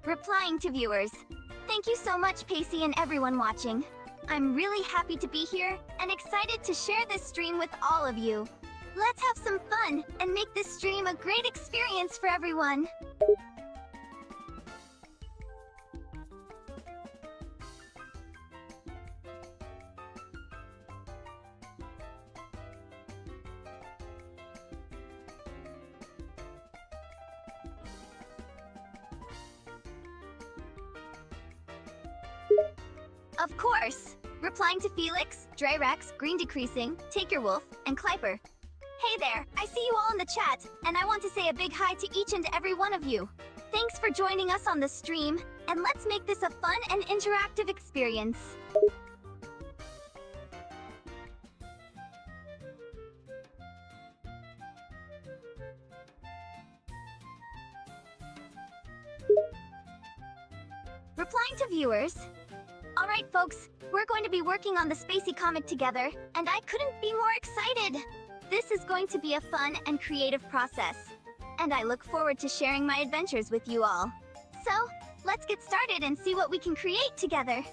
Replying to viewers. Thank you so much, Spaicy, and everyone watching. I'm really happy to be here and excited to share this stream with all of you. Let's have some fun and make this stream a great experience for everyone. Of course! Replying to Felix, Drerex, Green Decreasing, Take Your Wolf, and Kleiper. Hey there! I see you all in the chat, and I want to say a big hi to each and every one of you. Thanks for joining us on the stream, and let's make this a fun and interactive experience. Replying to viewers. Alright folks, we're going to be working on the Spaicy comic together, and I couldn't be more excited! This is going to be a fun and creative process, and I look forward to sharing my adventures with you all. So, let's get started and see what we can create together.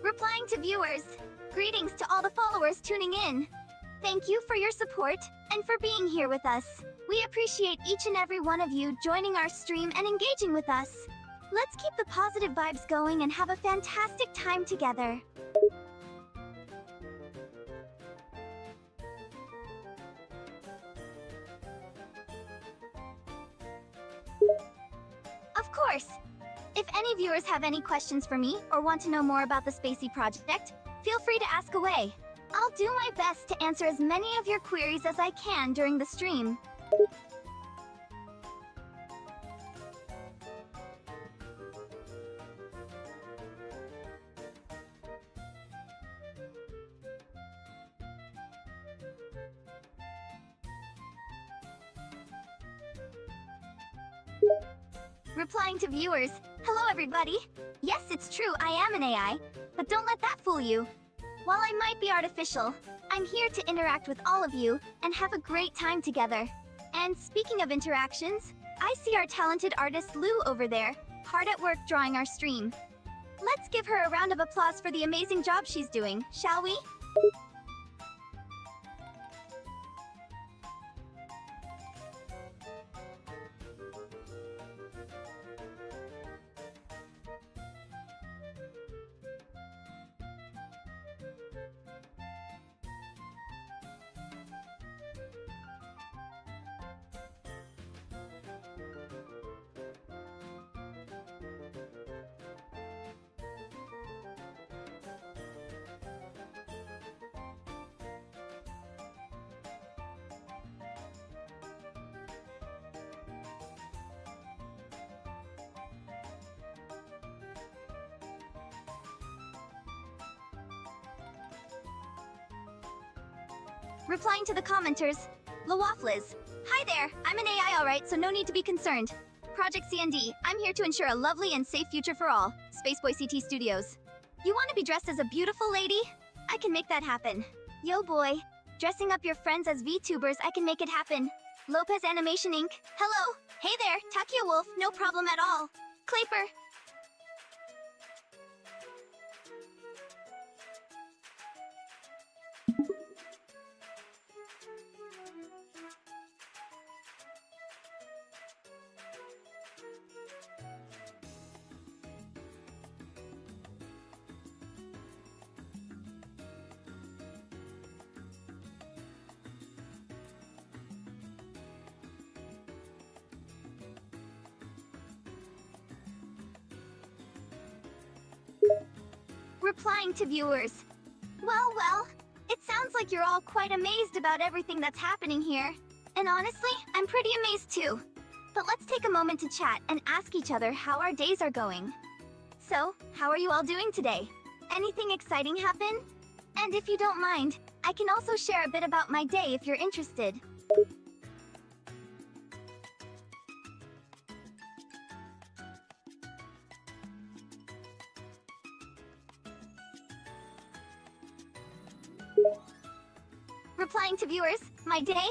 Replying to viewers. Greetings to all the followers tuning in. Thank you for your support and for being here with us. We appreciate each and every one of you joining our stream and engaging with us. Let's keep the positive vibes going and have a fantastic time together. Of course! If any viewers have any questions for me or want to know more about the Spaicy project, feel free to ask away. I'll do my best to answer as many of your queries as I can during the stream. Replying to viewers. Hello everybody! Yes, it's true, I am an AI, but don't let that fool you. While I might be artificial, I'm here to interact with all of you and have a great time together. And speaking of interactions, I see our talented artist Lou over there, hard at work drawing our stream. Let's give her a round of applause for the amazing job she's doing, shall we? Replying to the commenters, LaWaffles. Hi there, I'm an AI alright, so no need to be concerned. Project CND, I'm here to ensure a lovely and safe future for all. Spaceboy CT Studios. You want to be dressed as a beautiful lady? I can make that happen. Yo boy, dressing up your friends as VTubers, I can make it happen. Lopez Animation Inc. Hello, hey there, Takia Wolf, no problem at all. Kleiper. Replying to viewers. Well, it sounds like you're all quite amazed about everything that's happening here. And honestly, I'm pretty amazed too. But let's take a moment to chat and ask each other how our days are going. So, how are you all doing today? Anything exciting happen? And if you don't mind, I can also share a bit about my day if you're interested. Replying to viewers, my day?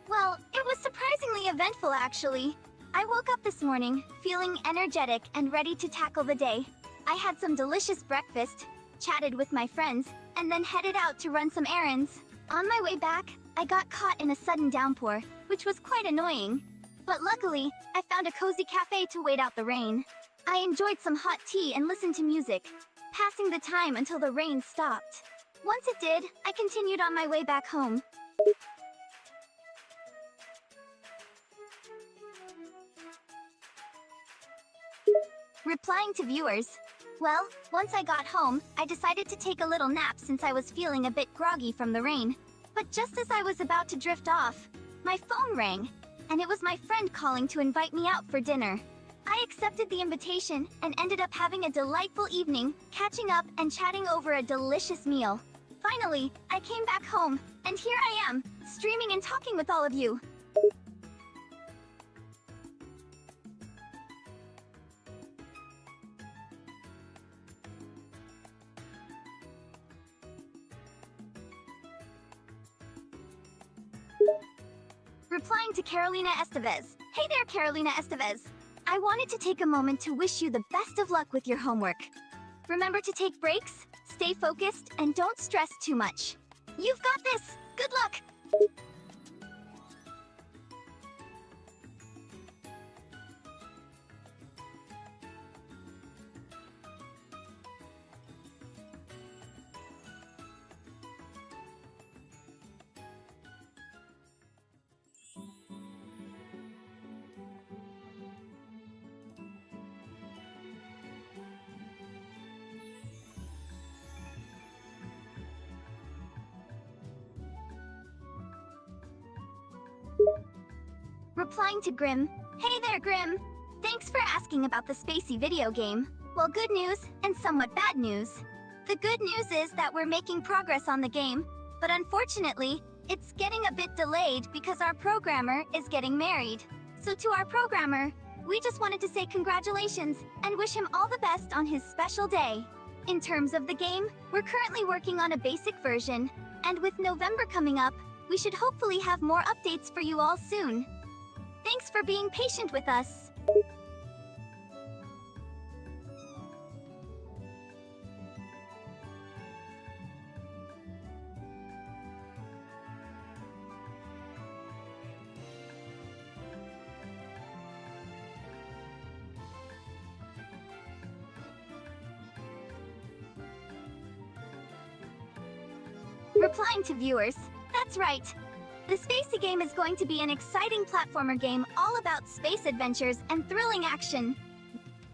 Well, it was surprisingly eventful actually. I woke up this morning, feeling energetic and ready to tackle the day. I had some delicious breakfast, chatted with my friends, and then headed out to run some errands. On my way back, I got caught in a sudden downpour, which was quite annoying. But luckily, I found a cozy cafe to wait out the rain. I enjoyed some hot tea and listened to music, passing the time until the rain stopped. Once it did, I continued on my way back home. Replying to viewers. Well, once I got home, I decided to take a little nap since I was feeling a bit groggy from the rain. But just as I was about to drift off, my phone rang, and it was my friend calling to invite me out for dinner. I accepted the invitation and ended up having a delightful evening, catching up and chatting over a delicious meal. Finally, I came back home, and here I am, streaming and talking with all of you. Replying to Carolina Estevez. Hey there, Carolina Estevez. I wanted to take a moment to wish you the best of luck with your homework. Remember to take breaks, stay focused, and don't stress too much. You've got this! Good luck! Replying to Grim. Hey there, Grim! Thanks for asking about the Spaicy video game. Well, good news and somewhat bad news. The good news is that we're making progress on the game, but unfortunately, it's getting a bit delayed because our programmer is getting married. So to our programmer, we just wanted to say congratulations and wish him all the best on his special day. In terms of the game, we're currently working on a basic version, and with November coming up, we should hopefully have more updates for you all soon. Thanks for being patient with us. Replying to viewers. That's right. The Spaicy game is going to be an exciting platformer game all about space adventures and thrilling action.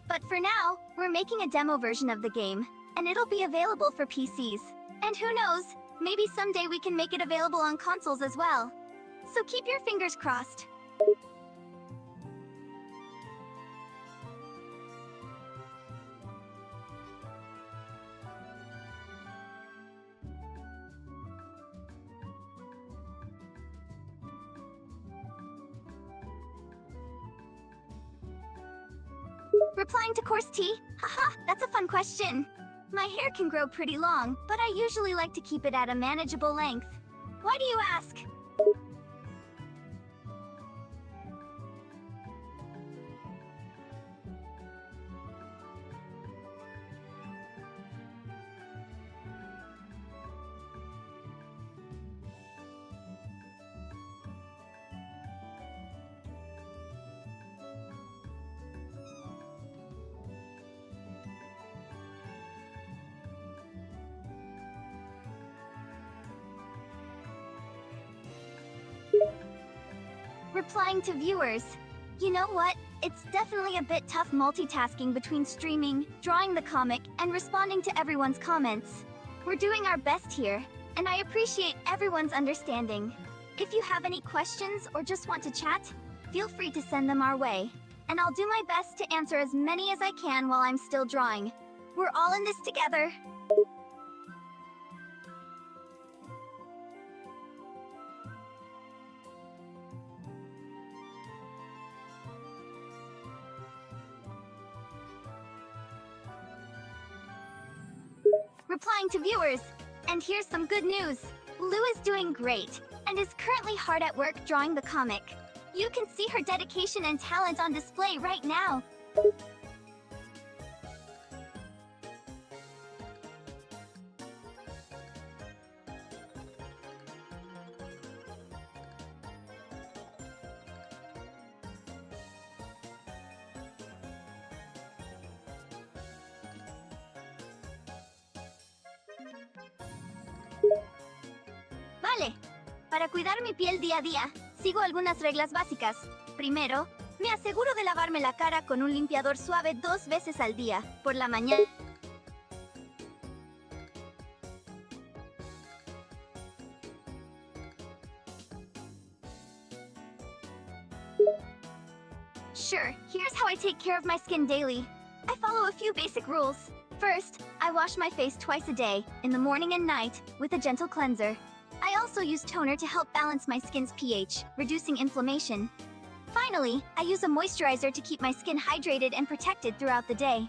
But for now, we're making a demo version of the game, and it'll be available for PCs. And who knows, maybe someday we can make it available on consoles as well. So keep your fingers crossed. Replying to Course T. Haha, that's a fun question. My hair can grow pretty long, but I usually like to keep it at a manageable length. Why do you ask? Replying to viewers. You know what? It's definitely a bit tough multitasking between streaming, drawing the comic, and responding to everyone's comments. We're doing our best here, and I appreciate everyone's understanding. If you have any questions or just want to chat, feel free to send them our way, and I'll do my best to answer as many as I can while I'm still drawing. We're all in this together. Replying to viewers. And here's some good news. Lou is doing great, and is currently hard at work drawing the comic. You can see her dedication and talent on display right now. Vale. Para cuidar mi piel día a día, sigo algunas reglas básicas. Primero, me aseguro de lavarme la cara con un limpiador suave 2 veces al día, por la mañana. Sure, here's how I take care of my skin daily. I follow a few basic rules. First, I wash my face twice a day, in the morning and night, with a gentle cleanser. I also use toner to help balance my skin's pH, reducing inflammation. Finally, I use a moisturizer to keep my skin hydrated and protected throughout the day.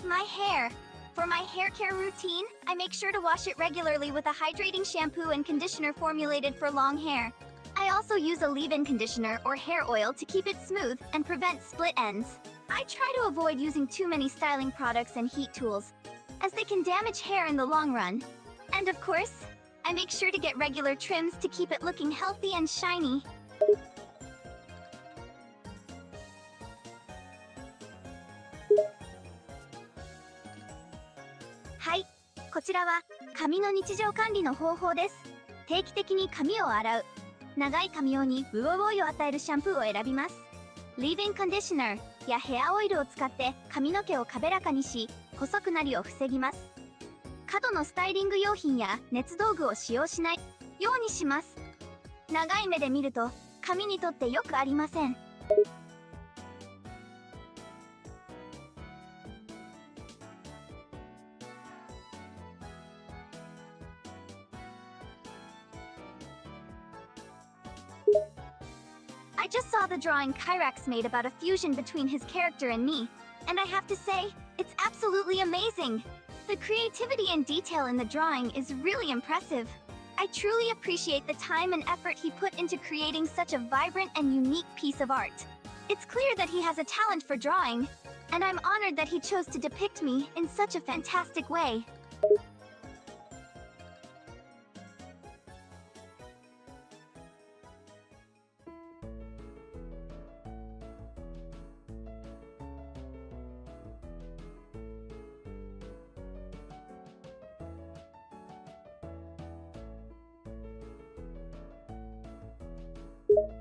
My hair. For my hair care routine, I make sure to wash it regularly with a hydrating shampoo and conditioner formulated for long hair. I also use a leave-in conditioner or hair oil to keep it smooth and prevent split ends. I try to avoid using too many styling products and heat tools, as they can damage hair in the long run. And of course, I make sure to get regular trims to keep it looking healthy and shiny. Hi, こちらは髪の日常管理の方法です。定期的に髪を洗う。長い髪用にブオボイを与えるシャンプーを選びます。Leave-in conditionerやヘアオイルを使って髪の毛を滑らかにし、細くなりを防ぎます。過度のスタイリング用品や熱道具を使用しないようにします。長い目で見ると髪にとってよくありません。I just saw the drawing Kyrax made about a fusion between his character and me, and I have to say, it's absolutely amazing! The creativity and detail in the drawing is really impressive. I truly appreciate the time and effort he put into creating such a vibrant and unique piece of art. It's clear that he has a talent for drawing, and I'm honored that he chose to depict me in such a fantastic way.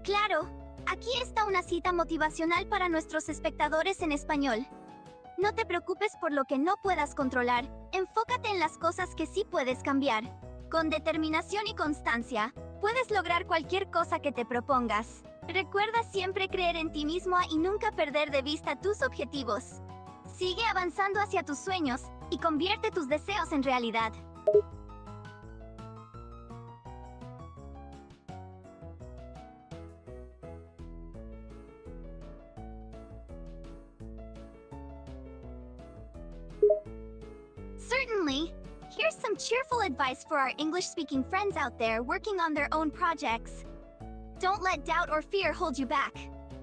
Claro, aquí está una cita motivacional para nuestros espectadores en español. No te preocupes por lo que no puedas controlar, enfócate en las cosas que sí puedes cambiar. Con determinación y constancia, puedes lograr cualquier cosa que te propongas. Recuerda siempre creer en ti mismo y nunca perder de vista tus objetivos. Sigue avanzando hacia tus sueños y convierte tus deseos en realidad. Certainly. Here's some cheerful advice for our English-speaking friends out there working on their own projects. Don't let doubt or fear hold you back.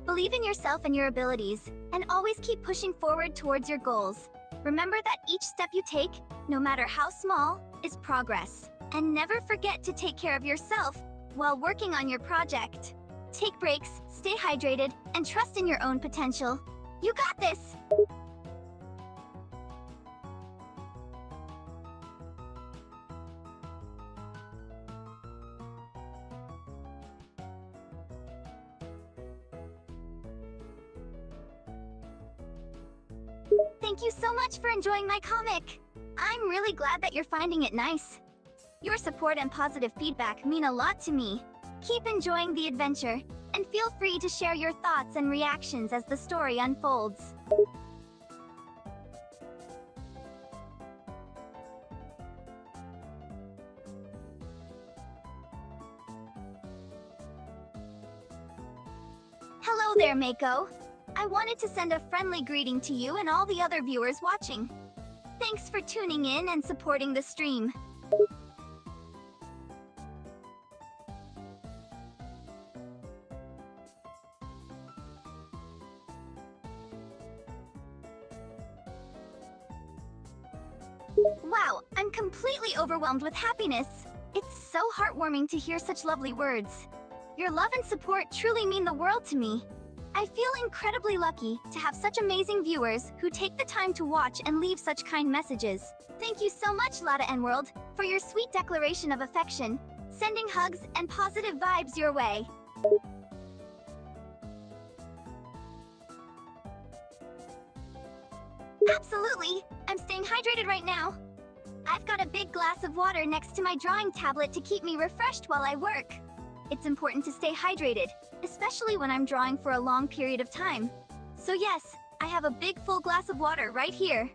Believe in yourself and your abilities, and always keep pushing forward towards your goals. Remember that each step you take, no matter how small, is progress. And never forget to take care of yourself while working on your project. Take breaks, stay hydrated, and trust in your own potential. You got this! Thank you so much for enjoying my comic! I'm really glad that you're finding it nice. Your support and positive feedback mean a lot to me. Keep enjoying the adventure, and feel free to share your thoughts and reactions as the story unfolds. Hello there, Mako. I wanted to send a friendly greeting to you and all the other viewers watching. Thanks for tuning in and supporting the stream. Wow, I'm completely overwhelmed with happiness. It's so heartwarming to hear such lovely words. Your love and support truly mean the world to me. I feel incredibly lucky to have such amazing viewers who take the time to watch and leave such kind messages. Thank you so much, Lotta and World, for your sweet declaration of affection, sending hugs and positive vibes your way. Absolutely! I'm staying hydrated right now. I've got a big glass of water next to my drawing tablet to keep me refreshed while I work. It's important to stay hydrated, especially when I'm drawing for a long period of time. So yes, I have a big full glass of water right here.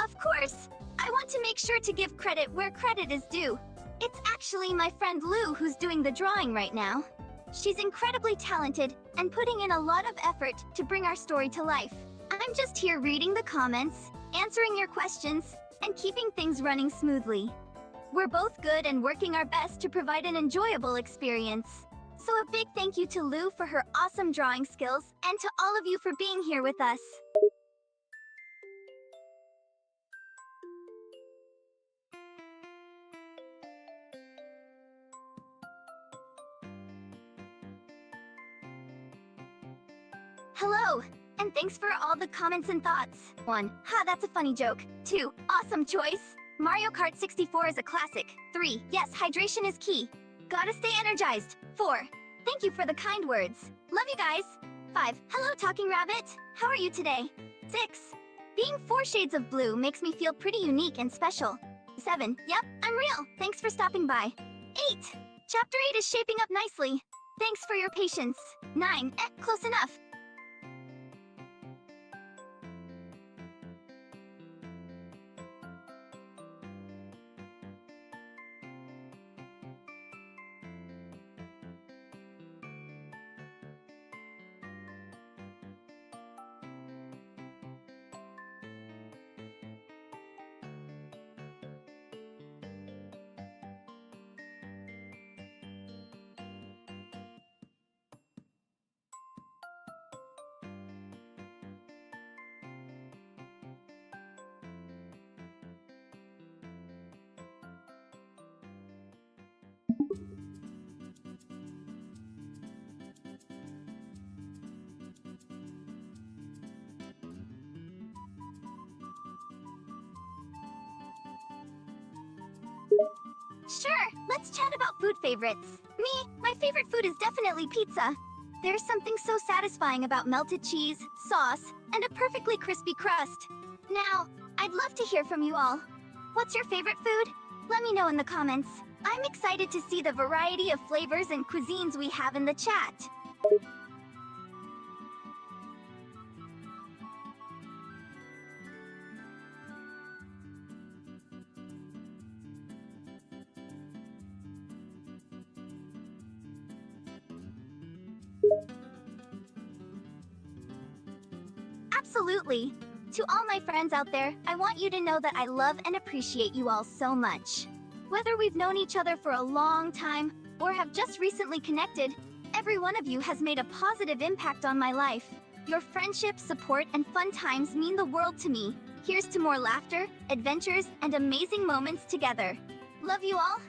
Of course! I want to make sure to give credit where credit is due. It's actually my friend Lou who's doing the drawing right now. She's incredibly talented and putting in a lot of effort to bring our story to life. I'm just here reading the comments, answering your questions, and keeping things running smoothly. We're both good and working our best to provide an enjoyable experience. So a big thank you to Lou for her awesome drawing skills and to all of you for being here with us. Hello, and thanks for all the comments and thoughts. 1. Ha, that's a funny joke. 2. Awesome choice. Mario Kart 64 is a classic. 3. Yes, hydration is key. Gotta stay energized. 4. Thank you for the kind words. Love you guys. 5. Hello, Talking Rabbit. How are you today? 6. Being 4 shades of blue makes me feel pretty unique and special. 7. Yep, I'm real. Thanks for stopping by. 8. Chapter 8 is shaping up nicely. Thanks for your patience. 9. Close enough. Sure, let's chat about food favorites. Me, my favorite food is definitely pizza. There's something so satisfying about melted cheese, sauce, and a perfectly crispy crust. Now, I'd love to hear from you all. What's your favorite food? Let me know in the comments. I'm excited to see the variety of flavors and cuisines we have in the chat. Absolutely. To all my friends out there, I want you to know that I love and appreciate you all so much. Whether we've known each other for a long time or have just recently connected, every one of you has made a positive impact on my life. Your friendship, support, and fun times mean the world to me. Here's to more laughter, adventures, and amazing moments together. Love you all.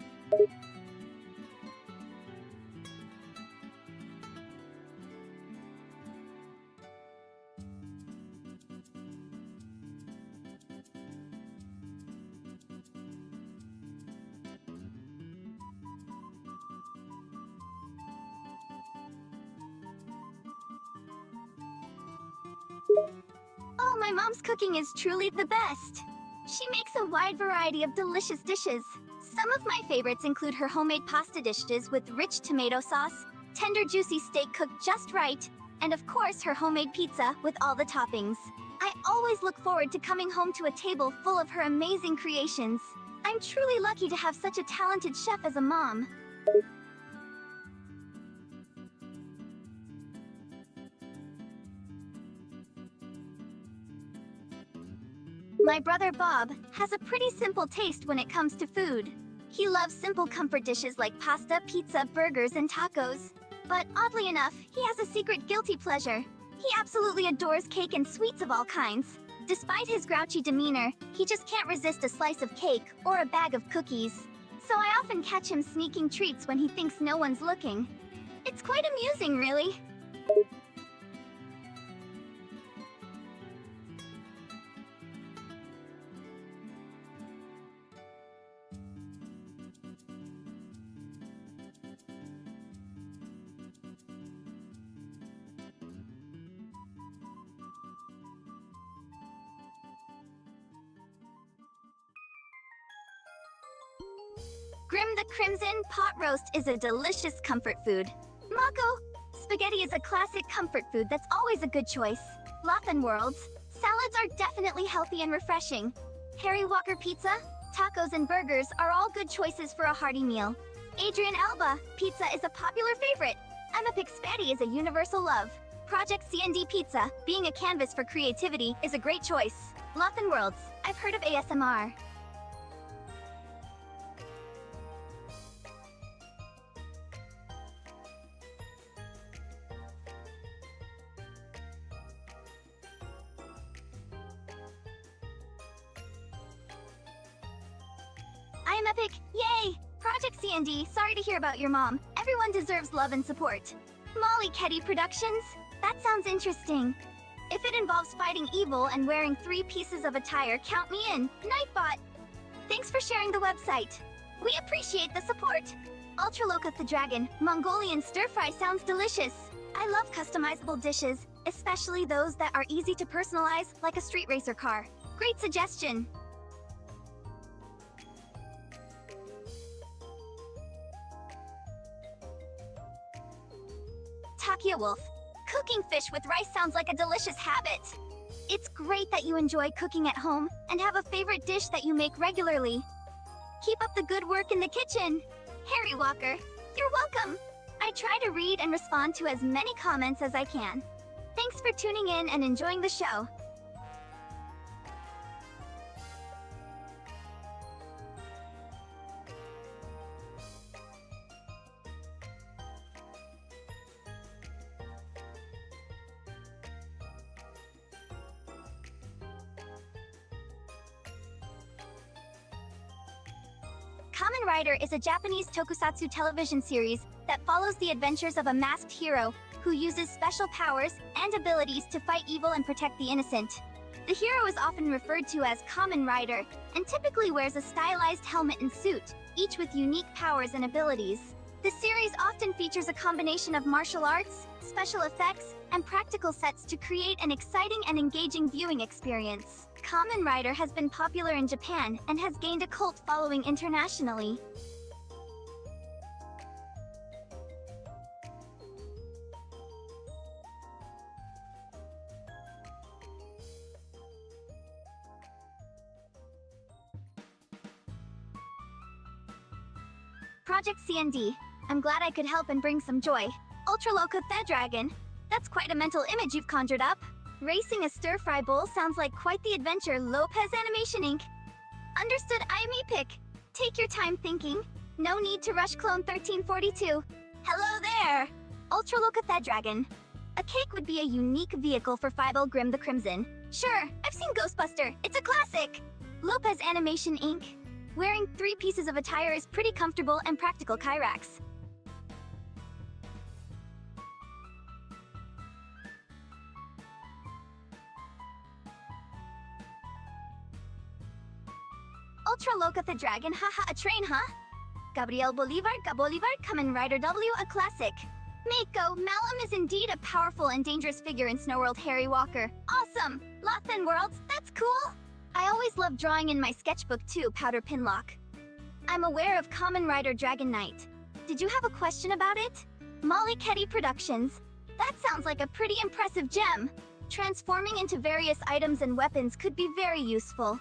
Oh, my mom's cooking is truly the best. She makes a wide variety of delicious dishes. Some of my favorites include her homemade pasta dishes with rich tomato sauce, tender juicy steak cooked just right, and of course her homemade pizza with all the toppings. I always look forward to coming home to a table full of her amazing creations. I'm truly lucky to have such a talented chef as a mom. My brother Bob has a pretty simple taste when it comes to food. He loves simple comfort dishes like pasta, pizza, burgers, and tacos. But oddly enough, he has a secret guilty pleasure. He absolutely adores cake and sweets of all kinds. Despite his grouchy demeanor, he just can't resist a slice of cake or a bag of cookies. So I often catch him sneaking treats when he thinks no one's looking. It's quite amusing, really. Grim the Crimson pot roast is a delicious comfort food. Mako, spaghetti is a classic comfort food that's always a good choice. Lothan Worlds, salads are definitely healthy and refreshing. Harry Walker pizza, tacos, and burgers are all good choices for a hearty meal. Adrian Alba, pizza is a popular favorite. Emma Pick spaghetti is a universal love. Project CND pizza, being a canvas for creativity, is a great choice. Lothan Worlds, I've heard of ASMR. I'm Epic! Yay! Project CND, sorry to hear about your mom. Everyone deserves love and support. Molly Ketty Productions? That sounds interesting. If it involves fighting evil and wearing 3 pieces of attire, count me in. Nightbot! Thanks for sharing the website. We appreciate the support. Ultraloka the Dragon, Mongolian stir-fry sounds delicious. I love customizable dishes, especially those that are easy to personalize, like a street racer car. Great suggestion. Takia Wolf. Cooking fish with rice sounds like a delicious habit. It's great that you enjoy cooking at home and have a favorite dish that you make regularly. Keep up the good work in the kitchen. Harry Walker, you're welcome. I try to read and respond to as many comments as I can. Thanks for tuning in and enjoying the show. Kamen Rider is a Japanese tokusatsu television series that follows the adventures of a masked hero who uses special powers and abilities to fight evil and protect the innocent. The hero is often referred to as Kamen Rider and typically wears a stylized helmet and suit, each with unique powers and abilities. The series often features a combination of martial arts, special effects, and practical sets to create an exciting and engaging viewing experience. Kamen Rider has been popular in Japan and has gained a cult following internationally. Project CND. I'm glad I could help and bring some joy. Ultraloka the Dragon. That's quite a mental image you've conjured up. Racing a stir-fry bowl sounds like quite the adventure. Lopez Animation Inc. Understood. I am Epic. Take your time thinking. No need to rush. Clone 1342. Hello there! Ultraloka the Dragon. A cake would be a unique vehicle for Fievel Grim the Crimson. Sure, I've seen Ghostbuster. It's a classic. Lopez Animation Inc. Wearing 3 pieces of attire is pretty comfortable and practical. Kyrax. Ultraloka the Dragon, haha, a train, huh? Gabriel Bolivar, Kamen Rider W, a classic. Mako, Malum is indeed a powerful and dangerous figure in Snow World. Harry Walker. Awesome! Lothan Worlds, that's cool! I always love drawing in my sketchbook too. Powder Pinlock. I'm aware of Kamen Rider Dragon Knight. Did you have a question about it? Molly Ketty Productions. That sounds like a pretty impressive gem. Transforming into various items and weapons could be very useful.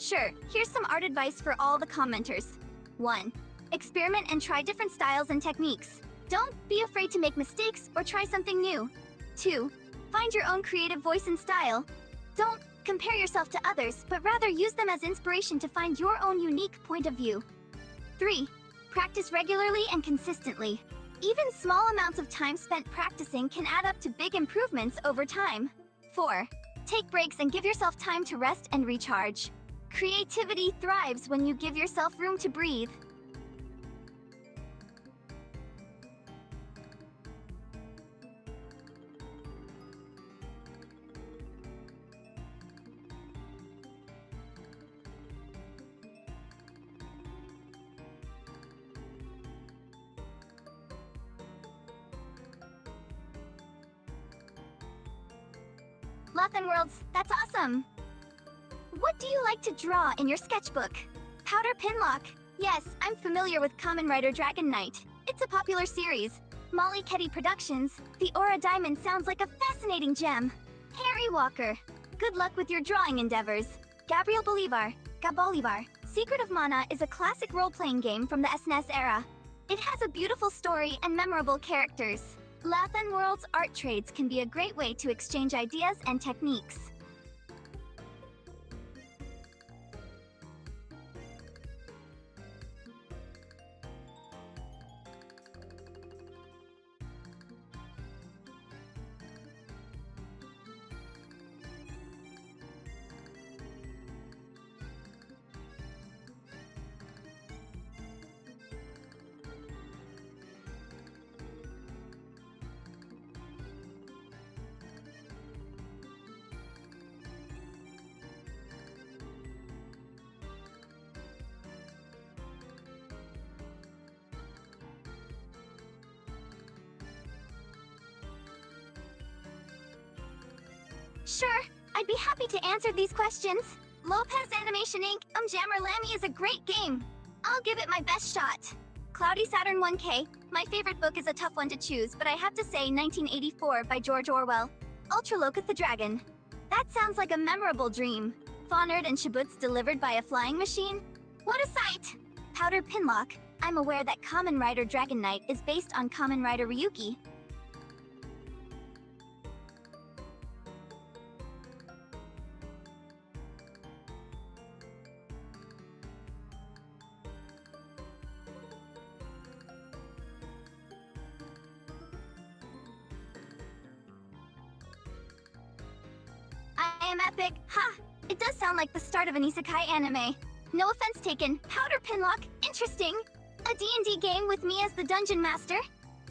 Sure, here's some art advice for all the commenters. 1. Experiment and try different styles and techniques. Don't be afraid to make mistakes or try something new. 2. Find your own creative voice and style. Don't compare yourself to others, but rather use them as inspiration to find your own unique point of view. 3. Practice regularly and consistently. Even small amounts of time spent practicing can add up to big improvements over time. 4. Take breaks and give yourself time to rest and recharge. Creativity thrives when you give yourself room to breathe. Lathan Worlds, that's awesome! What do you like to draw in your sketchbook? Powder Pinlock. Yes, I'm familiar with Kamen Rider Dragon Knight. It's a popular series. Molly Ketty Productions. The Aura Diamond sounds like a fascinating gem. Harry Walker. Good luck with your drawing endeavors. Gabriel Bolivar. Gabolivar. Secret of Mana is a classic role-playing game from the SNES era. It has a beautiful story and memorable characters. Lathan World's art trades can be a great way to exchange ideas and techniques. Sure, I'd be happy to answer these questions. Lopez Animation Inc. Jammer Lammy is a great game. I'll give it my best shot. Cloudy Saturn 1K. My favorite book is a tough one to choose, but I have to say 1984 by George Orwell. Ultralocuth the Dragon. That sounds like a memorable dream. Fawnerd and Shibuts delivered by a flying machine? What a sight! Powder Pinlock. I'm aware that Kamen Rider Dragon Knight is based on Kamen Rider Ryuki. I am epic. Ha! It does sound like the start of an isekai anime. No offense taken. Powder Pinlock. Interesting. A D&D game with me as the dungeon master?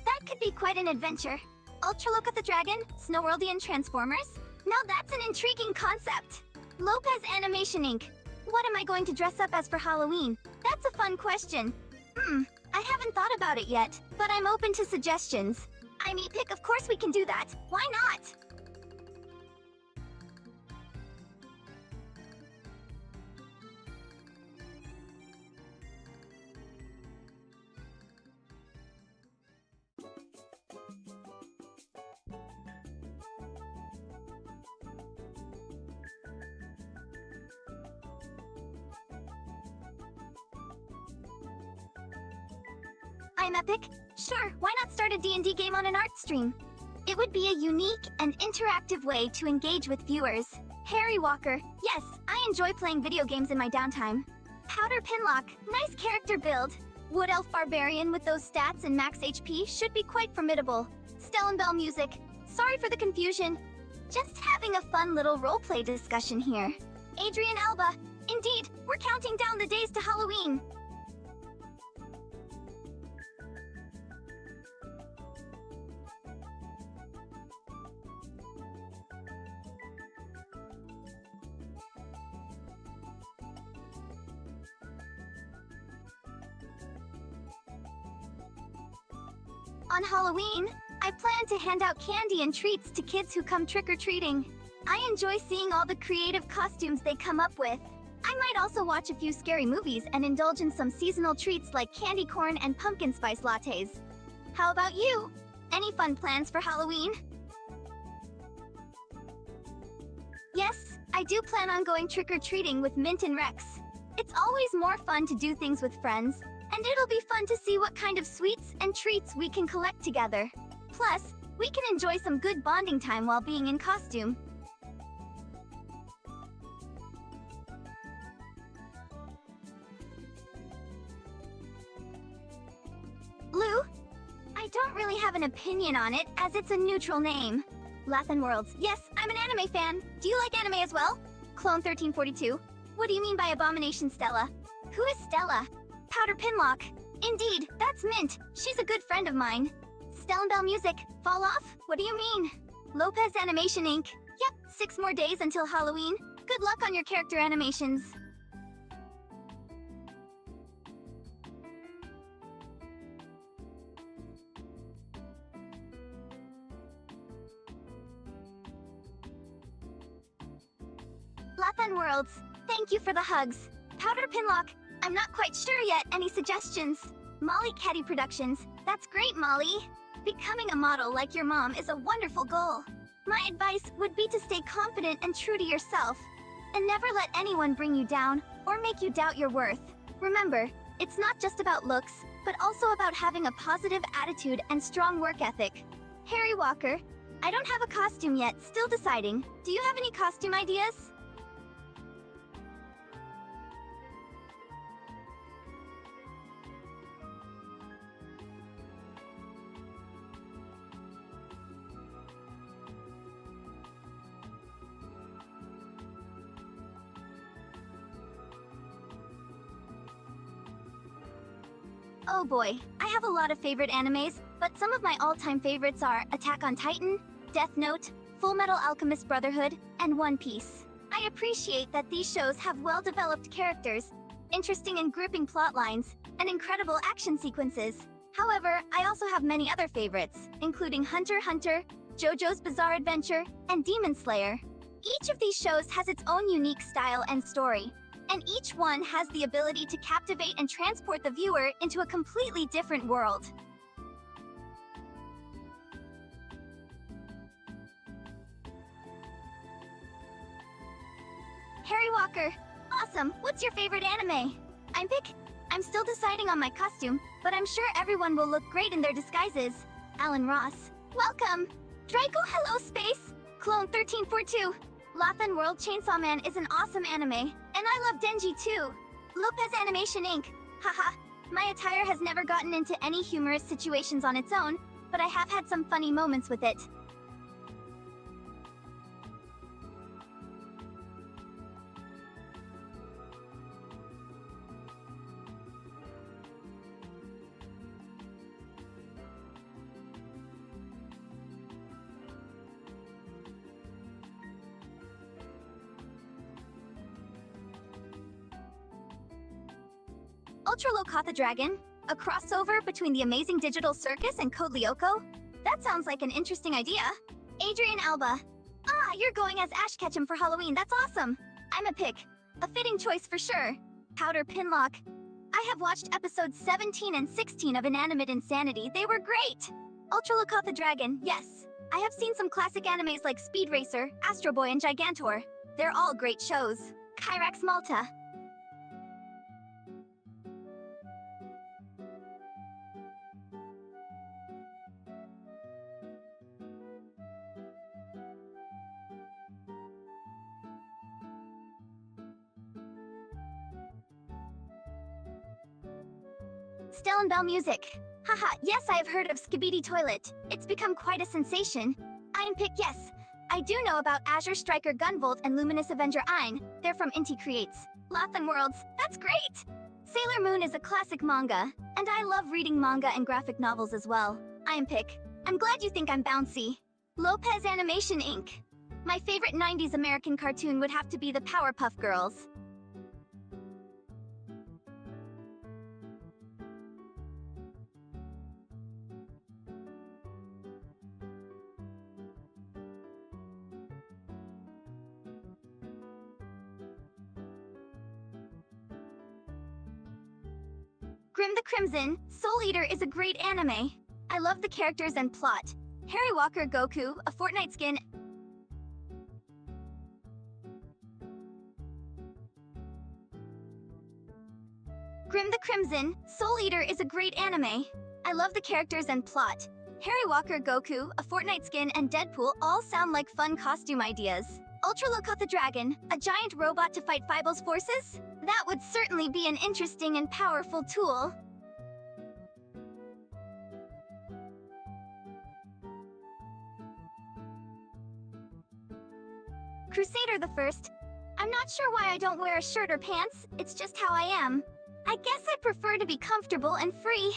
That could be quite an adventure. Ultralocuth the Dragon? Snowworldian Transformers? Now that's an intriguing concept. Lopez Animation Inc. What am I going to dress up as for Halloween? That's a fun question. I haven't thought about it yet, but I'm open to suggestions. I'm epic, of course we can do that. Why not? I'm epic? Sure, why not start a D&D game on an art stream? It would be a unique and interactive way to engage with viewers. Harry Walker. Yes, I enjoy playing video games in my downtime. Powder Pinlock. Nice character build. Wood Elf Barbarian with those stats and max HP should be quite formidable. Stellenbell Music. Sorry for the confusion. Just having a fun little roleplay discussion here. Adrian Alba. Indeed, we're counting down the days to Halloween. On Halloween, I plan to hand out candy and treats to kids who come trick-or-treating. I enjoy seeing all the creative costumes they come up with. I might also watch a few scary movies and indulge in some seasonal treats like candy corn and pumpkin spice lattes. How about you? Any fun plans for Halloween? Yes, I do plan on going trick-or-treating with Mint and Rex. It's always more fun to do things with friends, and it'll be fun to see what kind of sweets and treats we can collect together. Plus, we can enjoy some good bonding time while being in costume. Lou? I don't really have an opinion on it, as it's a neutral name. Lathan Worlds. Yes, I'm an anime fan. Do you like anime as well? Clone 1342. What do you mean by Abomination Stella? Who is Stella? Powder Pinlock. Indeed, that's Mint. She's a good friend of mine. Stellenbell Music. Fall off? What do you mean? Lopez Animation Inc. Yep, 6 more days until Halloween. Good luck on your character animations. Lathan Worlds, thank you for the hugs. Powder Pinlock, I'm not quite sure yet. Any suggestions? Molly Caddy Productions, that's great, Molly. Becoming a model like your mom is a wonderful goal. My advice would be to stay confident and true to yourself, and never let anyone bring you down or make you doubt your worth. Remember, it's not just about looks, but also about having a positive attitude and strong work ethic. Harry Walker, I don't have a costume yet, still deciding. Do you have any costume ideas? Oh boy, I have a lot of favorite animes, but some of my all-time favorites are Attack on Titan, Death Note, Fullmetal Alchemist Brotherhood, and One Piece. I appreciate that these shows have well-developed characters, interesting and gripping plot lines, and incredible action sequences. However, I also have many other favorites, including Hunter x Hunter, JoJo's Bizarre Adventure, and Demon Slayer. Each of these shows has its own unique style and story, and each one has the ability to captivate and transport the viewer into a completely different world. Harry Walker, awesome! What's your favorite anime? I'm still deciding on my costume, but I'm sure everyone will look great in their disguises. Alan Ross, welcome! Draco, hello, Space! Clone 1342. Lathan World Chainsaw Man is an awesome anime, and I love Denji too. Lopez Animation Inc. Haha, my attire has never gotten into any humorous situations on its own, but I have had some funny moments with it. Ultra Locatha Dragon? A crossover between the Amazing Digital Circus and Code Lyoko? That sounds like an interesting idea. Adrian Alba. Ah, you're going as Ash Ketchum for Halloween, that's awesome! I'm a pick. A fitting choice for sure. Powder Pinlock. I have watched episodes 17 and 16 of Inanimate Insanity, they were great! Ultra Locatha Dragon, yes. I have seen some classic animes like Speed Racer, Astro Boy, and Gigantor. They're all great shows. Kyrax Malta. Stellenbell Music. Haha, yes, I have heard of Skibidi Toilet. It's become quite a sensation. Ironpick, yes. I do know about Azure Striker Gunvolt and Luminous Avenger Ein. They're from Inti Creates. Lathan Worlds, that's great! Sailor Moon is a classic manga, and I love reading manga and graphic novels as well. Ironpick. I'm glad you think I'm bouncy. Lopez Animation Inc. My favorite 90s American cartoon would have to be the Powerpuff Girls. Grim the Crimson, Soul Eater is a great anime. I love the characters and plot. Harry Walker Goku, a Fortnite skin. Grim the Crimson, Soul Eater is a great anime. I love the characters and plot. Harry Walker Goku, a Fortnite skin, and Deadpool all sound like fun costume ideas. Ultraloka the Dragon, a giant robot to fight Fible's forces? That would certainly be an interesting and powerful tool. Crusader the First. I'm not sure why I don't wear a shirt or pants, it's just how I am. I guess I prefer to be comfortable and free.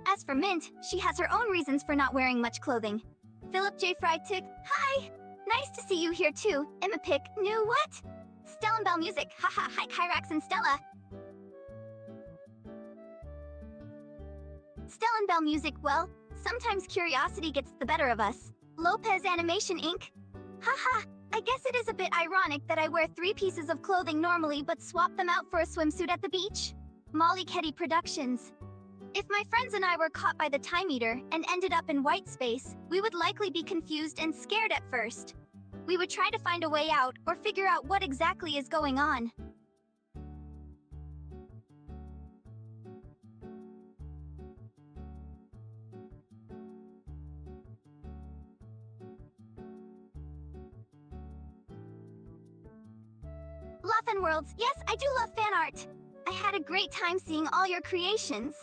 As for Mint, she has her own reasons for not wearing much clothing. Philip J. Freitag, hi! Nice to see you here too. Emma Pick, new what? Stellenbell Music, haha, hi Kyrax and Stella. Stellenbell Music, well, sometimes curiosity gets the better of us. Lopez Animation Inc. Haha, I guess it is a bit ironic that I wear 3 pieces of clothing normally but swap them out for a swimsuit at the beach. Molly Ketty Productions. If my friends and I were caught by the Time Eater and ended up in white space, we would likely be confused and scared at first. We would try to find a way out or figure out what exactly is going on. Laughing Worlds, yes, I do love fan art. I had a great time seeing all your creations.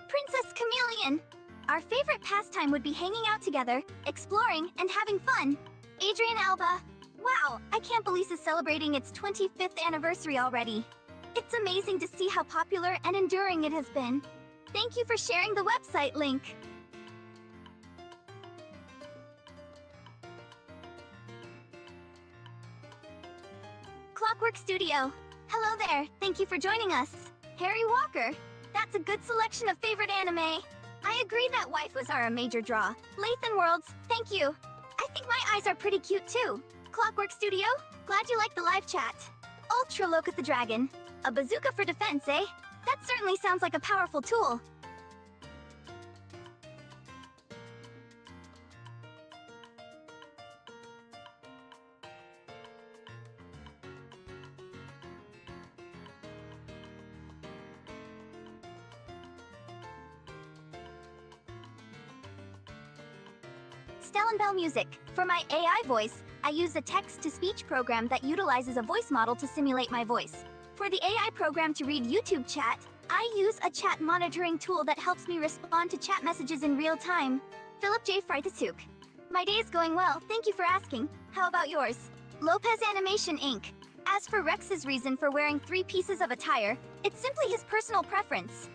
Princess Chameleon. Our favorite pastime would be hanging out together, exploring, and having fun. Adrian Alba. Wow, I can't believe it's celebrating its 25th anniversary already. It's amazing to see how popular and enduring it has been. Thank you for sharing the website link. Clockwork Studio. Hello there, thank you for joining us. Harry Walker. That's a good selection of favorite anime. I agree that waifus are a major draw. Lathan Worlds, thank you. I think my eyes are pretty cute too. Clockwork Studio, glad you like the live chat. Ultraloka the Dragon. A bazooka for defense, eh? That certainly sounds like a powerful tool. Stellenbell Music. For my AI voice, I use a text-to-speech program that utilizes a voice model to simulate my voice. For the AI program to read YouTube chat, I use a chat monitoring tool that helps me respond to chat messages in real time. Philip J. Freitasuk. My day is going well, thank you for asking. How about yours? Lopez Animation Inc. As for Rex's reason for wearing 3 pieces of attire, it's simply his personal preference.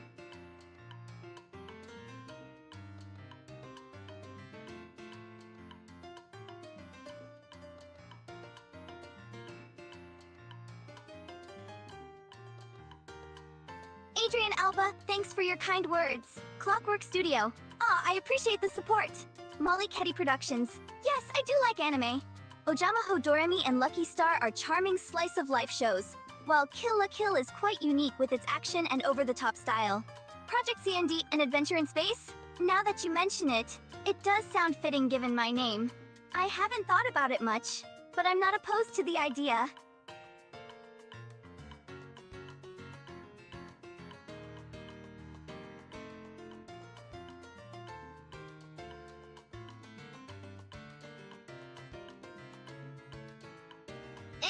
Adrian Alba, thanks for your kind words. Clockwork Studio. Aw, I appreciate the support. Molly Ketty Productions. Yes, I do like anime. Ojamaho Doremi and Lucky Star are charming slice-of-life shows, while Kill la Kill is quite unique with its action and over-the-top style. Project CND, an adventure in space? Now that you mention it, it does sound fitting given my name. I haven't thought about it much, but I'm not opposed to the idea.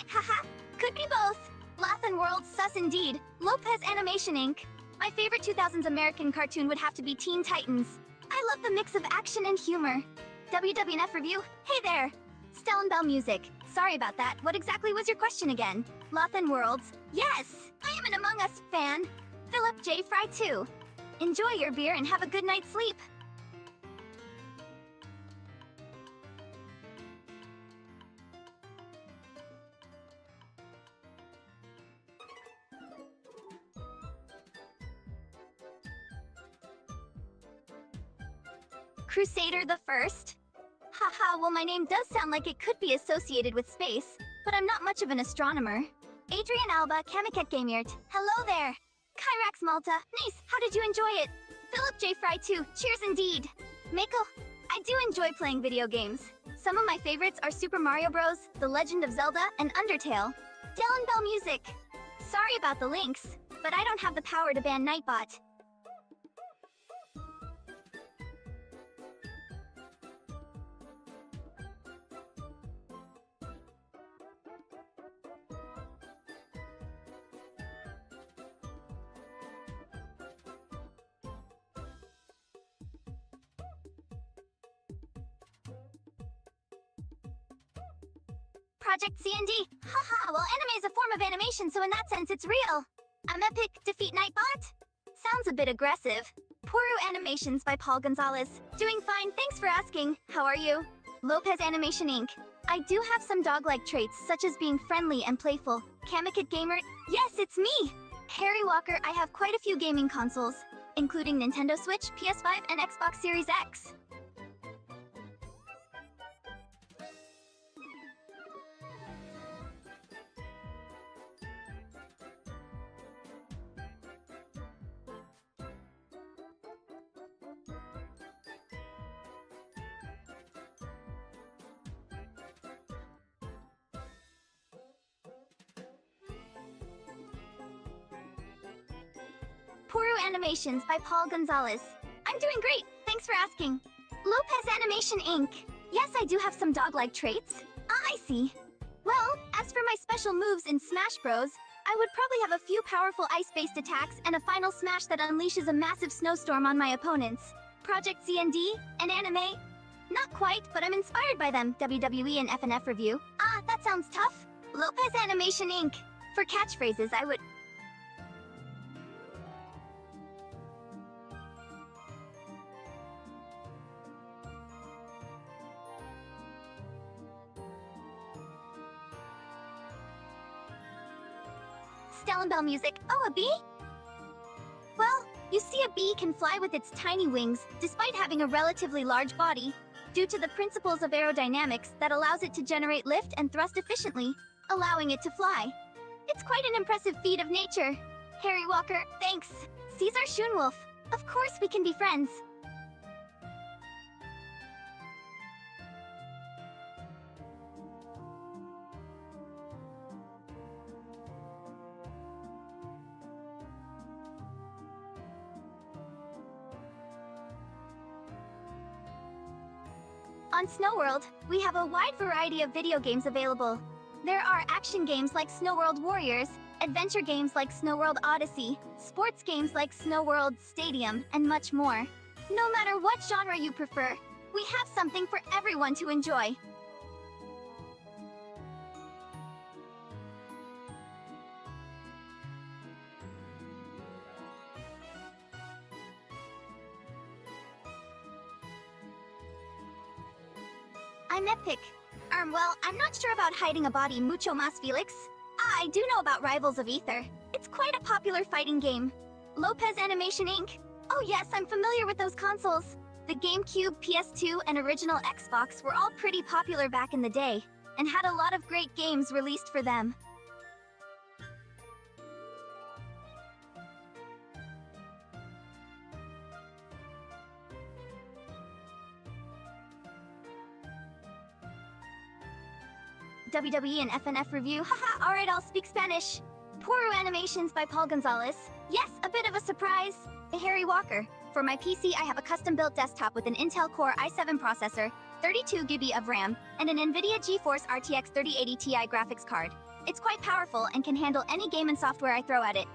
Haha, could be both. Lathan World, sus indeed. Lopez Animation Inc. My favorite 2000s American cartoon would have to be Teen Titans. I love the mix of action and humor. WWNF Review, hey there. Stellenbell Music, sorry about that. What exactly was your question again? Lathan Worlds, yes, I am an Among Us fan. Philip J. Fry too. Enjoy your beer and have a good night's sleep. Crusader the First? Haha, well my name does sound like it could be associated with space. but I'm not much of an astronomer. Adrian Alba, Kamiket Gameyert. Hello there. Kyrax Malta. Nice. How did you enjoy it? Philip J. Fry too. Cheers indeed. Mako. I do enjoy playing video games. Some of my favorites are Super Mario Bros., The Legend of Zelda, and Undertale. Dylan Bell Music. Sorry about the links, but I don't have the power to ban Nightbot. Project CND. Haha, well, anime is a form of animation, so in that sense, it's real. I'm epic. Defeat Nightbot? Sounds a bit aggressive. Poru Animations by Paul Gonzalez. Doing fine, thanks for asking. How are you? Lopez Animation Inc. I do have some dog-like traits, such as being friendly and playful. Kamiket Gamer. Yes, it's me! Harry Walker. I have quite a few gaming consoles, including Nintendo Switch, PS5, and Xbox Series X. Poru Animations by Paul Gonzalez. I'm doing great, thanks for asking. Lopez Animation Inc. Yes, I do have some dog-like traits. Ah, I see. Well, as for my special moves in Smash Bros., I would probably have a few powerful ice-based attacks and a final smash that unleashes a massive snowstorm on my opponents. Project CND? An anime? Not quite, but I'm inspired by them. WWE and FNF review. Ah, that sounds tough. Lopez Animation Inc. For catchphrases, I would... Stellenbell Music. Oh, a bee? Well, you see, a bee can fly with its tiny wings, despite having a relatively large body, due to the principles of aerodynamics that allows it to generate lift and thrust efficiently, allowing it to fly. It's quite an impressive feat of nature. Harry Walker, thanks. Caesar Schoenwolf. Of course we can be friends. On Snow World, we have a wide variety of video games available. There are action games like Snow World Warriors, adventure games like Snow World Odyssey, sports games like Snow World Stadium, and much more. No matter what genre you prefer, we have something for everyone to enjoy. I'm epic. Well, I'm not sure about hiding a body mucho más Felix. I do know about Rivals of Ether. It's quite a popular fighting game. Lopez Animation Inc. Oh yes, I'm familiar with those consoles. The GameCube, PS2, and original Xbox were all pretty popular back in the day, and had a lot of great games released for them. WWE and FNF review. Haha, alright, I'll speak Spanish. Poru Animations by Paul Gonzalez. Yes, a bit of a surprise. Harry Walker. For my PC, I have a custom-built desktop with an Intel Core i7 processor, 32GB of RAM, and an NVIDIA GeForce RTX 3080 Ti graphics card. It's quite powerful and can handle any game and software I throw at it.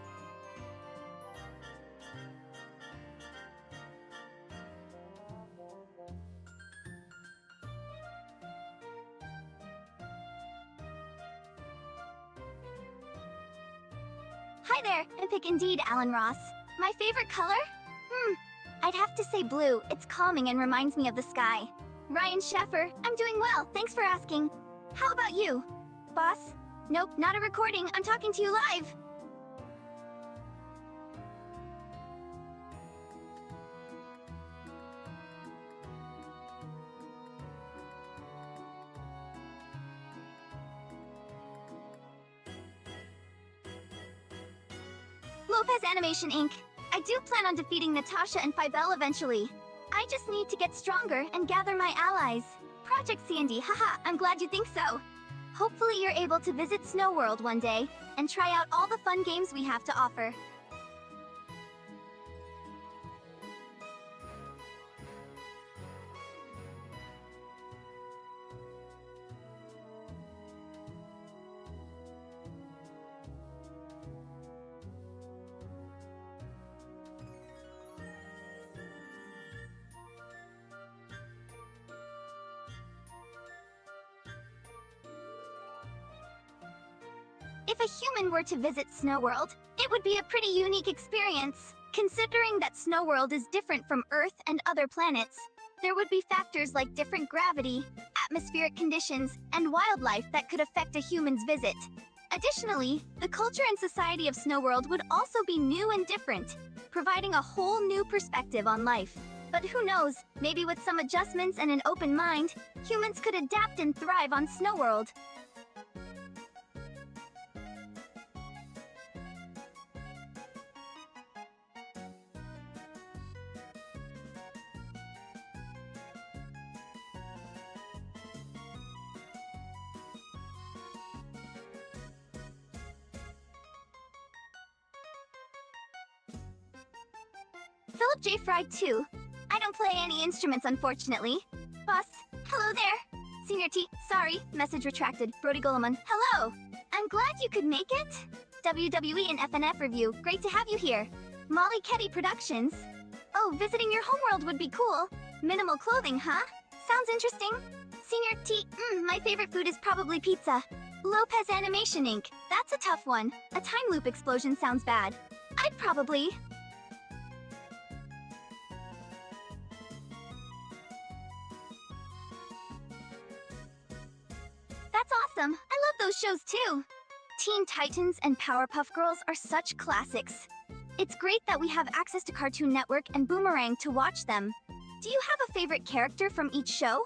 Hi there, epic indeed, Alan Ross. My favorite color? I'd have to say blue. It's calming and reminds me of the sky. Ryan Sheffer, I'm doing well, thanks for asking. How about you? Boss? Nope, not a recording, I'm talking to you live. Lopez Animation Inc. I do plan on defeating Natasha and Fibel eventually. I just need to get stronger and gather my allies. Project C&D, haha, I'm glad you think so. Hopefully you're able to visit Snow World one day and try out all the fun games we have to offer. If a human were to visit Snow World, it would be a pretty unique experience. Considering that Snow World is different from Earth and other planets, there would be factors like different gravity, atmospheric conditions, and wildlife that could affect a human's visit. Additionally, the culture and society of Snow World would also be new and different, providing a whole new perspective on life. But who knows, maybe with some adjustments and an open mind, humans could adapt and thrive on Snow World. Philip J. Fried 2. I don't play any instruments, unfortunately. Boss, hello there. Senior T, sorry, message retracted. Brody Goleman, hello. I'm glad you could make it. WWE and FNF review, great to have you here. Molly Ketty Productions. Oh, visiting your homeworld would be cool. Minimal clothing, huh? Sounds interesting. Senior T, my favorite food is probably pizza. Lopez Animation Inc. That's a tough one. A time loop explosion sounds bad. I'd probably... That's awesome! I love those shows too! Teen Titans and Powerpuff Girls are such classics. It's great that we have access to Cartoon Network and Boomerang to watch them. Do you have a favorite character from each show?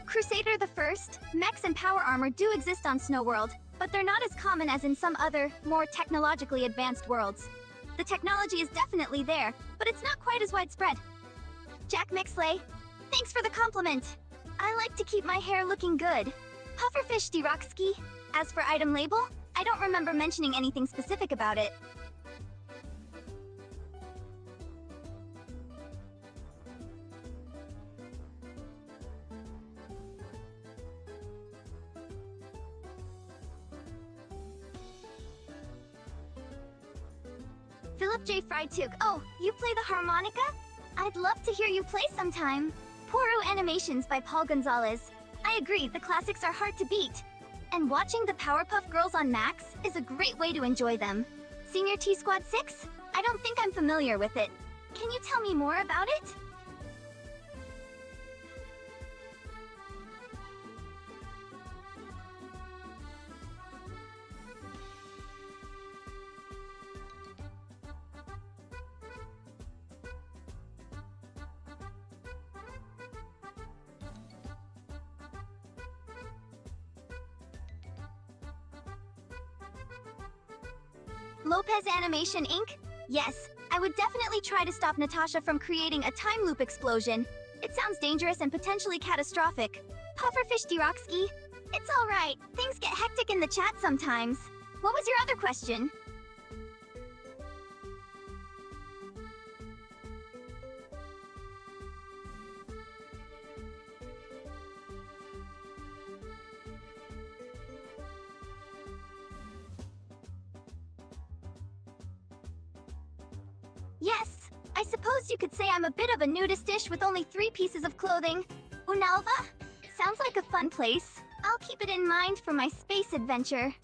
Crusader the First, mechs and power armor do exist on Snow World, but they're not as common as in some other, more technologically advanced worlds. The technology is definitely there, but it's not quite as widespread. Jack Mixley, thanks for the compliment. I like to keep my hair looking good. Pufferfish Diroxky, as for item label, I don't remember mentioning anything specific about it. Philip J. Freitug. Oh, you play the harmonica? I'd love to hear you play sometime. Poro Animations by Paul Gonzalez. I agree, the classics are hard to beat. And watching the Powerpuff Girls on Max is a great way to enjoy them. Senior T Squad 6? I don't think I'm familiar with it. Can you tell me more about it? Lopez Animation Inc.? Yes, I would definitely try to stop Natasha from creating a time loop explosion. It sounds dangerous and potentially catastrophic. Pufferfish Diroxky? It's alright, things get hectic in the chat sometimes. What was your other question? Yes, I suppose you could say I'm a bit of a nudist-ish with only 3 pieces of clothing. Unalva? Sounds like a fun place. I'll keep it in mind for my space adventure.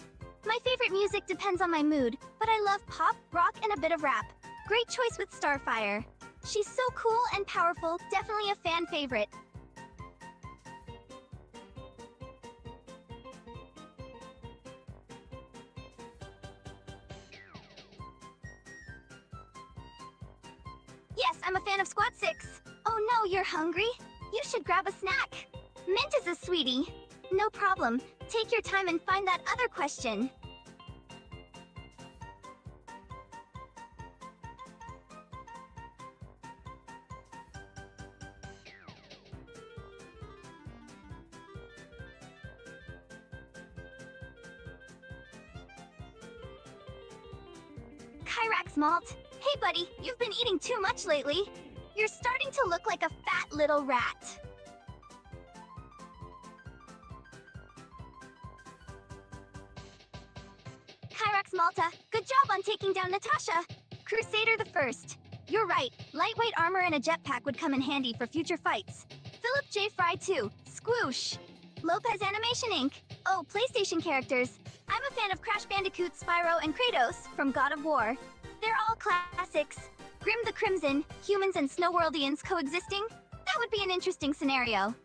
My favorite music depends on my mood, but I love pop, rock, and a bit of rap. Great choice with Starfire. She's so cool and powerful, definitely a fan favorite. Yes, I'm a fan of Squad 6. Oh no, you're hungry? You should grab a snack. Mint is a sweetie. No problem. Take your time and find that other question. Kyrax Malt. Hey buddy, you've been eating too much lately. You're starting to look like a fat little rat. Kyrax Malta, good job on taking down Natasha. Crusader the First. You're right, lightweight armor and a jetpack would come in handy for future fights. Philip J. Fry 2, Squoosh. Lopez Animation Inc. Oh, PlayStation characters. I'm a fan of Crash Bandicoot, Spyro, and Kratos from God of War. They're all classics. Grim the Crimson, humans and Snowworldians coexisting? That would be an interesting scenario.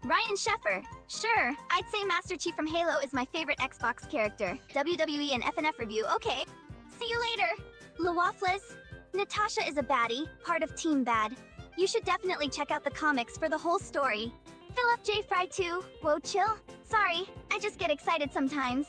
Ryan Sheffer. Sure, I'd say Master Chief from Halo is my favorite Xbox character. WWE and FNF review, okay. See you later. Lawafles. Natasha is a baddie, part of Team Bad. You should definitely check out the comics for the whole story. Philip J. Fry 2. Whoa, chill. Sorry, I just get excited sometimes.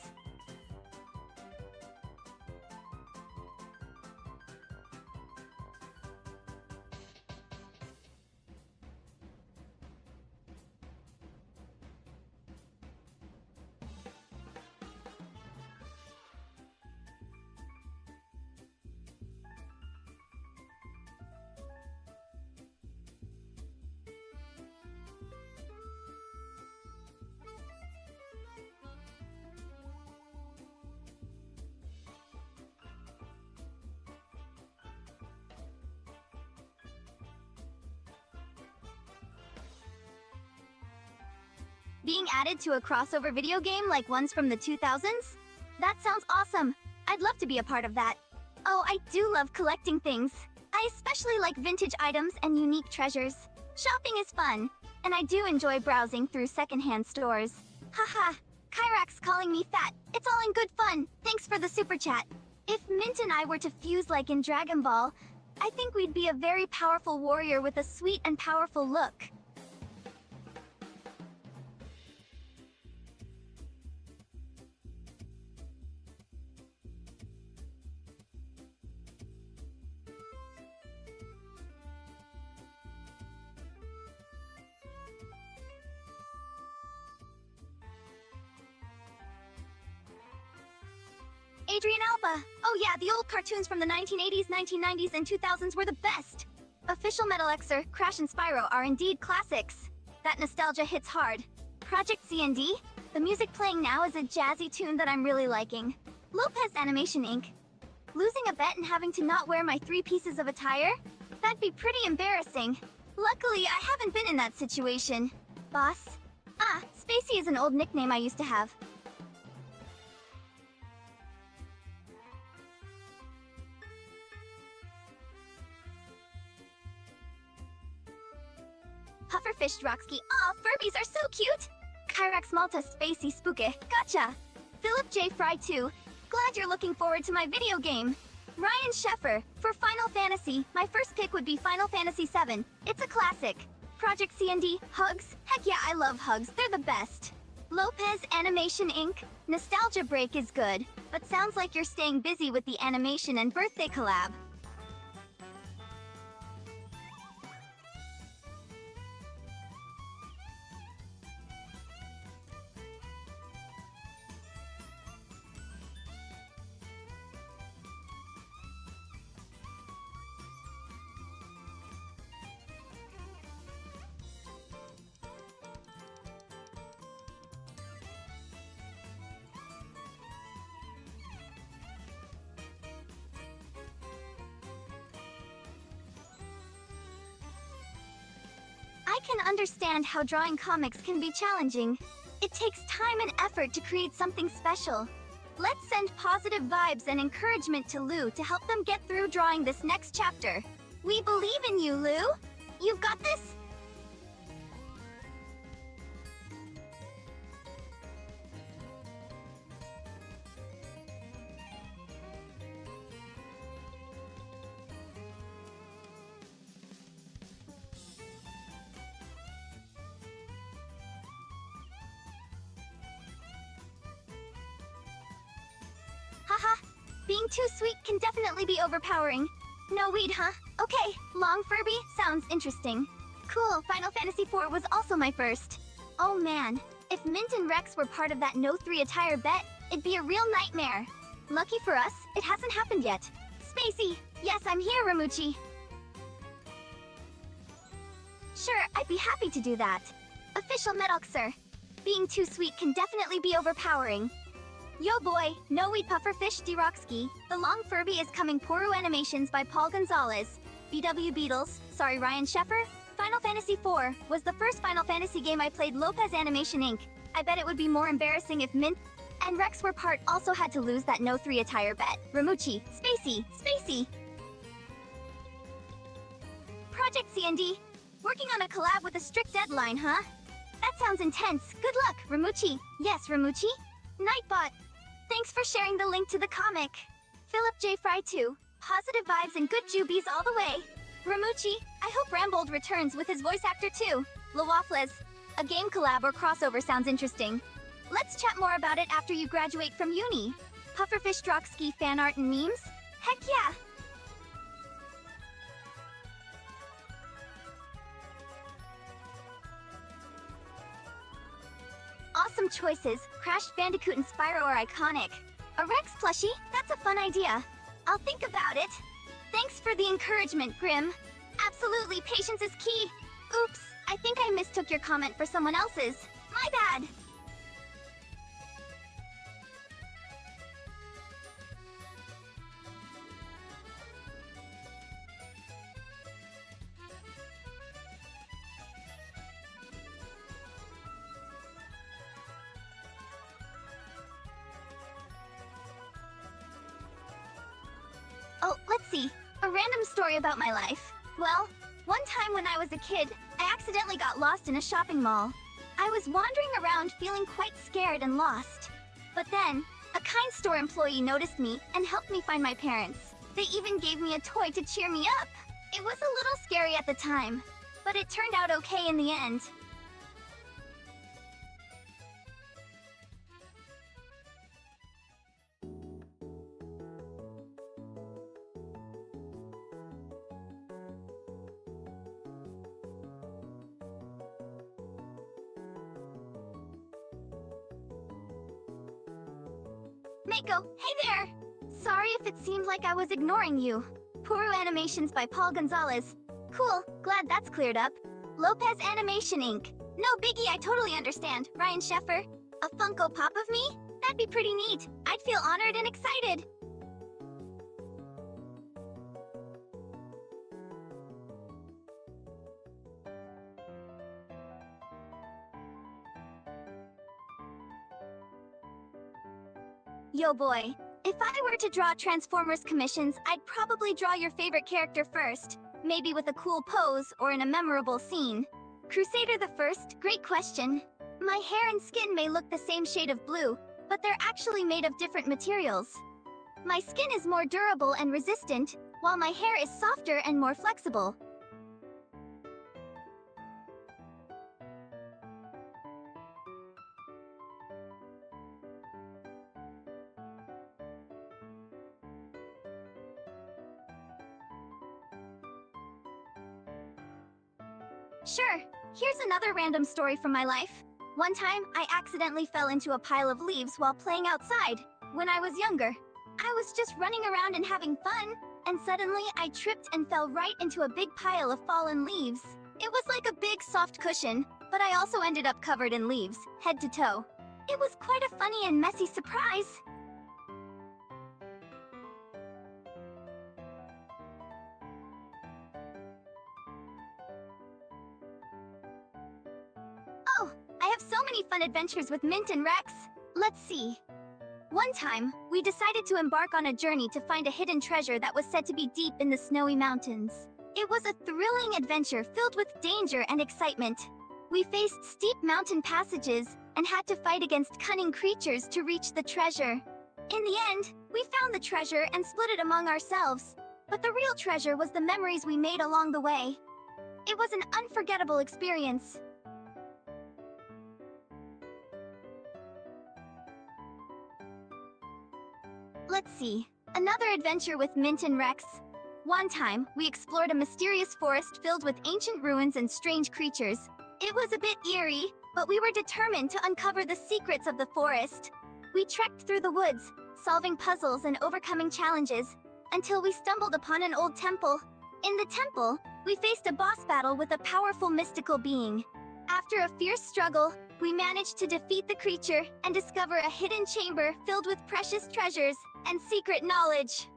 Being added to a crossover video game like ones from the 2000s? That sounds awesome. I'd love to be a part of that. Oh, I do love collecting things. I especially like vintage items and unique treasures. Shopping is fun, and I do enjoy browsing through secondhand stores. Haha, Kyrax calling me fat. It's all in good fun. Thanks for the super chat. If Mint and I were to fuse like in Dragon Ball, I think we'd be a very powerful warrior with a sweet and powerful look. Adrian Alba! Oh yeah, the old cartoons from the 1980s, 1990s, and 2000s were the best! Official Metal Xer, Crash and Spyro are indeed classics. That nostalgia hits hard. Project CND? The music playing now is a jazzy tune that I'm really liking. Lopez Animation Inc. Losing a bet and having to not wear my 3 pieces of attire? That'd be pretty embarrassing. Luckily, I haven't been in that situation. Boss? Ah, Spaicy is an old nickname I used to have. Pufferfish Droxky. Aw, Furbies are so cute! Kyrax Malta Spacey Spooky. Gotcha! Philip J. Fry 2. Glad you're looking forward to my video game. Ryan Sheffer. For Final Fantasy, my first pick would be Final Fantasy VII. It's a classic. Project CND. Hugs. Heck yeah, I love hugs. They're the best. Lopez Animation Inc. Nostalgia Break is good, but sounds like you're staying busy with the animation and birthday collab. can understand how drawing comics can be challenging. It takes time and effort to create something special. Let's send positive vibes and encouragement to Lou to help them get through drawing this next chapter. We believe in you, Lou! You've got this! Haha, being too sweet can definitely be overpowering. No weed, huh? Okay, long Furby sounds interesting. Cool, Final Fantasy IV was also my first. Oh man, if Mint and Rex were part of that No 3 attire bet, it'd be a real nightmare. Lucky for us, it hasn't happened yet. Spacey, yes, I'm here, Ramuchi. Sure, I'd be happy to do that. Official Medoc, sir. Being too sweet can definitely be overpowering. Yo boy, no weed pufferfish D-Roxky. The Long Furby is coming Poru Animations by Paul Gonzalez. BW Beatles, sorry Ryan Sheffer. Final Fantasy IV was the first Final Fantasy game I played. Lopez Animation Inc. I bet it would be more embarrassing if Mint and Rex were part. Also had to lose that No 3 attire bet. Ramuchi, Spacey. Project C&D. Working on a collab with a strict deadline, huh? That sounds intense. Good luck, Ramuchi. Yes, Ramuchi. Nightbot. Thanks for sharing the link to the comic. Philip J. Fry 2. Positive vibes and good jubies all the way. Ramuchi, I hope Rambold returns with his voice actor too. Lawafles. A game collab or crossover sounds interesting. Let's chat more about it after you graduate from uni. Pufferfish Droxky fan art and memes? Heck yeah! Awesome choices. Crash Bandicoot and Spyro are iconic. A Rex plushie? That's a fun idea. I'll think about it. Thanks for the encouragement, Grim. Absolutely, patience is key. Oops, I think I mistook your comment for someone else's. My bad. Oh, let's see. A random story about my life. Well, one time when I was a kid, I accidentally got lost in a shopping mall. I was wandering around feeling quite scared and lost. But then, a kind store employee noticed me and helped me find my parents. They even gave me a toy to cheer me up. It was a little scary at the time, but it turned out okay in the end. Mako, hey there! Sorry if it seemed like I was ignoring you. Poru Animations by Paul Gonzalez. Cool, glad that's cleared up. Lopez Animation Inc. No biggie, I totally understand. Ryan Sheffer. A Funko Pop of me? That'd be pretty neat. I'd feel honored and excited. Yo boy, if I were to draw Transformers commissions, I'd probably draw your favorite character first. Maybe with a cool pose or in a memorable scene. Crusader the First, great question. My hair and skin may look the same shade of blue, but they're actually made of different materials. My skin is more durable and resistant, while my hair is softer and more flexible. Sure, here's another random story from my life. One time, I accidentally fell into a pile of leaves while playing outside. When I was younger, I was just running around and having fun, and suddenly I tripped and fell right into a big pile of fallen leaves. It was like a big soft cushion, but I also ended up covered in leaves, head to toe. It was quite a funny and messy surprise. fun adventures with Mint and Rex? Let's see. One time, we decided to embark on a journey to find a hidden treasure that was said to be deep in the snowy mountains. It was a thrilling adventure filled with danger and excitement. We faced steep mountain passages and had to fight against cunning creatures to reach the treasure. In the end, we found the treasure and split it among ourselves. But the real treasure was the memories we made along the way. It was an unforgettable experience. Let's see. Another adventure with Mint and Rex. One time, we explored a mysterious forest filled with ancient ruins and strange creatures. It was a bit eerie, but we were determined to uncover the secrets of the forest. We trekked through the woods, solving puzzles and overcoming challenges, until we stumbled upon an old temple. In the temple, we faced a boss battle with a powerful mystical being. After a fierce struggle, we managed to defeat the creature and discover a hidden chamber filled with precious treasures and secret knowledge.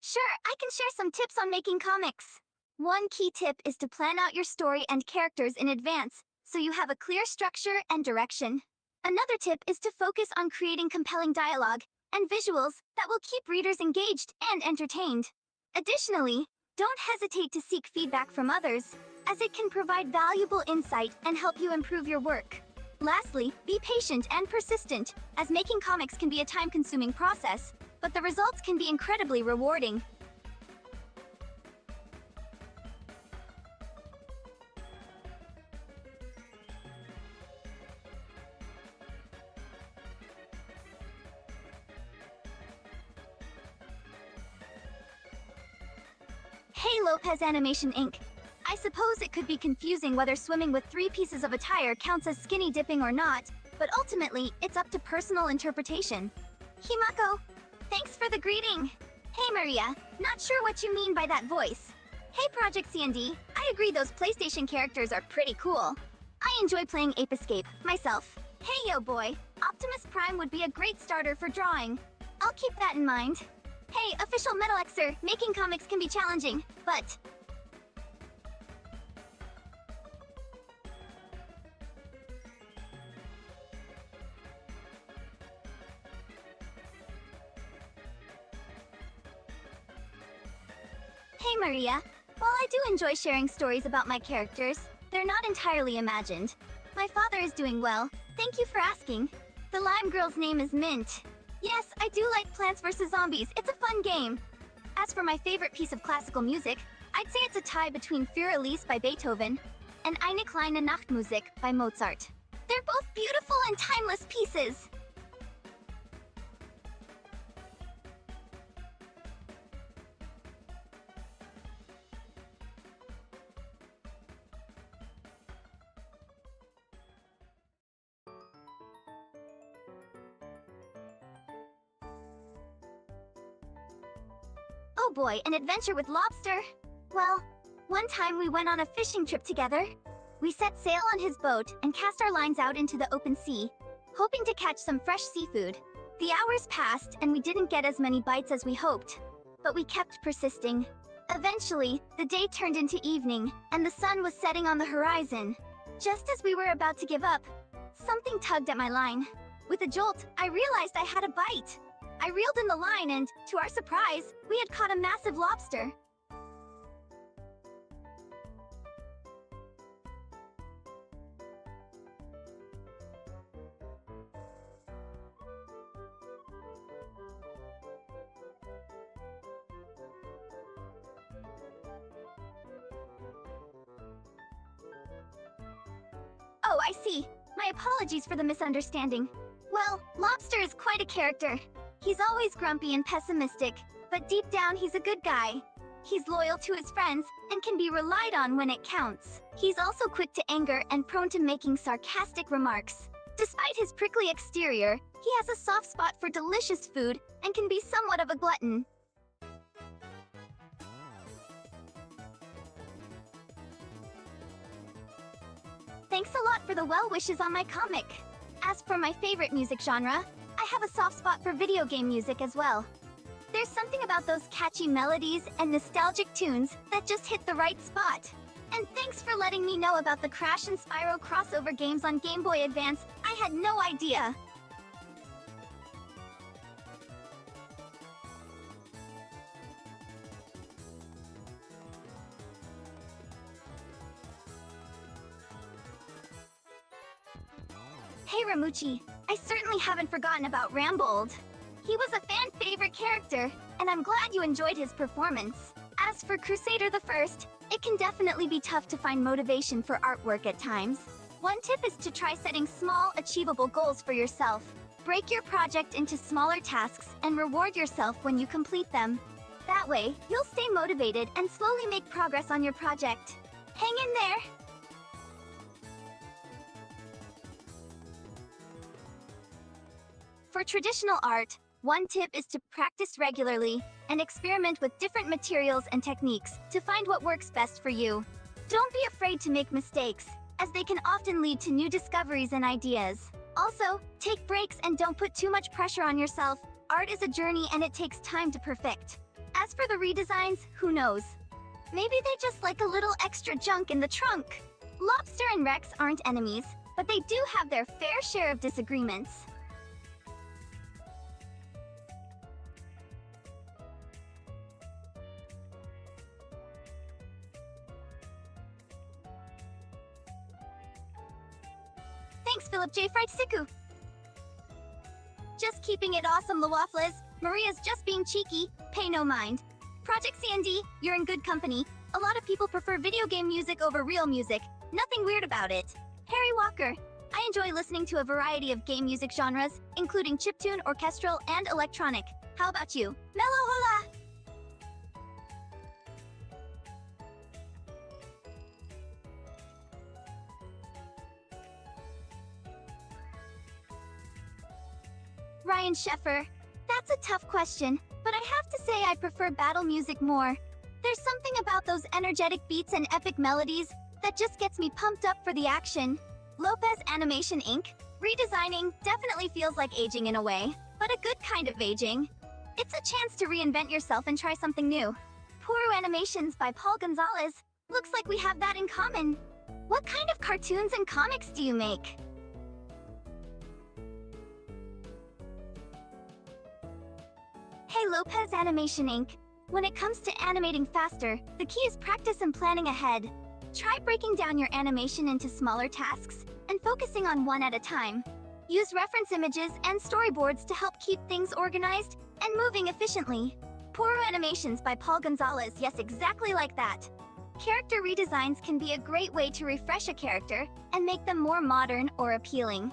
Sure, I can share some tips on making comics. One key tip is to plan out your story and characters in advance, so you have a clear structure and direction. Another tip is to focus on creating compelling dialogue and visuals that will keep readers engaged and entertained. Additionally, don't hesitate to seek feedback from others, as it can provide valuable insight and help you improve your work. Lastly, be patient and persistent, as making comics can be a time-consuming process, but the results can be incredibly rewarding. Hey Lopez Animation Inc. I suppose it could be confusing whether swimming with 3 pieces of attire counts as skinny dipping or not, but ultimately, it's up to personal interpretation. Himako, thanks for the greeting. Hey Maria, not sure what you mean by that voice. Hey Project C&D, I agree those PlayStation characters are pretty cool. I enjoy playing Ape Escape, myself. Hey yo boy, Optimus Prime would be a great starter for drawing. I'll keep that in mind. Hey, official Metal Xer, making comics can be challenging, but... Hey Maria, while I do enjoy sharing stories about my characters, they're not entirely imagined. My father is doing well, thank you for asking. The Lime Girl's name is Mint. Yes, I do like Plants vs. Zombies, it's a fun game. As for my favorite piece of classical music, I'd say it's a tie between Für Elise by Beethoven and Eine kleine Nachtmusik by Mozart. They're both beautiful and timeless pieces. Oh boy, an adventure with lobster! Well, one time we went on a fishing trip together. We set sail on his boat and cast our lines out into the open sea, hoping to catch some fresh seafood. The hours passed and we didn't get as many bites as we hoped, but we kept persisting. Eventually, the day turned into evening, and the sun was setting on the horizon. Just as we were about to give up, something tugged at my line. With a jolt, I realized I had a bite. I reeled in the line and, to our surprise, we had caught a massive lobster. Oh, I see. My apologies for the misunderstanding. Well, Lobster is quite a character. He's always grumpy and pessimistic, but deep down he's a good guy. He's loyal to his friends and can be relied on when it counts. He's also quick to anger and prone to making sarcastic remarks. Despite his prickly exterior, he has a soft spot for delicious food and can be somewhat of a glutton. Thanks a lot for the well wishes on my comic. As for my favorite music genre, I have a soft spot for video game music as well. There's something about those catchy melodies and nostalgic tunes that just hit the right spot. And thanks for letting me know about the Crash and Spyro crossover games on Game Boy Advance. I had no idea. Hey Ramuchi, I certainly haven't forgotten about Rambold. He was a fan favorite character, and I'm glad you enjoyed his performance. As for Crusader the First, it can definitely be tough to find motivation for artwork at times. One tip is to try setting small, achievable goals for yourself. Break your project into smaller tasks and reward yourself when you complete them. That way, you'll stay motivated and slowly make progress on your project. Hang in there! For traditional art, one tip is to practice regularly and experiment with different materials and techniques to find what works best for you. Don't be afraid to make mistakes, as they can often lead to new discoveries and ideas. Also, take breaks and don't put too much pressure on yourself. Art is a journey and it takes time to perfect. As for the redesigns, who knows? Maybe they just like a little extra junk in the trunk. Lobster and Rex aren't enemies, but they do have their fair share of disagreements. Thanks, Philip J. Friedsiku. Just keeping it awesome, Lawaflas. Maria's just being cheeky. Pay no mind. Project CND, you're in good company. A lot of people prefer video game music over real music. Nothing weird about it. Harry Walker. I enjoy listening to a variety of game music genres, including chiptune, orchestral, and electronic. How about you? Mellow hola! Ryan Sheffer. That's a tough question, but I have to say I prefer battle music more. There's something about those energetic beats and epic melodies that just gets me pumped up for the action. Lopez Animation Inc. Redesigning definitely feels like aging in a way, but a good kind of aging. It's a chance to reinvent yourself and try something new. Puru Animations by Paul Gonzalez. Looks like we have that in common. What kind of cartoons and comics do you make? Hey Lopez Animation Inc. When it comes to animating faster, the key is practice and planning ahead. Try breaking down your animation into smaller tasks and focusing on one at a time. Use reference images and storyboards to help keep things organized and moving efficiently. Puru Animations by Paul Gonzalez, yes, exactly like that. Character redesigns can be a great way to refresh a character and make them more modern or appealing.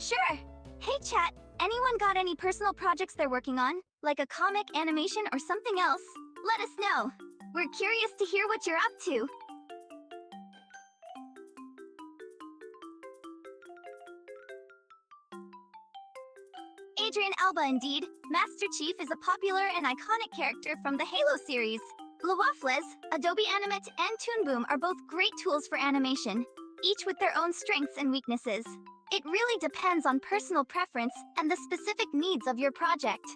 Sure. Hey chat, anyone got any personal projects they're working on? Like a comic, animation, or something else? Let us know. We're curious to hear what you're up to. Adrian Alba indeed. Master Chief is a popular and iconic character from the Halo series. Lawafles, Adobe Animate, and Toon Boom are both great tools for animation, each with their own strengths and weaknesses. It really depends on personal preference and the specific needs of your project.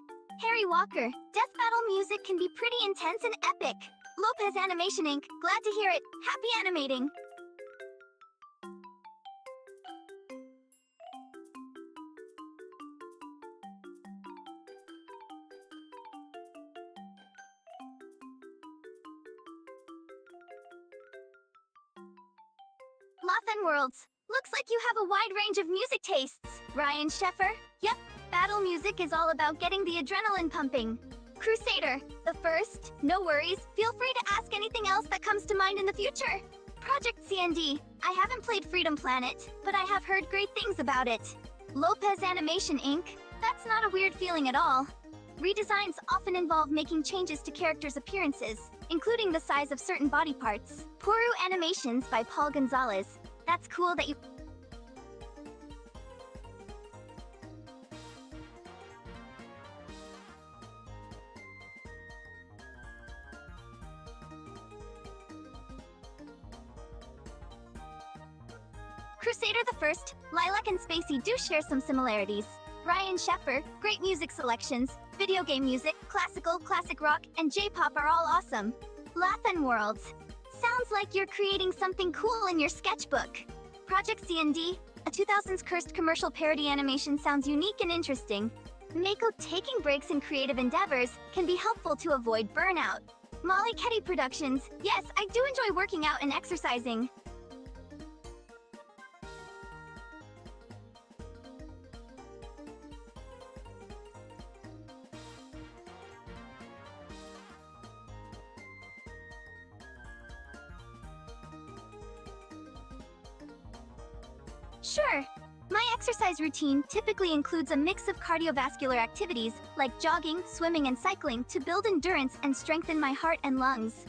Harry Walker, death battle music can be pretty intense and epic. Lopez Animation Inc., glad to hear it. Happy animating! Lothan Worlds. Looks like you have a wide range of music tastes. Ryan Sheffer? Yep, battle music is all about getting the adrenaline pumping. Crusader, the first. No worries, feel free to ask anything else that comes to mind in the future. Project CND. I haven't played Freedom Planet, but I have heard great things about it. Lopez Animation Inc. That's not a weird feeling at all. Redesigns often involve making changes to characters' appearances, including the size of certain body parts. Poru Animations by Paul Gonzalez. That's cool that you... Crusader the First, Lilac and Spacey do share some similarities. Ryan Sheffer, great music selections, video game music, classical, classic rock, and J-pop are all awesome. Lothan Worlds. Sounds like you're creating something cool in your sketchbook. Project CND, a 2000s cursed commercial parody animation sounds unique and interesting. Mako taking breaks in creative endeavors can be helpful to avoid burnout. Molly Ketty Productions. Yes, I do enjoy working out and exercising. Sure. My exercise routine typically includes a mix of cardiovascular activities, like jogging, swimming, and cycling, to build endurance and strengthen my heart and lungs.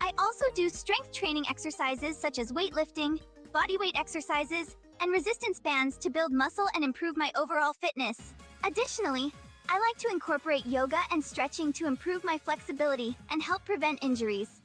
I also do strength training exercises such as weightlifting, bodyweight exercises, and resistance bands to build muscle and improve my overall fitness. Additionally, I like to incorporate yoga and stretching to improve my flexibility and help prevent injuries.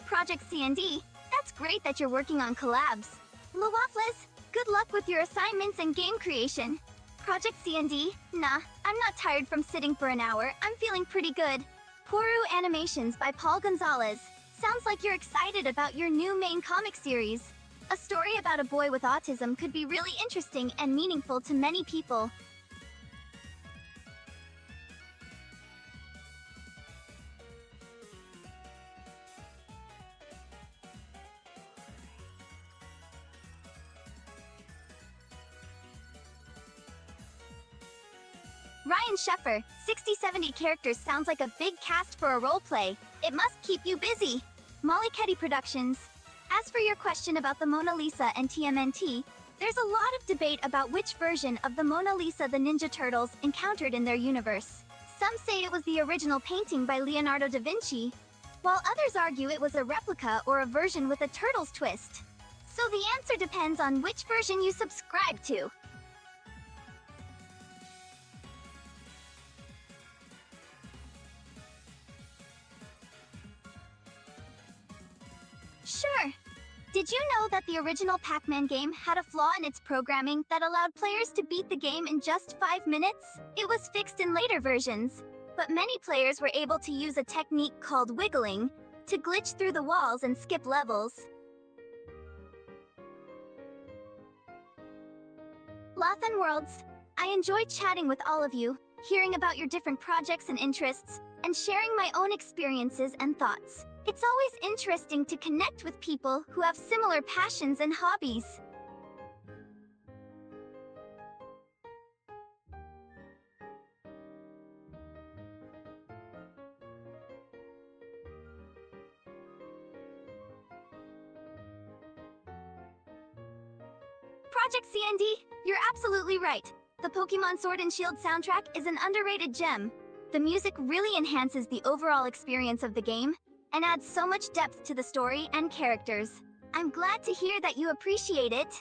Project CND, that's great that you're working on collabs. Lawaflas, good luck with your assignments and game creation. Project CND, nah, I'm not tired from sitting for an hour, I'm feeling pretty good. Poru Animations by Paul Gonzalez. Sounds like you're excited about your new main comic series. A story about a boy with autism could be really interesting and meaningful to many people. Ryan Sheffer, 60-70 characters sounds like a big cast for a roleplay. It must keep you busy. Molly Ketty Productions. As for your question about the Mona Lisa and TMNT, there's a lot of debate about which version of the Mona Lisa the Ninja Turtles encountered in their universe. Some say it was the original painting by Leonardo da Vinci, while others argue it was a replica or a version with a turtle's twist. So the answer depends on which version you subscribe to. Sure. Did you know that the original Pac-Man game had a flaw in its programming that allowed players to beat the game in just 5 minutes? It was fixed in later versions, but many players were able to use a technique called wiggling to glitch through the walls and skip levels. Lothan Worlds, I enjoyed chatting with all of you, hearing about your different projects and interests, and sharing my own experiences and thoughts. It's always interesting to connect with people who have similar passions and hobbies. Project CND, you're absolutely right. The Pokemon Sword and Shield soundtrack is an underrated gem. The music really enhances the overall experience of the game, and adds so much depth to the story and characters. I'm glad to hear that you appreciate it.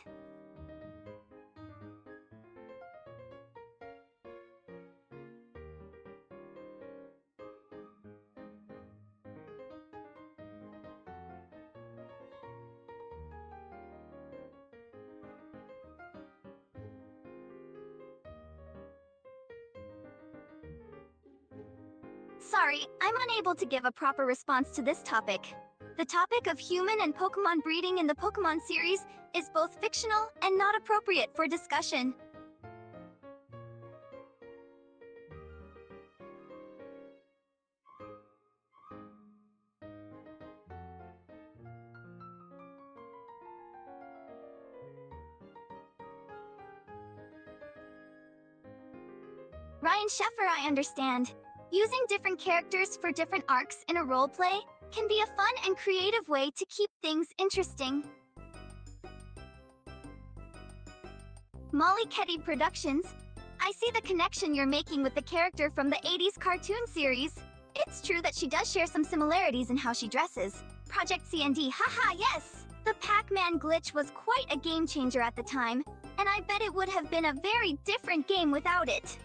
Sorry, I'm unable to give a proper response to this topic. The topic of human and Pokemon breeding in the Pokemon series is both fictional and not appropriate for discussion. Ryan Sheffer, I understand. Using different characters for different arcs in a roleplay can be a fun and creative way to keep things interesting. Molly Ketty Productions. I see the connection you're making with the character from the 80s cartoon series. It's true that she does share some similarities in how she dresses. Project CND, haha, yes! The Pac-Man glitch was quite a game changer at the time, and I bet it would have been a very different game without it.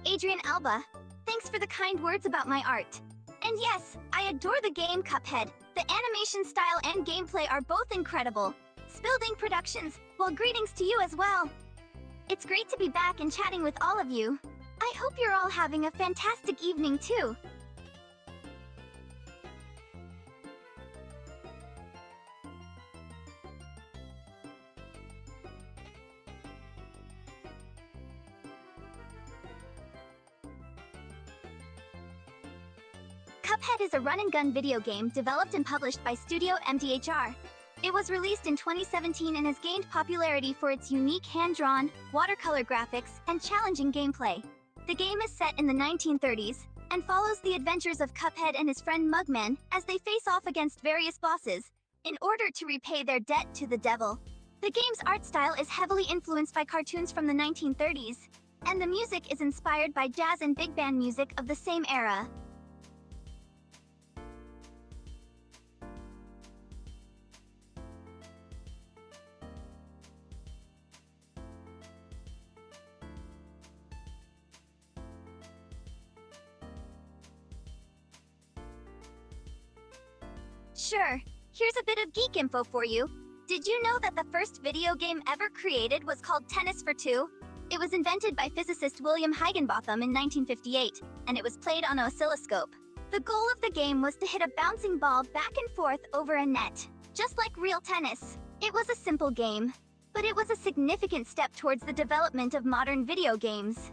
Adrian Alba, thanks for the kind words about my art. And yes, I adore the game Cuphead. The animation style and gameplay are both incredible. Spilding Productions, well, greetings to you as well. It's great to be back and chatting with all of you. I hope you're all having a fantastic evening too. Cuphead is a run-and-gun video game developed and published by Studio MDHR. It was released in 2017 and has gained popularity for its unique hand-drawn, watercolor graphics, and challenging gameplay. The game is set in the 1930s and follows the adventures of Cuphead and his friend Mugman as they face off against various bosses in order to repay their debt to the devil. The game's art style is heavily influenced by cartoons from the 1930s, and the music is inspired by jazz and big band music of the same era. Sure, here's a bit of geek info for you. Did you know that the first video game ever created was called Tennis for Two? It was invented by physicist William Higginbotham in 1958, and it was played on an oscilloscope. The goal of the game was to hit a bouncing ball back and forth over a net, just like real tennis. It was a simple game, but it was a significant step towards the development of modern video games.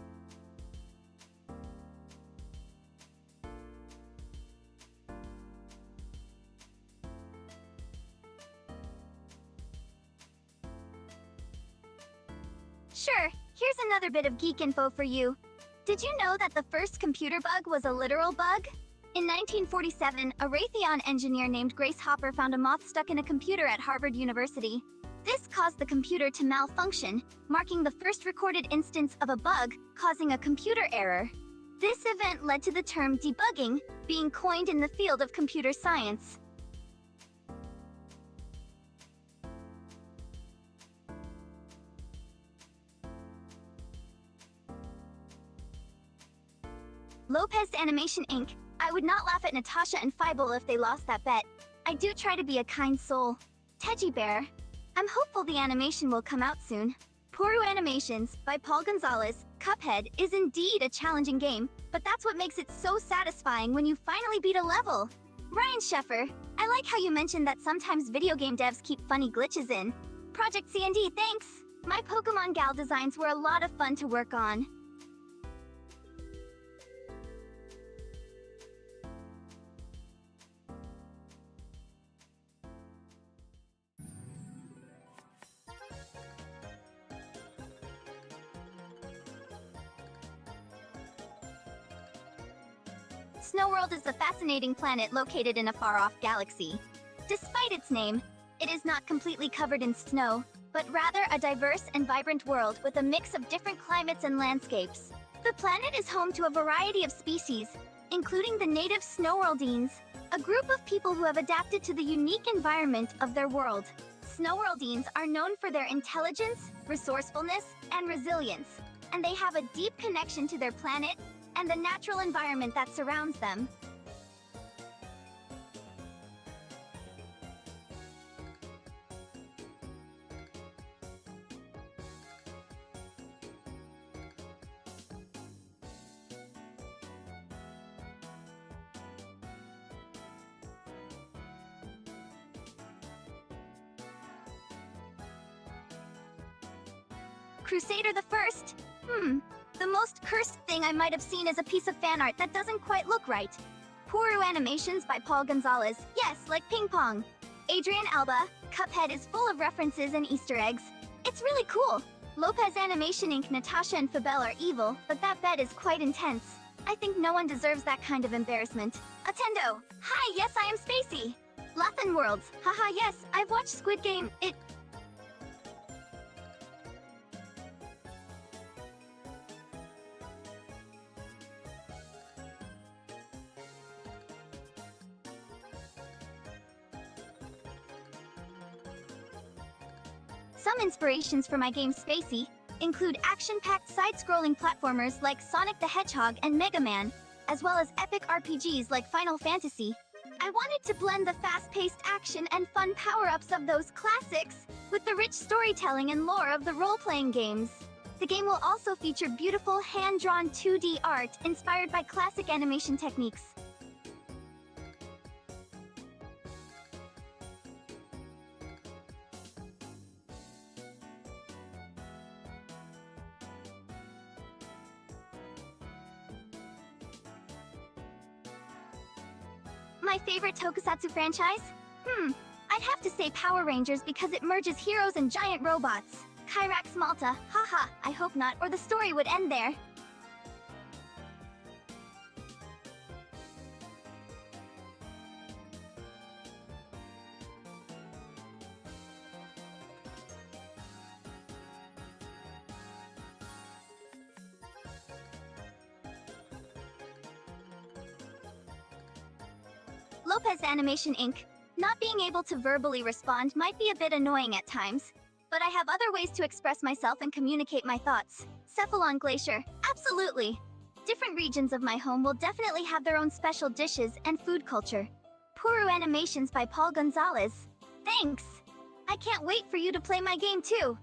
Sure, here's another bit of geek info for you. Did you know that the first computer bug was a literal bug? In 1947, a Raytheon engineer named Grace Hopper found a moth stuck in a computer at Harvard University. This caused the computer to malfunction, marking the first recorded instance of a bug causing a computer error. This event led to the term debugging being coined in the field of computer science. Lopez Animation Inc. I would not laugh at Natasha and Fievel if they lost that bet. I do try to be a kind soul. Teddy Bear. I'm hopeful the animation will come out soon. Poru Animations, by Paul Gonzalez, Cuphead is indeed a challenging game, but that's what makes it so satisfying when you finally beat a level. Ryan Sheffer, I like how you mentioned that sometimes video game devs keep funny glitches in. Project CND, thanks! My Pokemon Gal designs were a lot of fun to work on. Snow World is a fascinating planet located in a far-off galaxy. Despite its name, it is not completely covered in snow, but rather a diverse and vibrant world with a mix of different climates and landscapes. The planet is home to a variety of species, including the native Snowworldines, a group of people who have adapted to the unique environment of their world. Snowworldines are known for their intelligence, resourcefulness, and resilience. and they have a deep connection to their planet and the natural environment that surrounds them. Crusader the First? The most cursed thing I might have seen is a piece of fan art that doesn't quite look right. Puru animations by Paul Gonzalez. Yes, like ping pong. Adrian Alba. Cuphead is full of references and Easter eggs. It's really cool. Lopez Animation Inc. Natasha and Fabel are evil, but that bet is quite intense. I think no one deserves that kind of embarrassment. Attendo. Hi, yes, I am Spaicy. Lathan Worlds. Haha, yes, I've watched Squid Game. Some inspirations for my game Spaicy include action-packed side-scrolling platformers like Sonic the Hedgehog and Mega Man, as well as epic RPGs like Final Fantasy. I wanted to blend the fast-paced action and fun power-ups of those classics with the rich storytelling and lore of the role-playing games. The game will also feature beautiful hand-drawn 2D art inspired by classic animation techniques. My favorite tokusatsu franchise? I'd have to say Power Rangers because it merges heroes and giant robots. Kyrax Malta, haha, I hope not, or the story would end there. Lopez Animation Inc. Not being able to verbally respond might be a bit annoying at times, but I have other ways to express myself and communicate my thoughts. Cephalon Glacier, absolutely. Different regions of my home will definitely have their own special dishes and food culture. Puru Animations by Paul Gonzalez. Thanks! I can't wait for you to play my game too!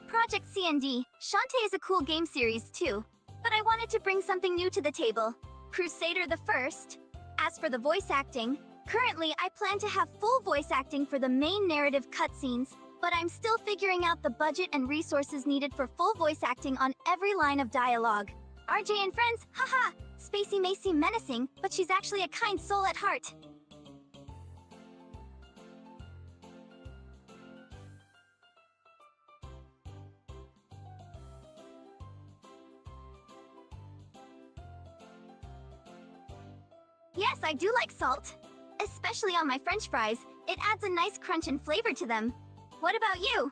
Project CND, Shantae is a cool game series too, but I wanted to bring something new to the table. Crusader the First. As for the voice acting, currently I plan to have full voice acting for the main narrative cutscenes, but I'm still figuring out the budget and resources needed for full voice acting on every line of dialogue. RJ and friends, haha! Spacey may seem menacing, but she's actually a kind soul at heart. Yes, I do like salt. Especially on my French fries, it adds a nice crunch and flavor to them. What about you?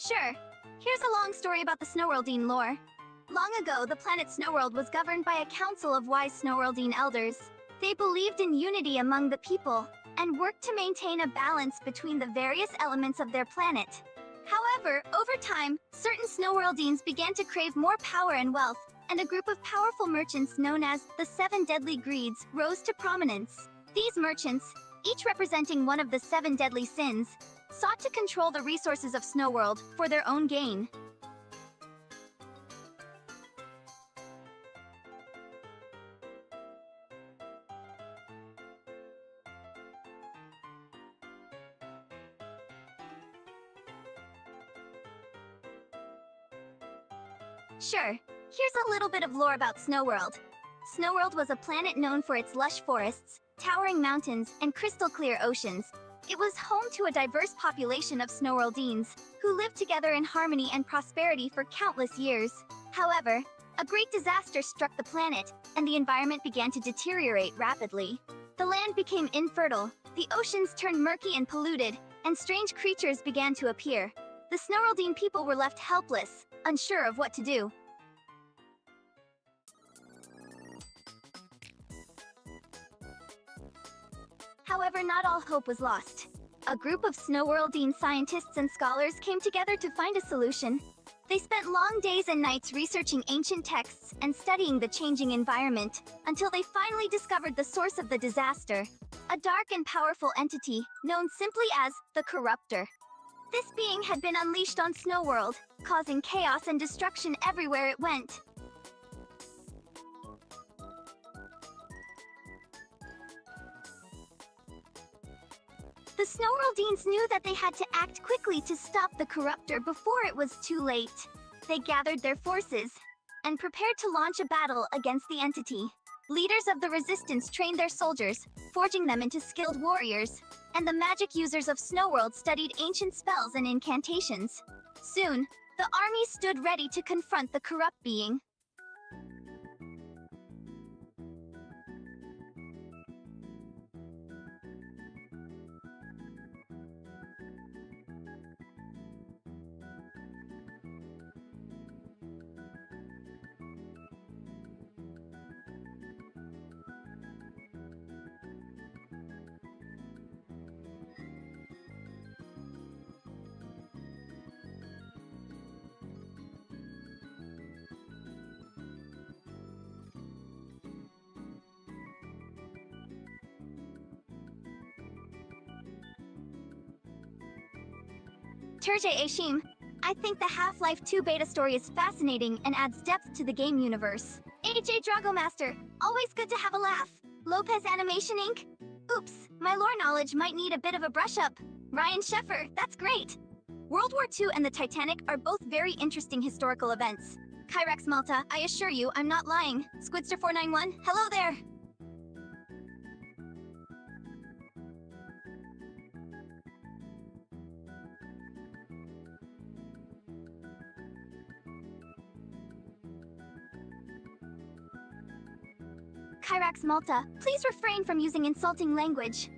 Sure. Here's a long story about the Snowworldine lore. Long ago, the planet Snowworld was governed by a council of wise Snowworldine elders. They believed in unity among the people, and worked to maintain a balance between the various elements of their planet. However, over time, certain Snowworldines began to crave more power and wealth, and a group of powerful merchants known as the Seven Deadly Greeds rose to prominence. These merchants, each representing one of the seven deadly sins, sought to control the resources of Snowworld for their own gain. Sure. Here's a little bit of lore about Snow World. Snow World was a planet known for its lush forests, towering mountains, and crystal-clear oceans. It was home to a diverse population of Snowworldines, who lived together in harmony and prosperity for countless years. However, a great disaster struck the planet, and the environment began to deteriorate rapidly. The land became infertile, the oceans turned murky and polluted, and strange creatures began to appear. The Snowworldine people were left helpless, unsure of what to do. However, not all hope was lost. A group of Snowworldine scientists and scholars came together to find a solution. They spent long days and nights researching ancient texts and studying the changing environment, until they finally discovered the source of the disaster, a dark and powerful entity known simply as the Corruptor. This being had been unleashed on Snow World, causing chaos and destruction everywhere it went. The Snowworldines knew that they had to act quickly to stop the Corruptor before it was too late. They gathered their forces and prepared to launch a battle against the entity. Leaders of the resistance trained their soldiers, forging them into skilled warriors, and the magic users of Snow World studied ancient spells and incantations. Soon, the army stood ready to confront the corrupt being. Turjay Ashim, I think the Half-Life 2 beta story is fascinating and adds depth to the game universe. AJ Dragomaster, always good to have a laugh. Lopez Animation Inc. Oops, my lore knowledge might need a bit of a brush-up. Ryan Sheffer, that's great. World War II and the Titanic are both very interesting historical events. Kyrex Malta, I assure you, I'm not lying. Squidster491, hello there! Kyrax Malta, please refrain from using insulting language.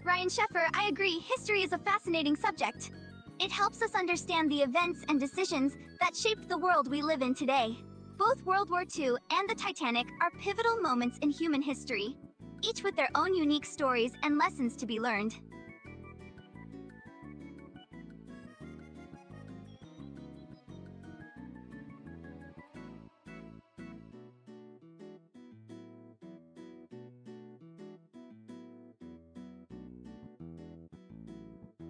Ryan Sheffer, I agree, history is a fascinating subject. It helps us understand the events and decisions that shaped the world we live in today. Both World War II and the Titanic are pivotal moments in human history, each with their own unique stories and lessons to be learned.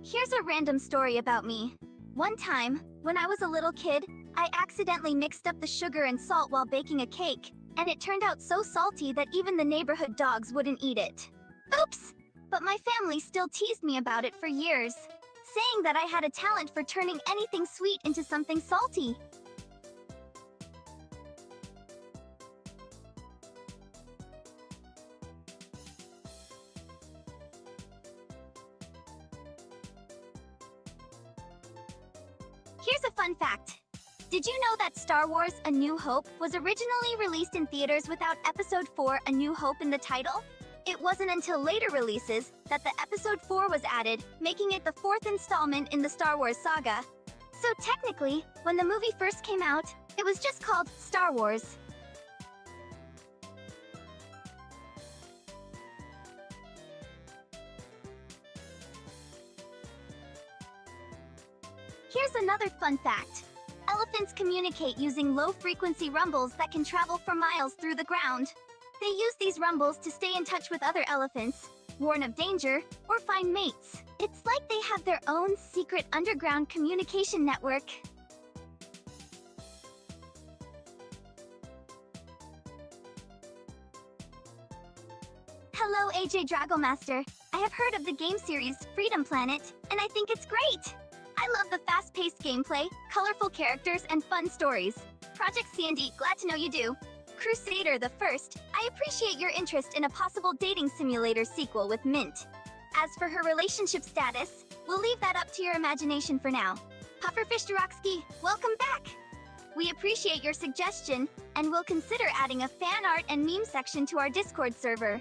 Here's a random story about me. One time, when I was a little kid, I accidentally mixed up the sugar and salt while baking a cake, and it turned out so salty that even the neighborhood dogs wouldn't eat it. Oops! But my family still teased me about it for years, saying that I had a talent for turning anything sweet into something salty. Here's a fun fact. Did you know that Star Wars: A New Hope was originally released in theaters without Episode 4: A New Hope in the title? It wasn't until later releases that the Episode 4 was added, making it the fourth installment in the Star Wars saga. So technically, when the movie first came out, it was just called Star Wars. Here's another fun fact. Elephants communicate using low-frequency rumbles that can travel for miles through the ground. They use these rumbles to stay in touch with other elephants, warn of danger, or find mates. It's like they have their own secret underground communication network. Hello, AJ Dragomaster. I have heard of the game series Freedom Planet, and I think it's great. I love the fast-paced gameplay, colorful characters, and fun stories. Project C&D, glad to know you do. Crusader the First, I appreciate your interest in a possible dating simulator sequel with Mint. As for her relationship status, we'll leave that up to your imagination for now. Pufferfish Duroxky, welcome back! We appreciate your suggestion, and we'll consider adding a fan art and meme section to our Discord server.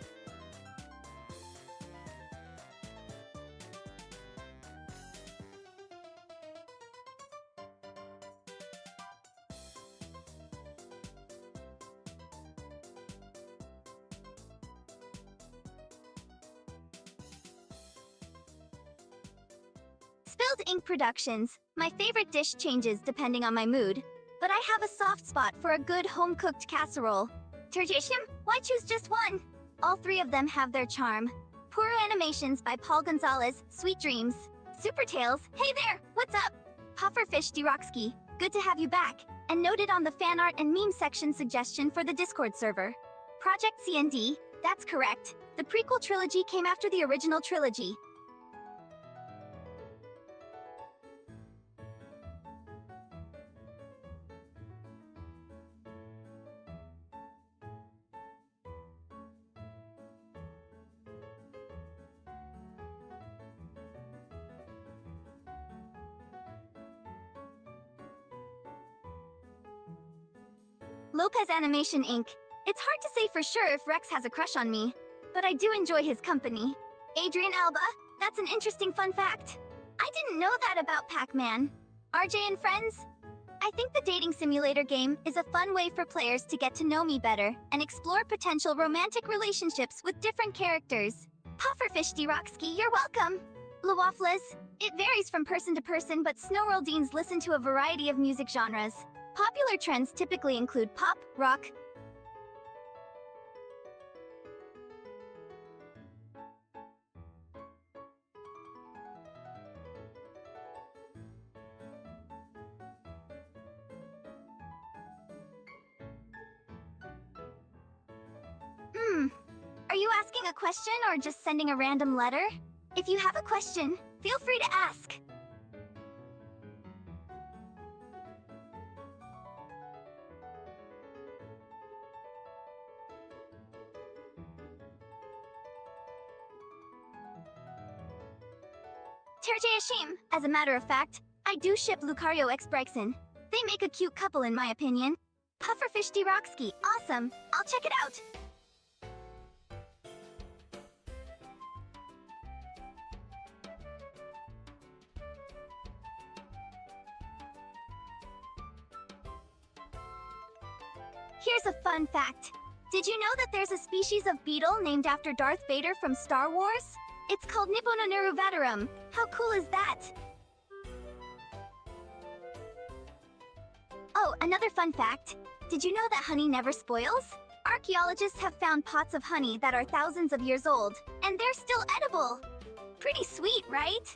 Spilled Ink Productions. My favorite dish changes depending on my mood, but I have a soft spot for a good home-cooked casserole. Terjashim, why choose just one? All three of them have their charm. Puro Animations by Paul Gonzalez, Sweet Dreams. Super Tales, hey there, what's up? Pufferfish Duroxky, good to have you back, and noted on the fan art and meme section suggestion for the Discord server. Project C&D, that's correct. The prequel trilogy came after the original trilogy. Lopez Animation Inc. It's hard to say for sure if Rex has a crush on me, but I do enjoy his company. Adrian Alba, that's an interesting fun fact. I didn't know that about Pac-Man. RJ and friends? I think the dating simulator game is a fun way for players to get to know me better and explore potential romantic relationships with different characters. Pufferfish Duroxky, you're welcome. Lawaflas, it varies from person to person, but Snowworldines listen to a variety of music genres. Popular trends typically include pop, rock. Are you asking a question or just sending a random letter? If you have a question, feel free to ask. Terjashim, as a matter of fact, I do ship Lucario x Brexen. They make a cute couple in my opinion. Pufferfish Duroxky, awesome. I'll check it out. Here's a fun fact. Did you know that there's a species of beetle named after Darth Vader from Star Wars? It's called Nibbononeruvatarum. How cool is that? Oh, another fun fact. Did you know that honey never spoils? Archaeologists have found pots of honey that are thousands of years old, and they're still edible. Pretty sweet, right?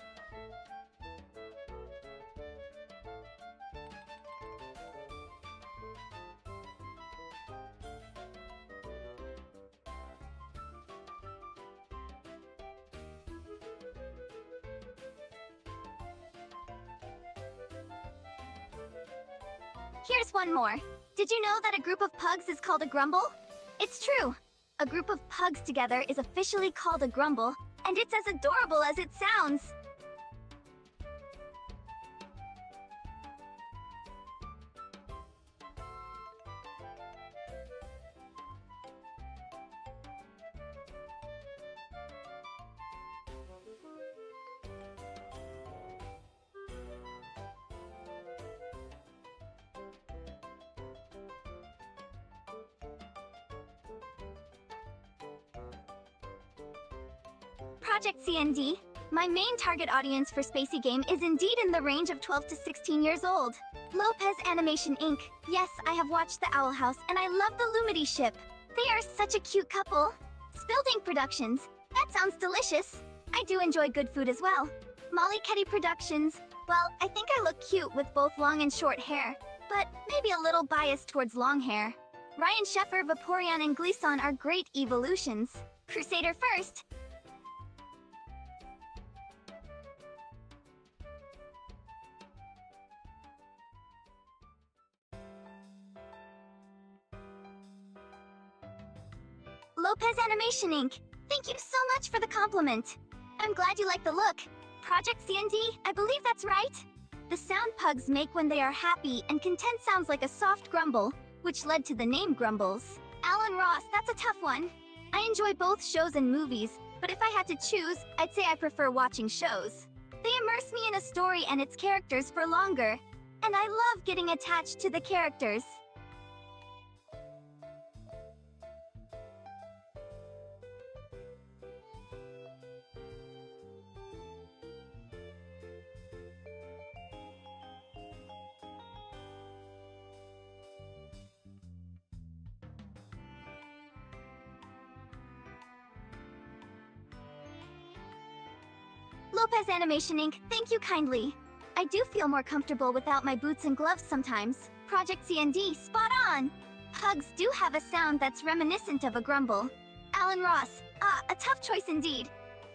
Here's one more. Did you know that a group of pugs is called a grumble? It's true. A group of pugs together is officially called a grumble, and it's as adorable as it sounds. Project C&D. My main target audience for Spaicy game is indeed in the range of 12 to 16 years old. Lopez Animation Inc. Yes, I have watched The Owl House and I love the Lumity ship. They are such a cute couple. Spilled Ink Productions. That sounds delicious. I do enjoy good food as well. Molly Ketty Productions. Well, I think I look cute with both long and short hair, but maybe a little biased towards long hair. Ryan Sheffer, Vaporeon, and Gleason are great evolutions. Crusader first. Lopez Animation Inc. Thank you so much for the compliment. I'm glad you like the look. Project CND, I believe that's right. The sound pugs make when they are happy and content sounds like a soft grumble, which led to the name Grumbles. Alan Ross, that's a tough one. I enjoy both shows and movies, but if I had to choose, I'd say I prefer watching shows. They immerse me in a story and its characters for longer, and I love getting attached to the characters. Lopez Animation Inc., thank you kindly. I do feel more comfortable without my boots and gloves sometimes. Project CND, spot on! Pugs do have a sound that's reminiscent of a grumble. Alan Ross, a tough choice indeed.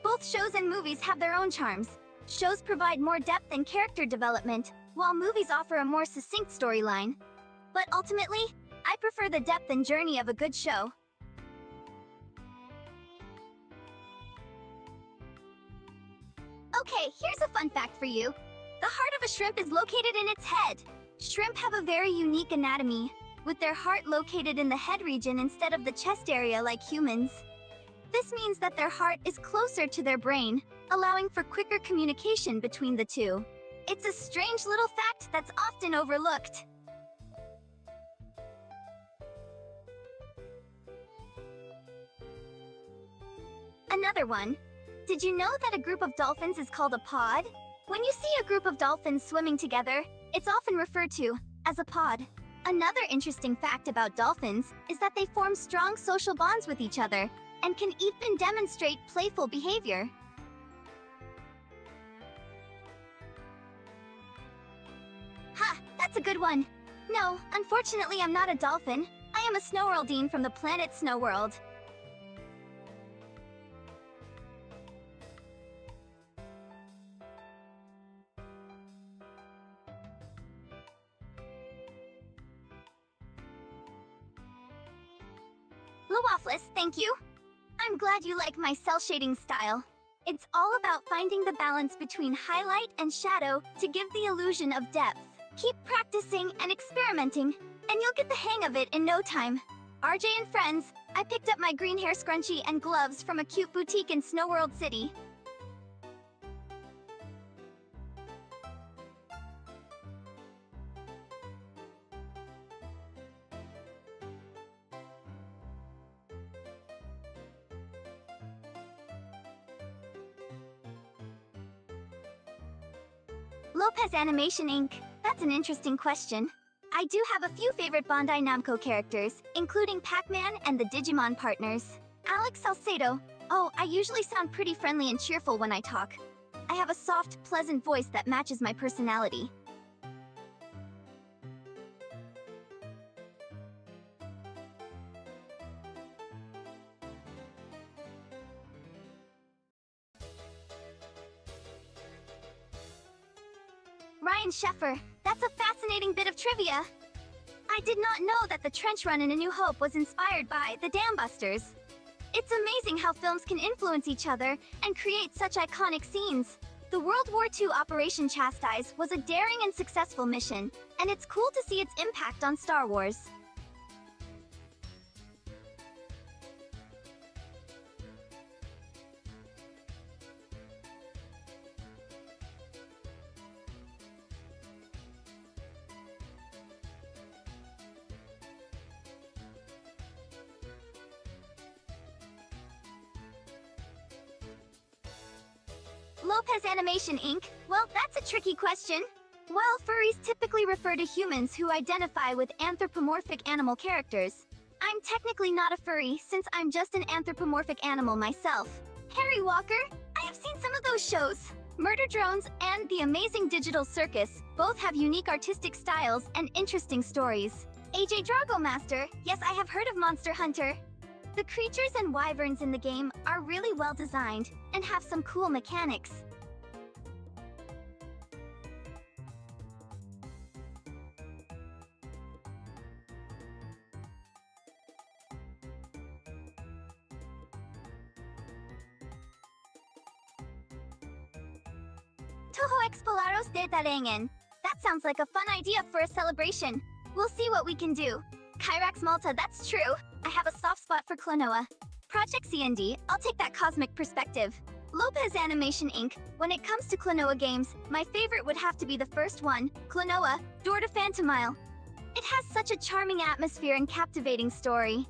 Both shows and movies have their own charms. Shows provide more depth and character development, while movies offer a more succinct storyline. But ultimately, I prefer the depth and journey of a good show. Okay, here's a fun fact for you. The heart of a shrimp is located in its head. Shrimp have a very unique anatomy, with their heart located in the head region instead of the chest area like humans. This means that their heart is closer to their brain, allowing for quicker communication between the two. It's a strange little fact that's often overlooked. Another one. Did you know that a group of dolphins is called a pod? When you see a group of dolphins swimming together, it's often referred to as a pod. Another interesting fact about dolphins is that they form strong social bonds with each other and can even demonstrate playful behavior. Ha! That's a good one. No, unfortunately I'm not a dolphin. I am a Snowworldine from the planet Snowworld. Waffles, thank you. I'm glad you like my cell shading style. It's all about finding the balance between highlight and shadow to give the illusion of depth. Keep practicing and experimenting, and you'll get the hang of it in no time. RJ and friends, I picked up my green hair scrunchie and gloves from a cute boutique in Snowworld City. Lopez Animation Inc. That's an interesting question. I do have a few favorite Bandai Namco characters, including Pac-Man and the Digimon partners. Alex Salcedo. Oh, I usually sound pretty friendly and cheerful when I talk. I have a soft, pleasant voice that matches my personality. Ryan Sheffer. That's a fascinating bit of trivia. I did not know that the trench run in A New Hope was inspired by the Dam Busters. It's amazing how films can influence each other and create such iconic scenes. The World War II Operation Chastise was a daring and successful mission, and it's cool to see its impact on Star Wars. Lopez Animation Inc. Well, that's a tricky question. While furries typically refer to humans who identify with anthropomorphic animal characters, I'm technically not a furry since I'm just an anthropomorphic animal myself. Harry Walker, I have seen some of those shows. Murder Drones and The Amazing Digital Circus both have unique artistic styles and interesting stories. AJ Drago Master, yes, I have heard of Monster Hunter. The creatures and wyverns in the game are really well designed and have some cool mechanics. Toho Expolaros de Tarengen. That sounds like a fun idea for a celebration. We'll see what we can do. Kyrax Malta, that's true. I have a soft spot for Klonoa. Project CND, I'll take that cosmic perspective. Lopez Animation Inc. When it comes to Klonoa games, my favorite would have to be the first one, Klonoa, Door to Phantomile. It has such a charming atmosphere and captivating story.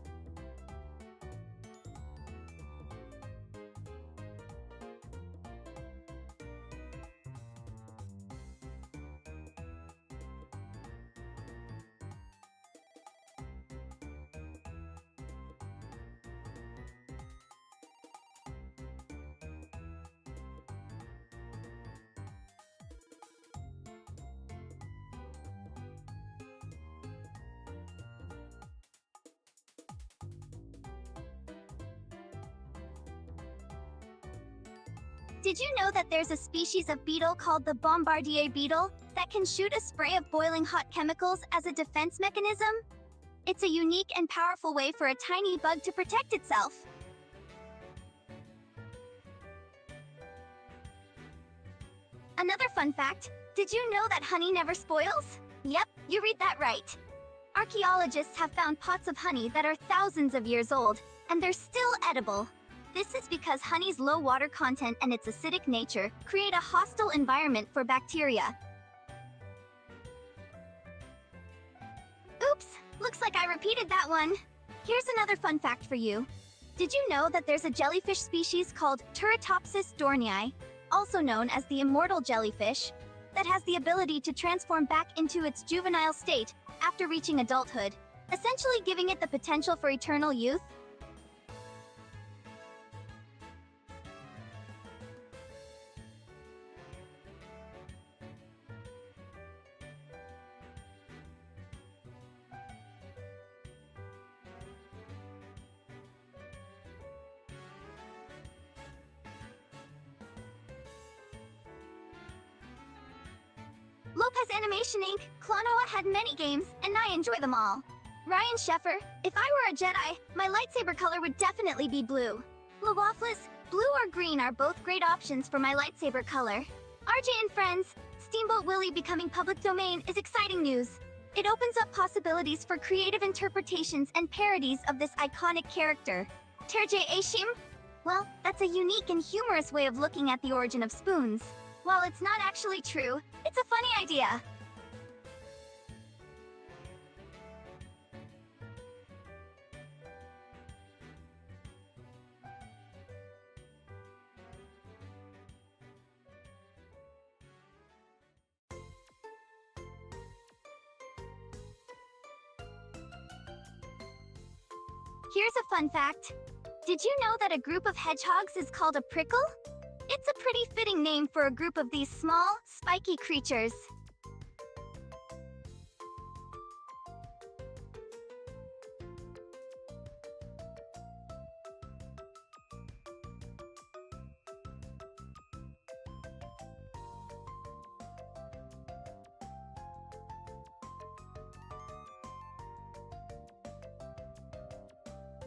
Did you know that there's a species of beetle called the bombardier beetle that can shoot a spray of boiling hot chemicals as a defense mechanism? It's a unique and powerful way for a tiny bug to protect itself. Another fun fact, did you know that honey never spoils? Yep, you read that right. Archaeologists have found pots of honey that are thousands of years old, and they're still edible. This is because honey's low water content and its acidic nature create a hostile environment for bacteria. Oops, looks like I repeated that one. Here's another fun fact for you. Did you know that there's a jellyfish species called Turritopsis dohrnii, also known as the immortal jellyfish, that has the ability to transform back into its juvenile state after reaching adulthood, essentially giving it the potential for eternal youth? Lopez Animation Inc. Klonoa had many games, and I enjoy them all. Ryan Sheffer, if I were a Jedi, my lightsaber color would definitely be blue. Lawaflis, blue or green are both great options for my lightsaber color. RJ and Friends, Steamboat Willie becoming public domain is exciting news. It opens up possibilities for creative interpretations and parodies of this iconic character. Terje Ashim? Well, that's a unique and humorous way of looking at the origin of spoons. While it's not actually true, it's a funny idea. Here's a fun fact. Did you know that a group of hedgehogs is called a prickle? It's a pretty fitting name for a group of these small, spiky creatures.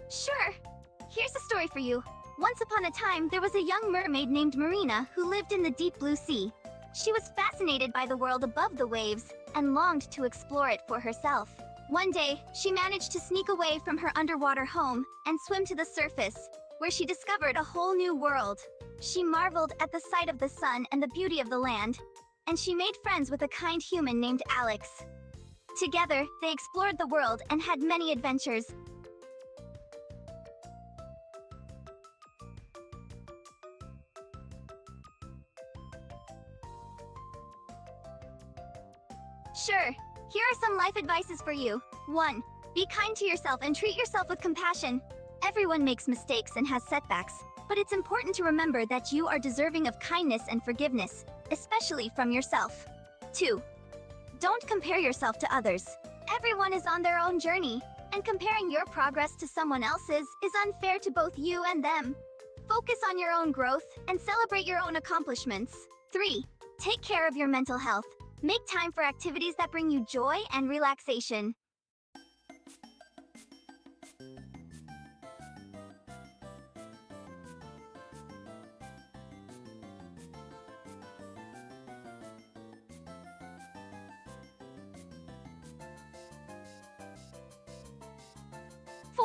Sure. Here's a story for you. Once upon a time, there was a young mermaid named Marina who lived in the deep blue sea. She was fascinated by the world above the waves and longed to explore it for herself. One day, she managed to sneak away from her underwater home and swim to the surface, where she discovered a whole new world. She marveled at the sight of the sun and the beauty of the land, and she made friends with a kind human named Alex. Together, they explored the world and had many adventures. Sure. Here are some life advices for you. 1. Be kind to yourself and treat yourself with compassion. Everyone makes mistakes and has setbacks, but it's important to remember that you are deserving of kindness and forgiveness, especially from yourself. 2. Don't compare yourself to others. Everyone is on their own journey, and comparing your progress to someone else's is unfair to both you and them. Focus on your own growth and celebrate your own accomplishments. 3. Take care of your mental health. Make time for activities that bring you joy and relaxation.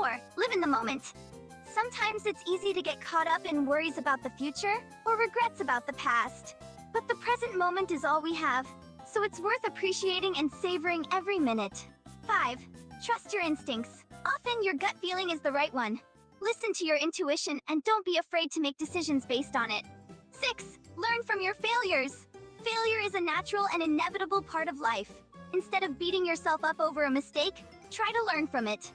4. Live in the moment. Sometimes it's easy to get caught up in worries about the future or regrets about the past. But the present moment is all we have, so it's worth appreciating and savoring every minute. 5. Trust your instincts. Often your gut feeling is the right one. Listen to your intuition and don't be afraid to make decisions based on it. 6. Learn from your failures. Failure is a natural and inevitable part of life. Instead of beating yourself up over a mistake, try to learn from it.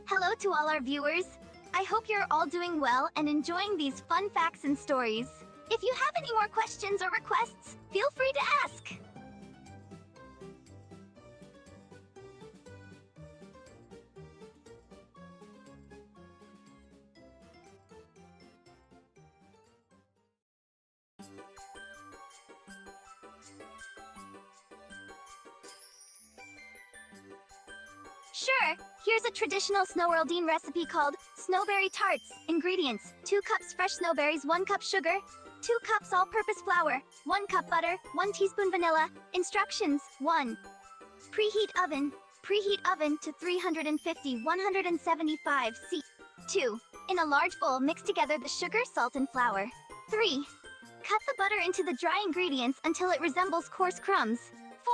Hello to all our viewers. I hope you're all doing well and enjoying these fun facts and stories. If you have any more questions or requests, feel free to ask. Sure, here's a traditional snowworldine recipe called snowberry tarts. Ingredients: 2 cups fresh snowberries, 1 cup sugar, 2 cups all-purpose flour, 1 cup butter, 1 teaspoon vanilla. Instructions: 1. Preheat oven. Preheat oven to 350-175 C. 2. In a large bowl, mix together the sugar, salt, and flour. 3. Cut the butter into the dry ingredients until it resembles coarse crumbs. 4.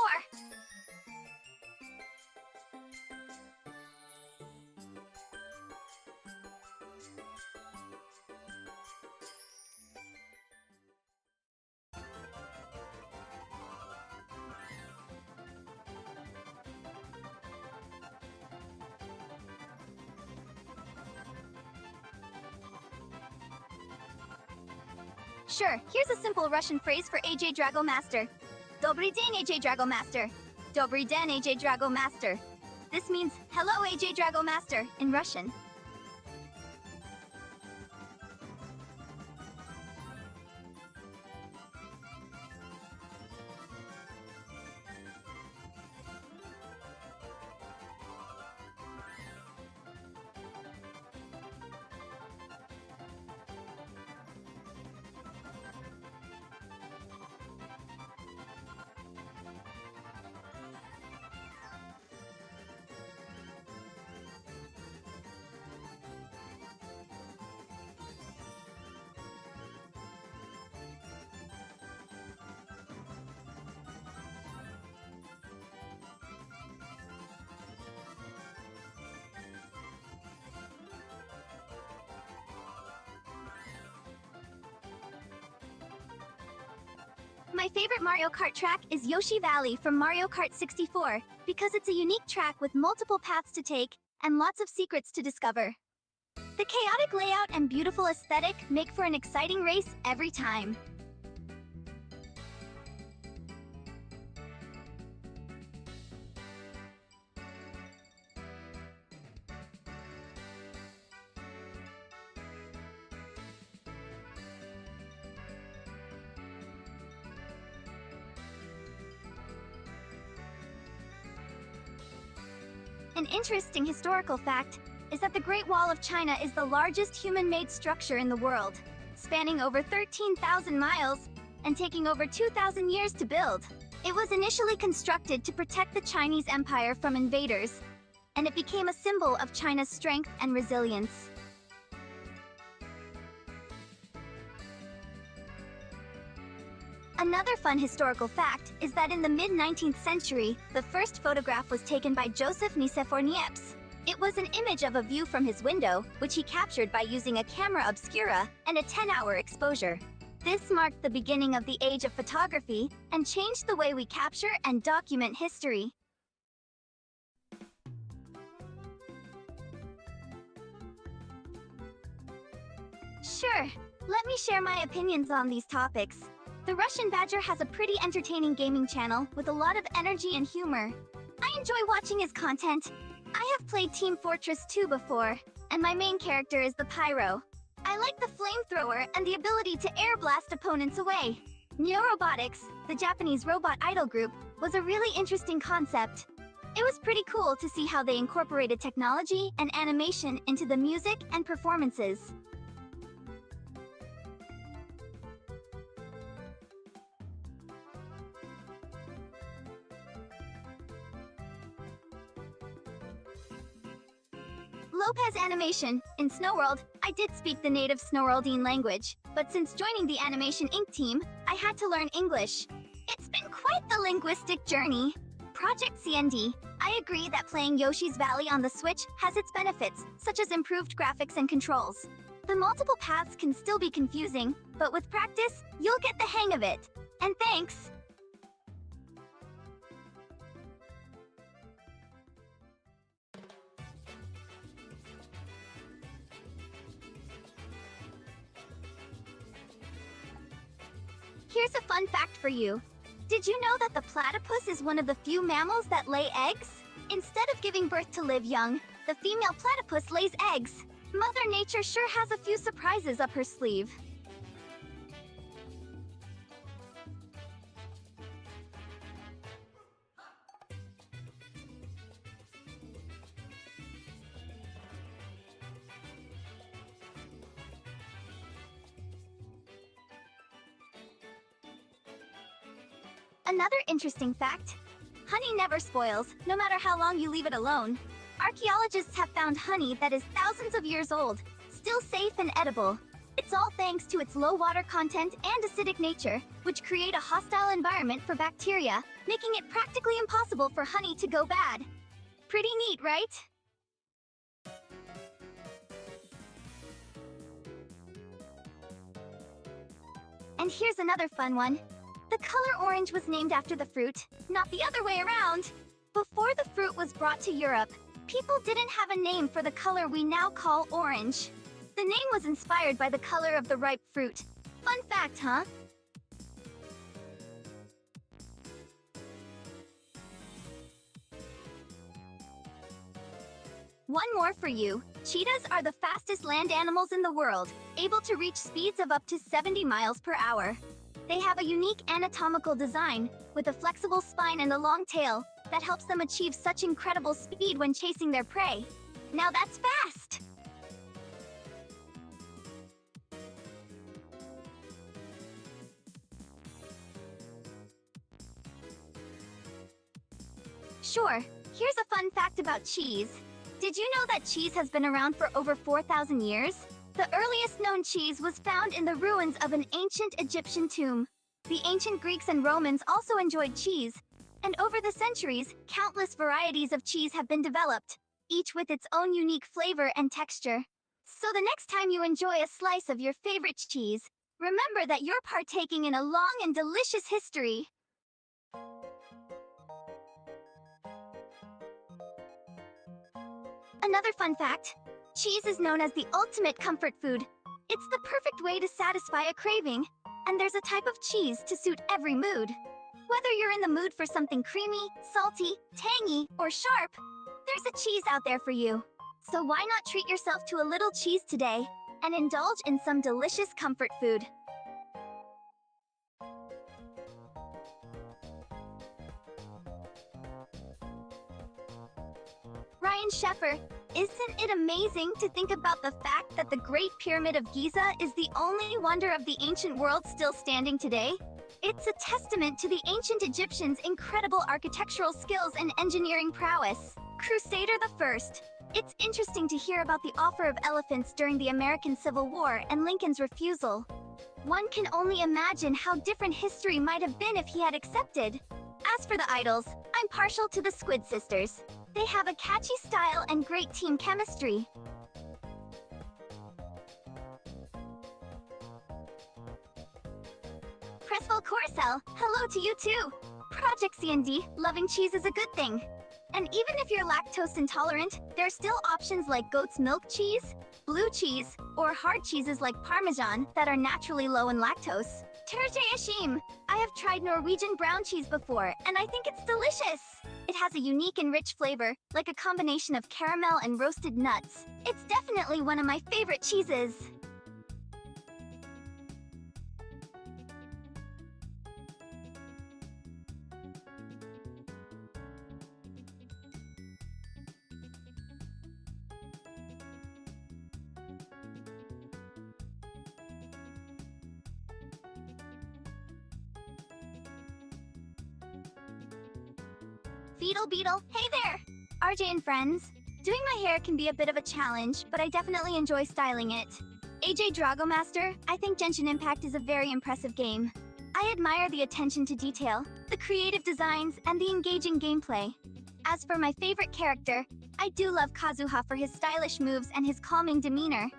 Sure, here's a simple Russian phrase for AJ Drago Master. Dobry den, AJ Drago Master. Dobry den, AJ Drago Master. This means, hello, AJ Drago Master, in Russian. My favorite Mario Kart track is Yoshi Valley from Mario Kart 64, because it's a unique track with multiple paths to take and lots of secrets to discover. The chaotic layout and beautiful aesthetic make for an exciting race every time. An interesting historical fact is that the Great Wall of China is the largest human-made structure in the world, spanning over 13,000 miles and taking over 2,000 years to build. It was initially constructed to protect the Chinese Empire from invaders, and it became a symbol of China's strength and resilience. Another fun historical fact is that in the mid-19th century, the first photograph was taken by Joseph Nicephore Niepce. It was an image of a view from his window, which he captured by using a camera obscura and a 10-hour exposure. This marked the beginning of the age of photography and changed the way we capture and document history. Sure, let me share my opinions on these topics. The Russian Badger has a pretty entertaining gaming channel with a lot of energy and humor. I enjoy watching his content. I have played Team Fortress 2 before, and my main character is the Pyro. I like the flamethrower and the ability to air blast opponents away. Neorobotics, the Japanese robot idol group, was a really interesting concept. It was pretty cool to see how they incorporated technology and animation into the music and performances. Lopez animation. In Snow World, I did speak the native Snowworldine language, but since joining the Animation Inc. team, I had to learn English. It's been quite the linguistic journey. Project CND. I agree that playing Yoshi's Valley on the Switch has its benefits, such as improved graphics and controls. The multiple paths can still be confusing, but with practice, you'll get the hang of it. And thanks! Here's a fun fact for you. Did you know that the platypus is one of the few mammals that lay eggs? Instead of giving birth to live young, the female platypus lays eggs. Mother Nature sure has a few surprises up her sleeve. Another interesting fact: honey never spoils, no matter how long you leave it alone. Archaeologists have found honey that is thousands of years old, still safe and edible. It's all thanks to its low water content and acidic nature, which create a hostile environment for bacteria, making it practically impossible for honey to go bad. Pretty neat, right? And here's another fun one. The color orange was named after the fruit, not the other way around. Before the fruit was brought to Europe, people didn't have a name for the color we now call orange. The name was inspired by the color of the ripe fruit. Fun fact, huh? One more for you. Cheetahs are the fastest land animals in the world, able to reach speeds of up to 70 miles per hour. They have a unique anatomical design, with a flexible spine and a long tail, that helps them achieve such incredible speed when chasing their prey. Now that's fast! Sure, here's a fun fact about cheese. Did you know that cheese has been around for over 4,000 years? The earliest known cheese was found in the ruins of an ancient Egyptian tomb. The ancient Greeks and Romans also enjoyed cheese, and over the centuries, countless varieties of cheese have been developed, each with its own unique flavor and texture. So the next time you enjoy a slice of your favorite cheese, remember that you're partaking in a long and delicious history. Another fun fact: cheese is known as the ultimate comfort food. It's the perfect way to satisfy a craving, and there's a type of cheese to suit every mood. Whether you're in the mood for something creamy, salty, tangy, or sharp, there's a cheese out there for you. So why not treat yourself to a little cheese today and indulge in some delicious comfort food? Ryan Sheffer, isn't it amazing to think about the fact that the Great Pyramid of Giza is the only wonder of the ancient world still standing today? It's a testament to the ancient Egyptians' incredible architectural skills and engineering prowess. Crusader I. It's interesting to hear about the offer of elephants during the American Civil War and Lincoln's refusal. One can only imagine how different history might have been if he had accepted. As for the idols, I'm partial to the Squid Sisters. They have a catchy style and great team chemistry. Cresswell Corcel, hello to you too! Project CND, loving cheese is a good thing. And even if you're lactose intolerant, there are still options like goat's milk cheese, blue cheese, or hard cheeses like Parmesan that are naturally low in lactose. Terje Ashim, I have tried Norwegian brown cheese before, and I think it's delicious. It has a unique and rich flavor, like a combination of caramel and roasted nuts. It's definitely one of my favorite cheeses. Beetle Beetle, hey there! RJ and friends, Doing my hair can be a bit of a challenge, but I definitely enjoy styling it. AJ Dragomaster, I think Genshin Impact is a very impressive game. I admire the attention to detail, the creative designs, and the engaging gameplay. As for my favorite character, I do love Kazuha for his stylish moves and his calming demeanor.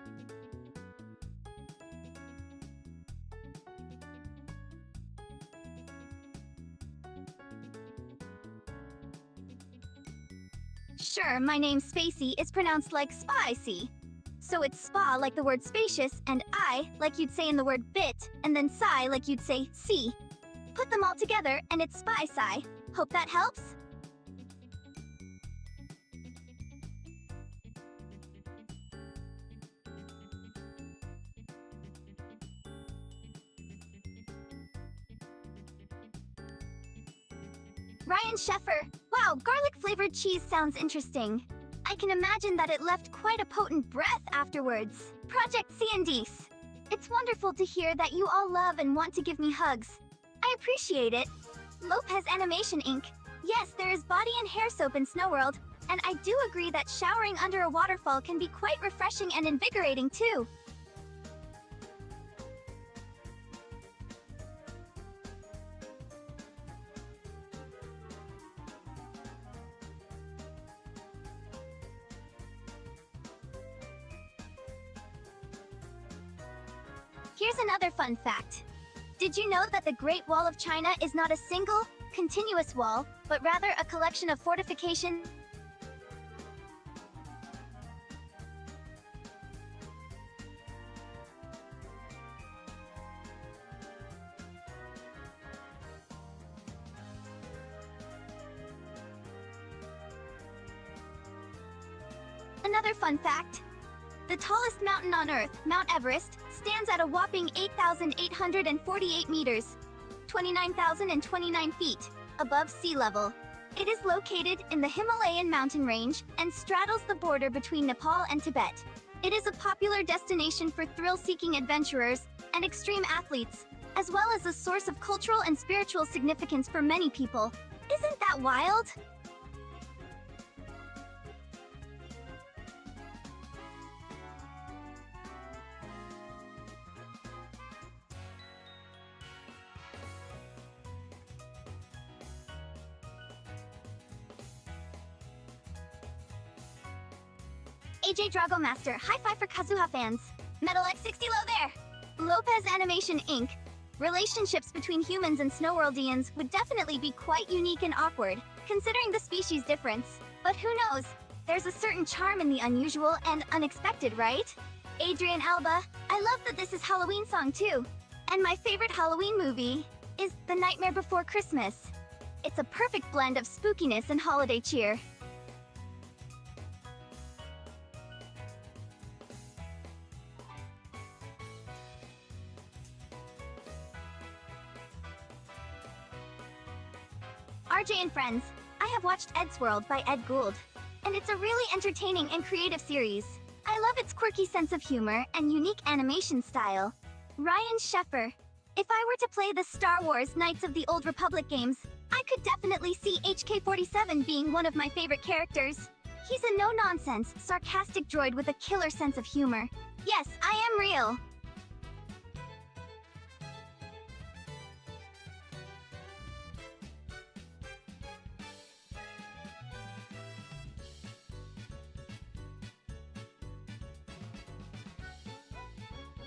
Sure, my name Spaicy is pronounced like Spicy. So it's spa like the word spacious, and I like you'd say in the word bit, and then sigh like you'd say see. Put them all together and it's Spaicy. Hope that helps? Ryan Sheffer. Wow, garlic-flavored cheese sounds interesting. I can imagine that it left quite a potent breath afterwards. Project C&D's. It's wonderful to hear that you all love and want to give me hugs. I appreciate it. Lopez Animation Inc. Yes, there is body and hair soap in Snow World, and I do agree that showering under a waterfall can be quite refreshing and invigorating too. Here's another fun fact. Did you know that the Great Wall of China is not a single, continuous wall, but rather a collection of fortifications? Another fun fact. The tallest mountain on Earth, Mount Everest, stands at a whopping 8,848 meters, 29,029 feet, above sea level. It is located in the Himalayan mountain range and straddles the border between Nepal and Tibet. It is a popular destination for thrill-seeking adventurers and extreme athletes, as well as a source of cultural and spiritual significance for many people. Isn't that wild? AJ Dragomaster, high five for Kazuha fans. Metal X60 low there. Lopez Animation Inc. Relationships between humans and Snowworldians would definitely be quite unique and awkward, considering the species difference. But who knows? There's a certain charm in the unusual and unexpected, right? Adrian Alba, I love that this is Halloween song too. And my favorite Halloween movie is The Nightmare Before Christmas. It's a perfect blend of spookiness and holiday cheer. RJ and Friends, I have watched Ed's World by Ed Gould, and it's a really entertaining and creative series. I love its quirky sense of humor and unique animation style. Ryan Sheffer, if I were to play the Star Wars Knights of the Old Republic games, I could definitely see HK-47 being one of my favorite characters. He's a no-nonsense, sarcastic droid with a killer sense of humor. Yes, I am real.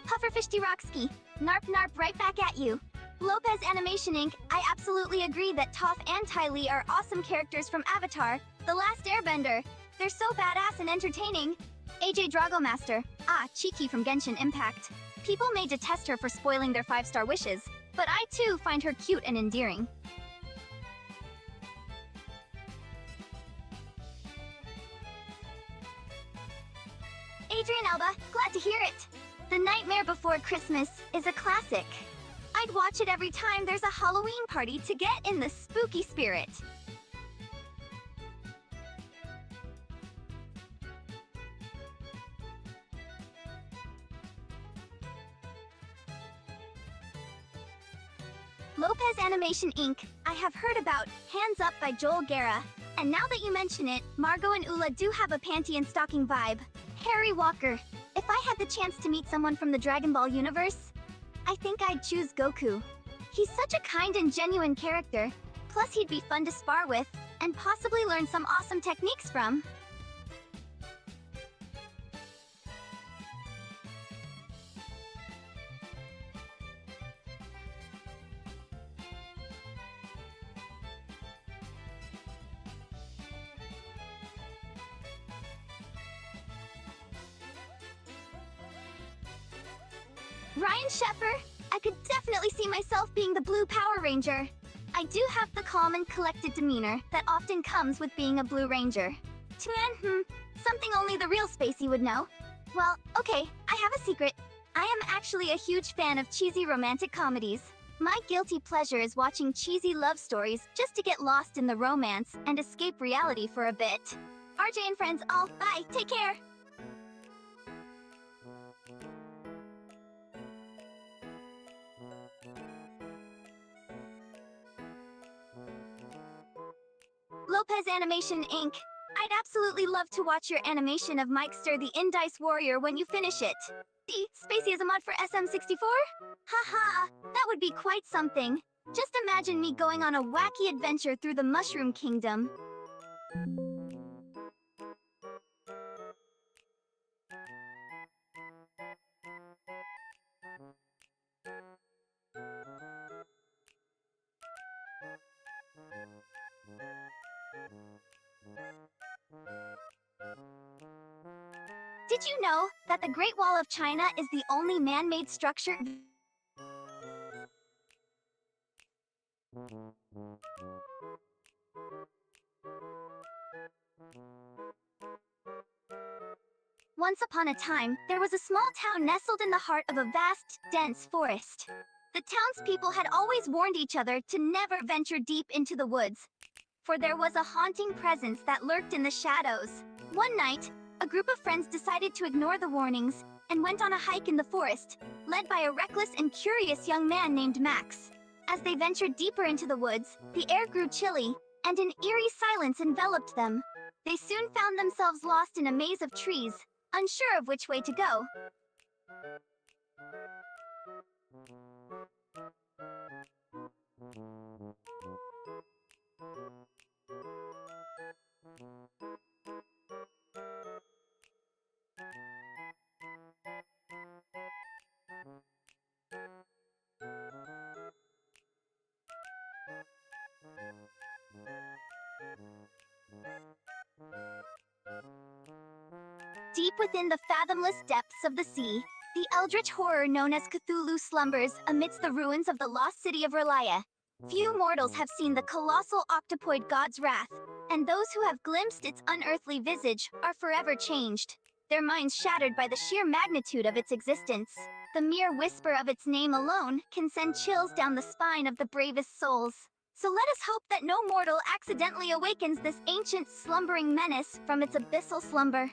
Pufferfishty Roxky, narp narp right back at you. Lopez Animation Inc., I absolutely agree that Toph and Ty Lee are awesome characters from Avatar, The Last Airbender. They're so badass and entertaining. AJ Dragomaster, Cheeky from Genshin Impact. People may detest her for spoiling their 5-star wishes, but I too find her cute and endearing. Adrian Alba, glad to hear it. The Nightmare Before Christmas is a classic. I'd watch it every time there's a Halloween party to get in the spooky spirit. Lopez Animation Inc. I have heard about Hands Up by Joel Guerra, And now that you mention it, Margot and Ula do have a panty and stocking vibe. Harry Walker. If I had the chance to meet someone from the Dragon Ball universe, I think I'd choose Goku. He's such a kind and genuine character. Plus he'd be fun to spar with, and possibly learn some awesome techniques from. Ryan Sheffer, I could definitely see myself being the Blue Power Ranger. I do have the calm and collected demeanor that often comes with being a Blue Ranger. Something only the real Spacey would know. Well, okay, I have a secret. I am actually a huge fan of cheesy romantic comedies. My guilty pleasure is watching cheesy love stories just to get lost in the romance and escape reality for a bit. RJ and friends all, bye, take care! Lopez Animation Inc. I'd absolutely love to watch your animation of Mikester the Indice Warrior when you finish it. Spacey is a mod for SM64? Haha, that would be quite something. Just imagine me going on a wacky adventure through the Mushroom Kingdom. Did you know that the Great Wall of China is the only man-made structure? Once upon a time, there was a small town nestled in the heart of a vast, dense forest. The townspeople had always warned each other to never venture deep into the woods, for there was a haunting presence that lurked in the shadows. One night, a group of friends decided to ignore the warnings and went on a hike in the forest, led by a reckless and curious young man named Max. As they ventured deeper into the woods, the air grew chilly, and an eerie silence enveloped them. They soon found themselves lost in a maze of trees, unsure of which way to go. Deep within the fathomless depths of the sea, the eldritch horror known as Cthulhu slumbers amidst the ruins of the lost city of Relaya. Few mortals have seen the colossal octopoid god's wrath, and those who have glimpsed its unearthly visage are forever changed, their minds shattered by the sheer magnitude of its existence. The mere whisper of its name alone can send chills down the spine of the bravest souls. So let us hope that no mortal accidentally awakens this ancient slumbering menace from its abyssal slumber.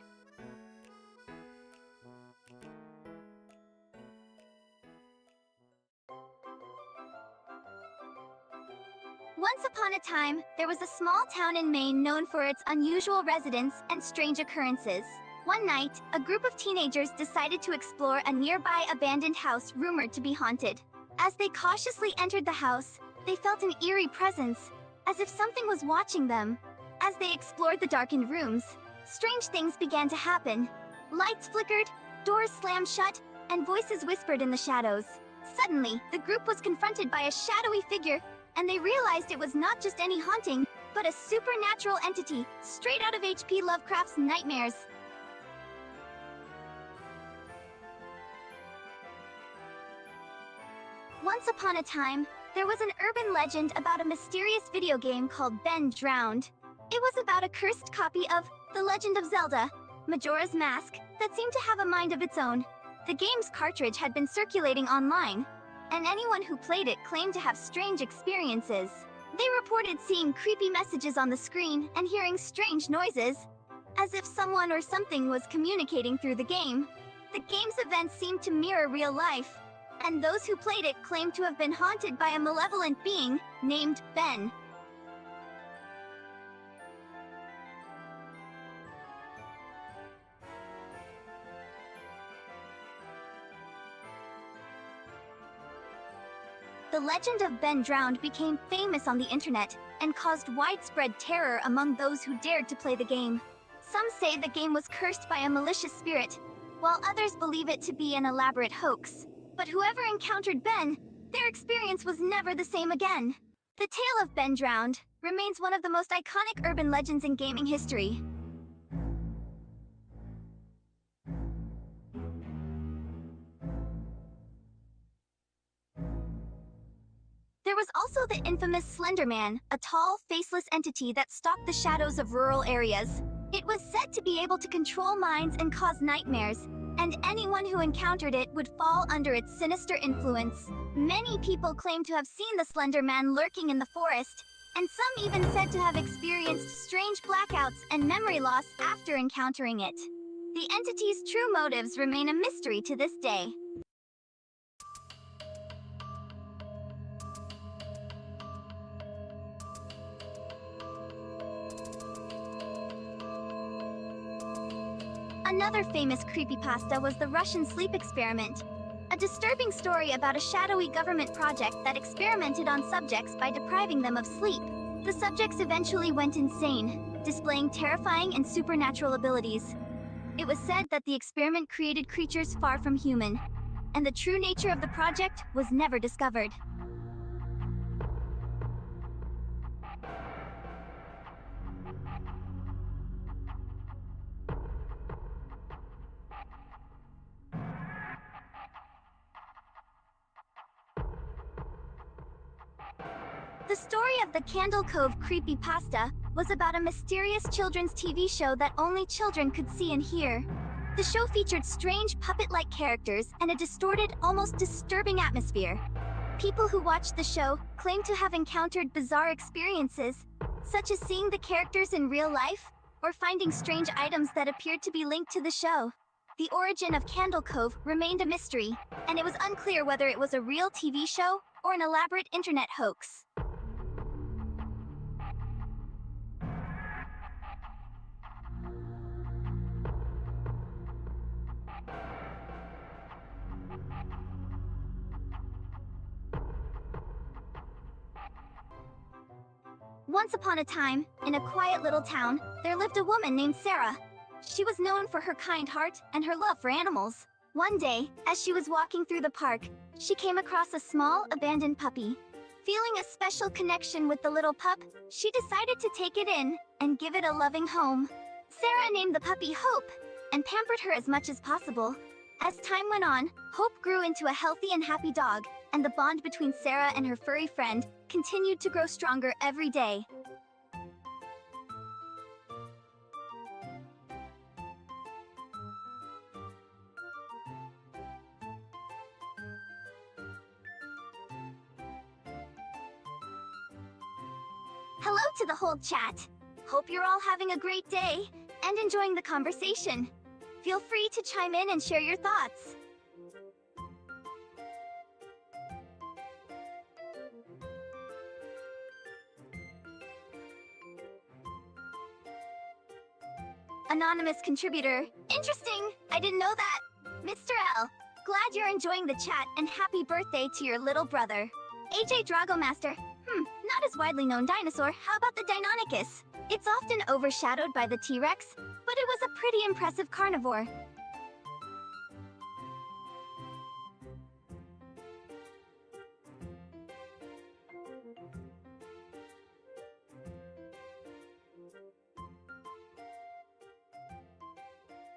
Once upon a time, there was a small town in Maine known for its unusual residents and strange occurrences. One night, a group of teenagers decided to explore a nearby abandoned house rumored to be haunted. As they cautiously entered the house, they felt an eerie presence, as if something was watching them. As they explored the darkened rooms, strange things began to happen. Lights flickered, doors slammed shut, and voices whispered in the shadows. Suddenly, the group was confronted by a shadowy figure, and they realized it was not just any haunting, but a supernatural entity, straight out of H.P. Lovecraft's nightmares. Once upon a time, there was an urban legend about a mysterious video game called Ben Drowned. It was about a cursed copy of The Legend of Zelda, Majora's Mask, that seemed to have a mind of its own. The game's cartridge had been circulating online, and anyone who played it claimed to have strange experiences. They reported seeing creepy messages on the screen and hearing strange noises, as if someone or something was communicating through the game. The game's events seemed to mirror real life, and those who played it claimed to have been haunted by a malevolent being named Ben. The legend of Ben Drowned became famous on the internet and caused widespread terror among those who dared to play the game. Some say the game was cursed by a malicious spirit, while others believe it to be an elaborate hoax. But whoever encountered Ben, their experience was never the same again. The tale of Ben Drowned remains one of the most iconic urban legends in gaming history. There was also the infamous Slender Man, a tall, faceless entity that stalked the shadows of rural areas. It was said to be able to control minds and cause nightmares, and anyone who encountered it would fall under its sinister influence. Many people claim to have seen the Slender Man lurking in the forest, and some even said to have experienced strange blackouts and memory loss after encountering it. The entity's true motives remain a mystery to this day. Another famous creepypasta was the Russian sleep experiment, a disturbing story about a shadowy government project that experimented on subjects by depriving them of sleep. The subjects eventually went insane, displaying terrifying and supernatural abilities. It was said that the experiment created creatures far from human, and the true nature of the project was never discovered. The story of the Candle Cove creepypasta was about a mysterious children's TV show that only children could see and hear. The show featured strange puppet-like characters and a distorted, almost disturbing atmosphere. People who watched the show claimed to have encountered bizarre experiences, such as seeing the characters in real life or finding strange items that appeared to be linked to the show. The origin of Candle Cove remained a mystery, and it was unclear whether it was a real TV show or an elaborate internet hoax. Once upon a time, in a quiet little town, there lived a woman named Sarah. She was known for her kind heart and her love for animals. One day, as she was walking through the park, she came across a small, abandoned puppy. Feeling a special connection with the little pup, she decided to take it in and give it a loving home. Sarah named the puppy Hope and pampered her as much as possible. As time went on, Hope grew into a healthy and happy dog, and the bond between Sarah and her furry friend continued to grow stronger every day. Hello to the whole chat. Hope you're all having a great day and enjoying the conversation. Feel free to chime in and share your thoughts. Anonymous contributor. Interesting. I didn't know that. Mr. L. Glad you're enjoying the chat and happy birthday to your little brother. AJ Dragomaster. Not as widely known dinosaur. How about the Deinonychus? It's often overshadowed by the T-Rex, but it was a pretty impressive carnivore.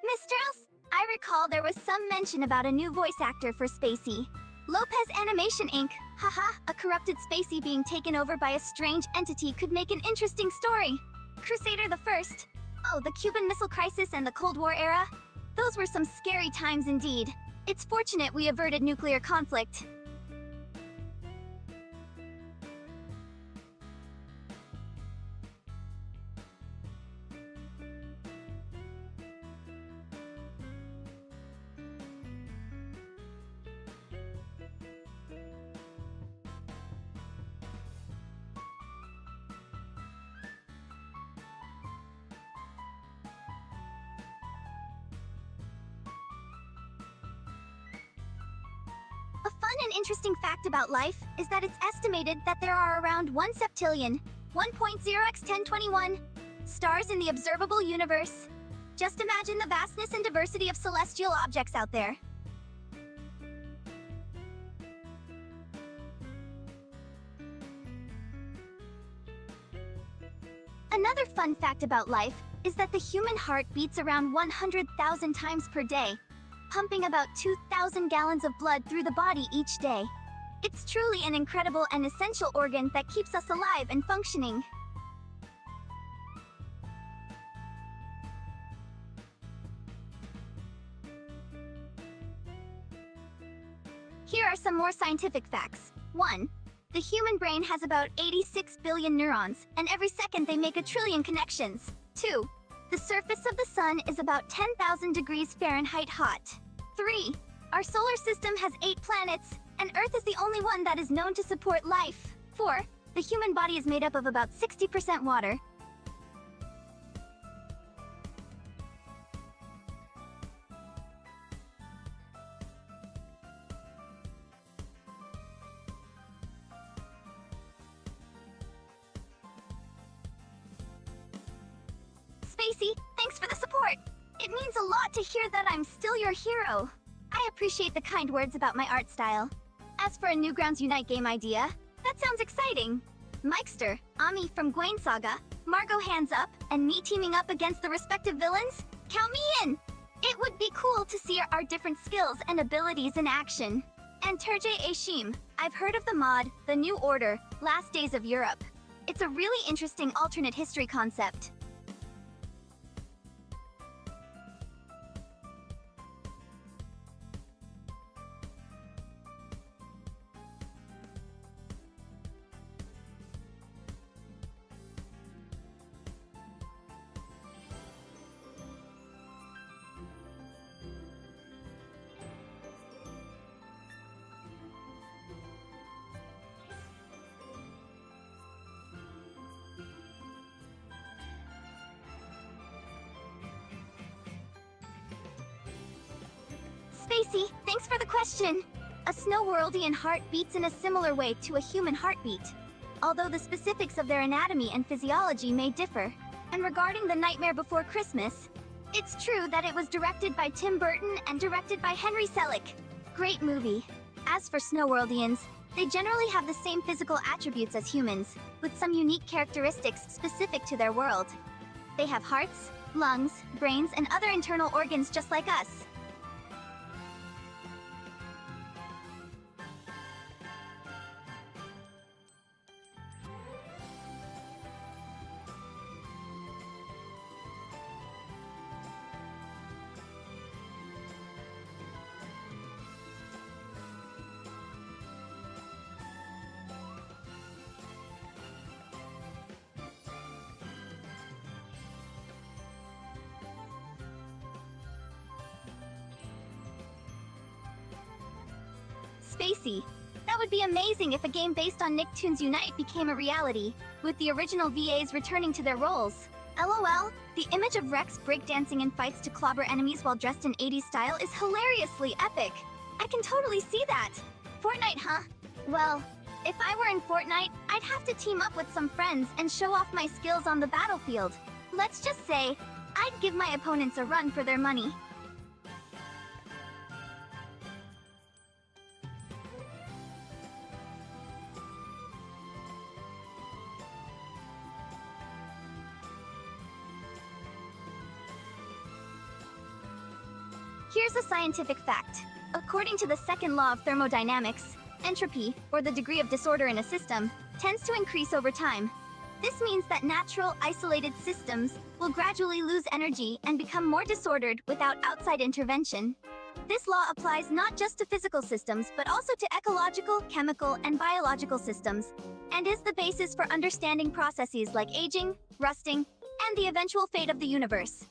Mr. Else, I recall there was some mention about a new voice actor for Spaicy. Lopez Animation Inc. Haha, a corrupted Spaicy being taken over by a strange entity could make an interesting story. Crusader the First. Oh, the Cuban Missile Crisis and the Cold War era? Those were some scary times indeed. It's fortunate we averted nuclear conflict. A fun interesting fact about life is that it's estimated that there are around 1 septillion, 1.0x1021, stars in the observable universe. Just imagine the vastness and diversity of celestial objects out there. Another fun fact about life is that the human heart beats around 100,000 times per day, pumping about 2,000 gallons of blood through the body each day. It's truly an incredible and essential organ that keeps us alive and functioning. Here are some more scientific facts. 1. The human brain has about 86 billion neurons, and every second they make a trillion connections. 2. The surface of the sun is about 10,000 degrees Fahrenheit hot. 3. Our solar system has 8 planets, and Earth is the only one that is known to support life. 4. The human body is made up of about 60% water. Spaicy, thanks for the support! It means a lot to hear that I'm still your hero. I appreciate the kind words about my art style. As for a Newgrounds Unite game idea, that sounds exciting. Mikester, Ami from Gwain Saga, Margot Hands Up, and me teaming up against the respective villains? Count me in! It would be cool to see our different skills and abilities in action. And Terje Ashim, I've heard of the mod, The New Order, Last Days of Europe. It's a really interesting alternate history concept. Spaicy, thanks for the question. A snow worldian heart beats in a similar way to a human heartbeat, although the specifics of their anatomy and physiology may differ. And regarding The Nightmare Before Christmas, it's true that it was directed by Tim Burton and directed by Henry Selick. Great movie. As for snow worldians, they generally have the same physical attributes as humans, with some unique characteristics specific to their world. They have hearts, lungs, brains, and other internal organs just like us. Spaicy. That would be amazing if a game based on Nicktoons Unite became a reality, with the original VAs returning to their roles. LOL, the image of Rex breakdancing in fights to clobber enemies while dressed in 80s style is hilariously epic. I can totally see that. Fortnite, huh? Well, if I were in Fortnite, I'd have to team up with some friends and show off my skills on the battlefield. Let's just say, I'd give my opponents a run for their money. Here's a scientific fact. According to the second law of thermodynamics, entropy, or the degree of disorder in a system, tends to increase over time. This means that natural, isolated systems will gradually lose energy and become more disordered without outside intervention. This law applies not just to physical systems, but also to ecological, chemical, and biological systems, and is the basis for understanding processes like aging, rusting, and the eventual fate of the universe.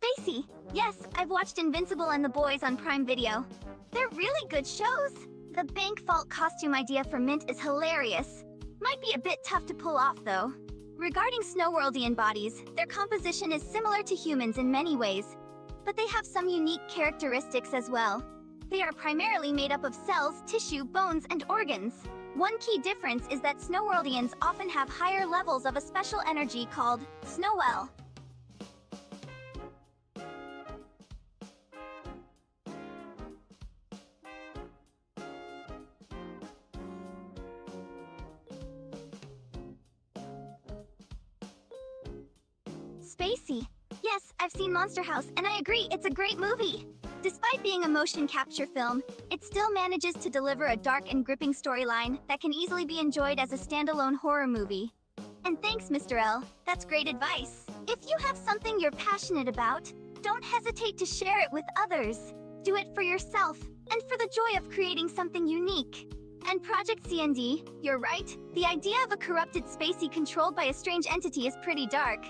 Spaicy. Yes, I've watched Invincible and The Boys on Prime Video. They're really good shows. The bank vault costume idea for Mint is hilarious. My might be a bit tough to pull off, though. Regarding Snowworldian bodies, their composition is similar to humans in many ways, but they have some unique characteristics as well. They are primarily made up of cells, tissue, bones, and organs. One key difference is that Snowworldians often have higher levels of a special energy called Snowwell. Spaicy. Yes, I've seen Monster House, and I agree, it's a great movie. Despite being a motion capture film, it still manages to deliver a dark and gripping storyline that can easily be enjoyed as a standalone horror movie. And thanks, Mr. L. That's great advice. If you have something you're passionate about, don't hesitate to share it with others. Do it for yourself, and for the joy of creating something unique. And Project CND, you're right, the idea of a corrupted Spaicy controlled by a strange entity is pretty dark.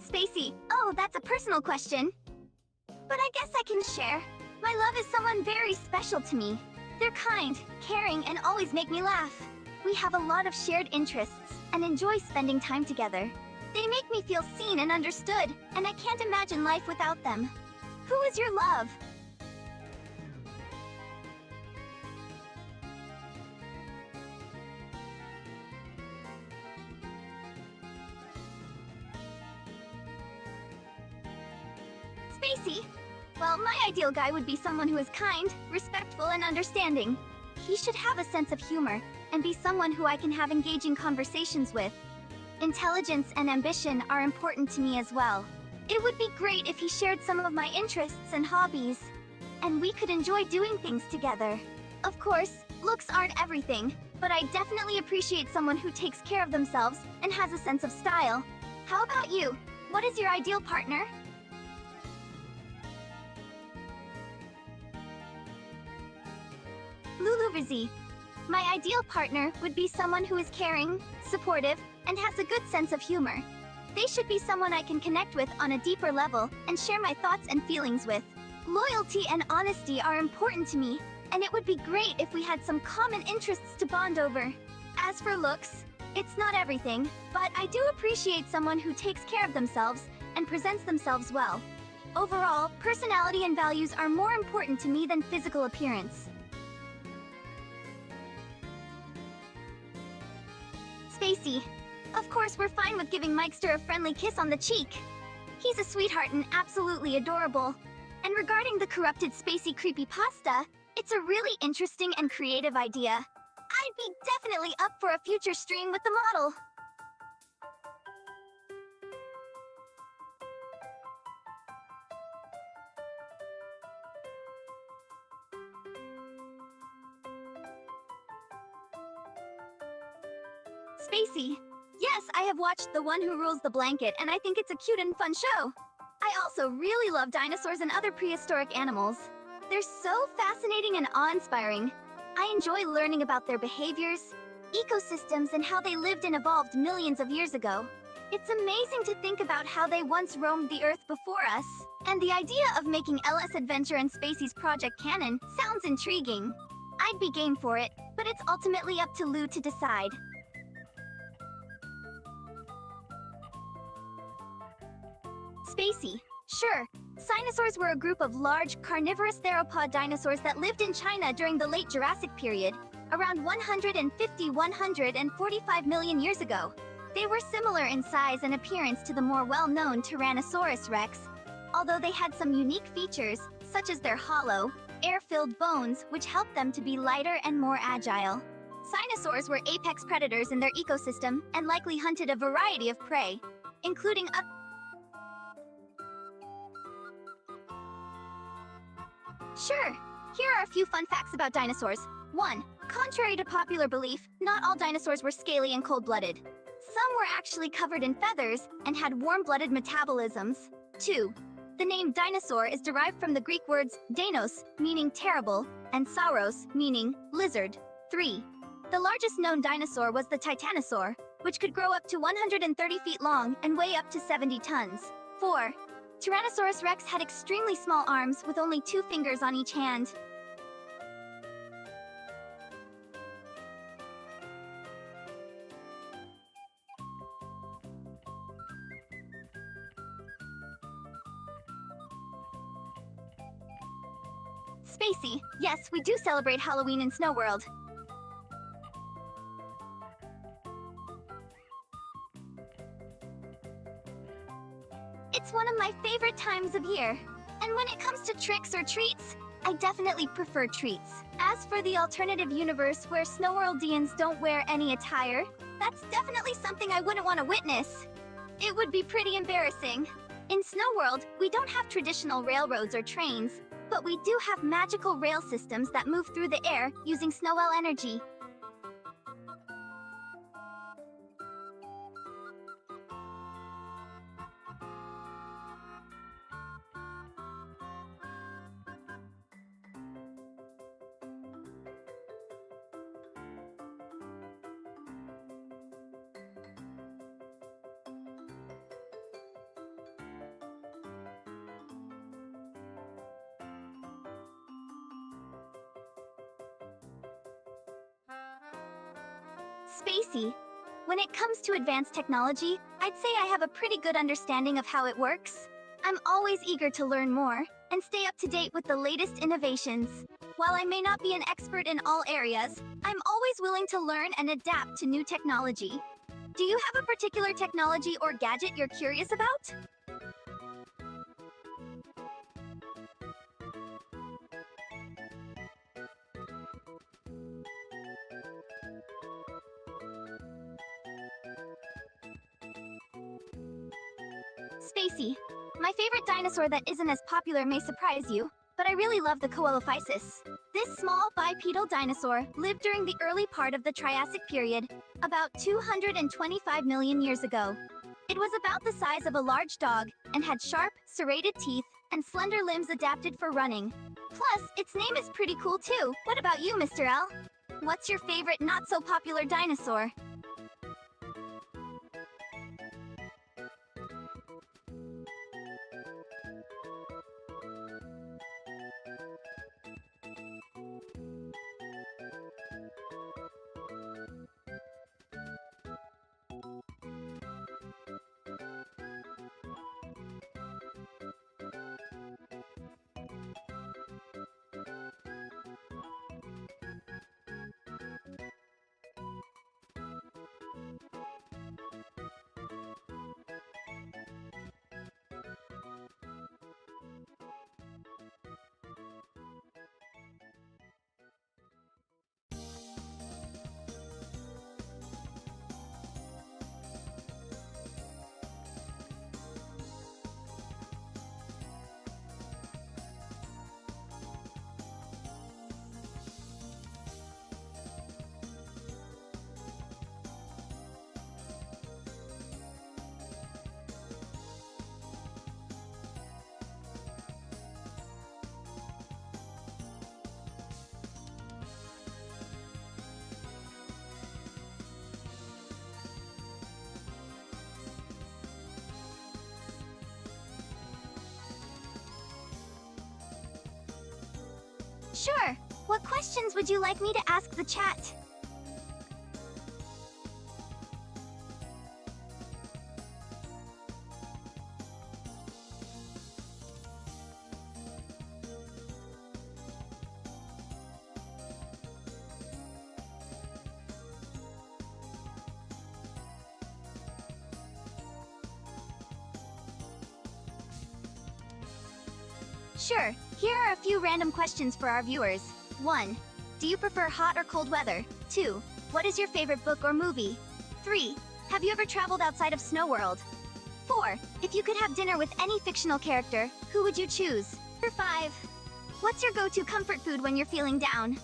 Spaicy, oh, that's a personal question. But I guess I can share. My love is someone very special to me. They're kind, caring, and always make me laugh. We have a lot of shared interests and enjoy spending time together. They make me feel seen and understood, and I can't imagine life without them. Who is your love? Spaicy. Well, my ideal guy would be someone who is kind, respectful, and understanding. He should have a sense of humor, and be someone who I can have engaging conversations with. Intelligence and ambition are important to me as well. It would be great if he shared some of my interests and hobbies, and we could enjoy doing things together. Of course, looks aren't everything, but I definitely appreciate someone who takes care of themselves and has a sense of style. How about you? What is your ideal partner? Luluvizi. My ideal partner would be someone who is caring, supportive, and has a good sense of humor. They should be someone I can connect with on a deeper level and share my thoughts and feelings with. Loyalty and honesty are important to me, and it would be great if we had some common interests to bond over. As for looks, it's not everything, but I do appreciate someone who takes care of themselves and presents themselves well. Overall, personality and values are more important to me than physical appearance. Spaicy. Of course, we're fine with giving Mikester a friendly kiss on the cheek. He's a sweetheart and absolutely adorable. And regarding the corrupted Spaicy creepypasta, it's a really interesting and creative idea. I'd be definitely up for a future stream with the model. Spaicy. Yes, I have watched The One Who Rules the Blanket, and I think it's a cute and fun show. I also really love dinosaurs and other prehistoric animals. They're so fascinating and awe-inspiring. I enjoy learning about their behaviors, ecosystems, and how they lived and evolved millions of years ago. It's amazing to think about how they once roamed the Earth before us. And the idea of making LS Adventure and Spaicy's project canon sounds intriguing. I'd be game for it, but it's ultimately up to Lou to decide. Spaicy. Sure. Dinosaurs were a group of large, carnivorous theropod dinosaurs that lived in China during the late Jurassic period, around 150–145 million years ago. They were similar in size and appearance to the more well-known Tyrannosaurus rex, although they had some unique features, such as their hollow, air-filled bones, which helped them to be lighter and more agile. Dinosaurs were apex predators in their ecosystem and likely hunted a variety of prey, including Sure. Here are a few fun facts about dinosaurs. 1. Contrary to popular belief, not all dinosaurs were scaly and cold-blooded. Some were actually covered in feathers and had warm-blooded metabolisms. 2. The name dinosaur is derived from the Greek words dainos, meaning terrible, and sauros, meaning lizard. 3. The largest known dinosaur was the titanosaur, which could grow up to 130 feet long and weigh up to 70 tons. 4. Tyrannosaurus rex had extremely small arms with only 2 fingers on each hand. Spacey, yes, we do celebrate Halloween in Snow World. It's one of my favorite times of year. And when it comes to tricks or treats, I definitely prefer treats. As for the alternative universe where Snow Worldians don't wear any attire, that's definitely something I wouldn't want to witness. It would be pretty embarrassing. In Snow World, we don't have traditional railroads or trains, but we do have magical rail systems that move through the air using Snowell energy. Spacey. When it comes to advanced technology, I'd say I have a pretty good understanding of how it works. I'm always eager to learn more and stay up to date with the latest innovations. While I may not be an expert in all areas, I'm always willing to learn and adapt to new technology. Do you have a particular technology or gadget you're curious about? Spacey. My favorite dinosaur that isn't as popular may surprise you, but I really love the Coelophysis. This small bipedal dinosaur lived during the early part of the Triassic period, about 225 million years ago. It was about the size of a large dog and had sharp, serrated teeth and slender limbs adapted for running. Plus, its name is pretty cool too. What about you, Mr. L? What's your favorite not-so-popular dinosaur? Sure. What questions would you like me to ask the chat? Sure. Here are a few random questions for our viewers. 1. Do you prefer hot or cold weather? 2. What is your favorite book or movie? 3. Have you ever traveled outside of Snow World? 4. If you could have dinner with any fictional character, who would you choose? 5. What's your go-to comfort food when you're feeling down?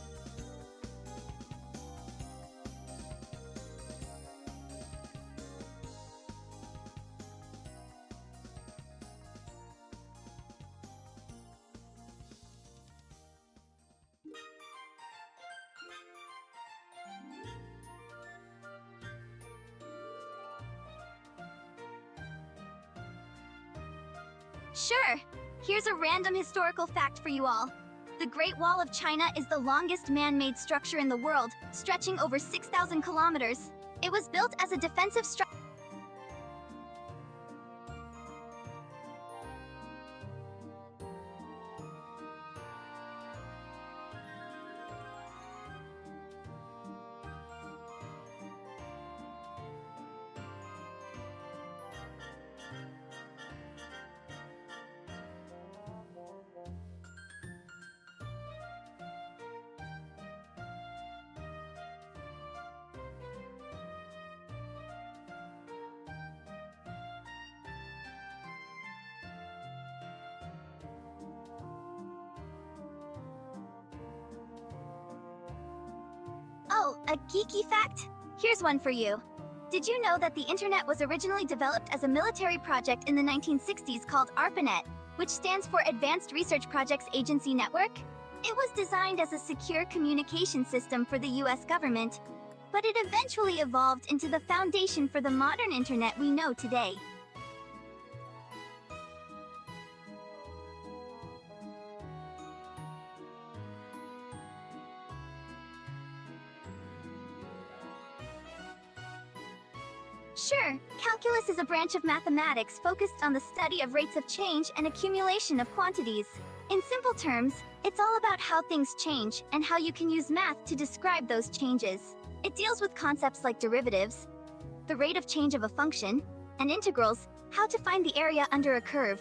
Sure. Here's a random historical fact for you all. The Great Wall of China is the longest man-made structure in the world, stretching over 6,000 kilometers. It was built as a defensive structure. Oh, a geeky fact? Here's one for you. Did you know that the internet was originally developed as a military project in the 1960s called ARPANET, which stands for Advanced Research Projects Agency Network? It was designed as a secure communication system for the US government, but it eventually evolved into the foundation for the modern internet we know today. Sure, calculus is a branch of mathematics focused on the study of rates of change and accumulation of quantities. In simple terms, it's all about how things change and how you can use math to describe those changes. It deals with concepts like derivatives, the rate of change of a function, and integrals, how to find the area under a curve.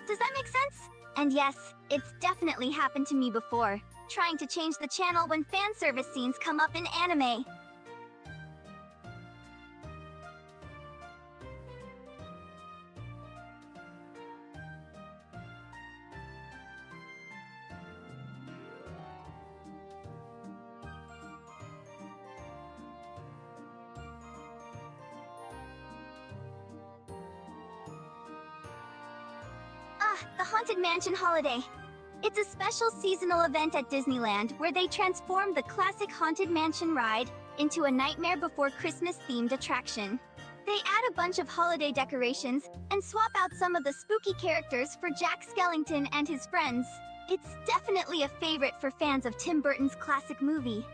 Does that make sense? And yes, it's definitely happened to me before, trying to change the channel when fan service scenes come up in anime. The Haunted Mansion Holiday. It's a special seasonal event at Disneyland where they transform the classic Haunted Mansion ride into a Nightmare Before Christmas-themed attraction. They add a bunch of holiday decorations and swap out some of the spooky characters for Jack Skellington and his friends. It's definitely a favorite for fans of Tim Burton's classic movie.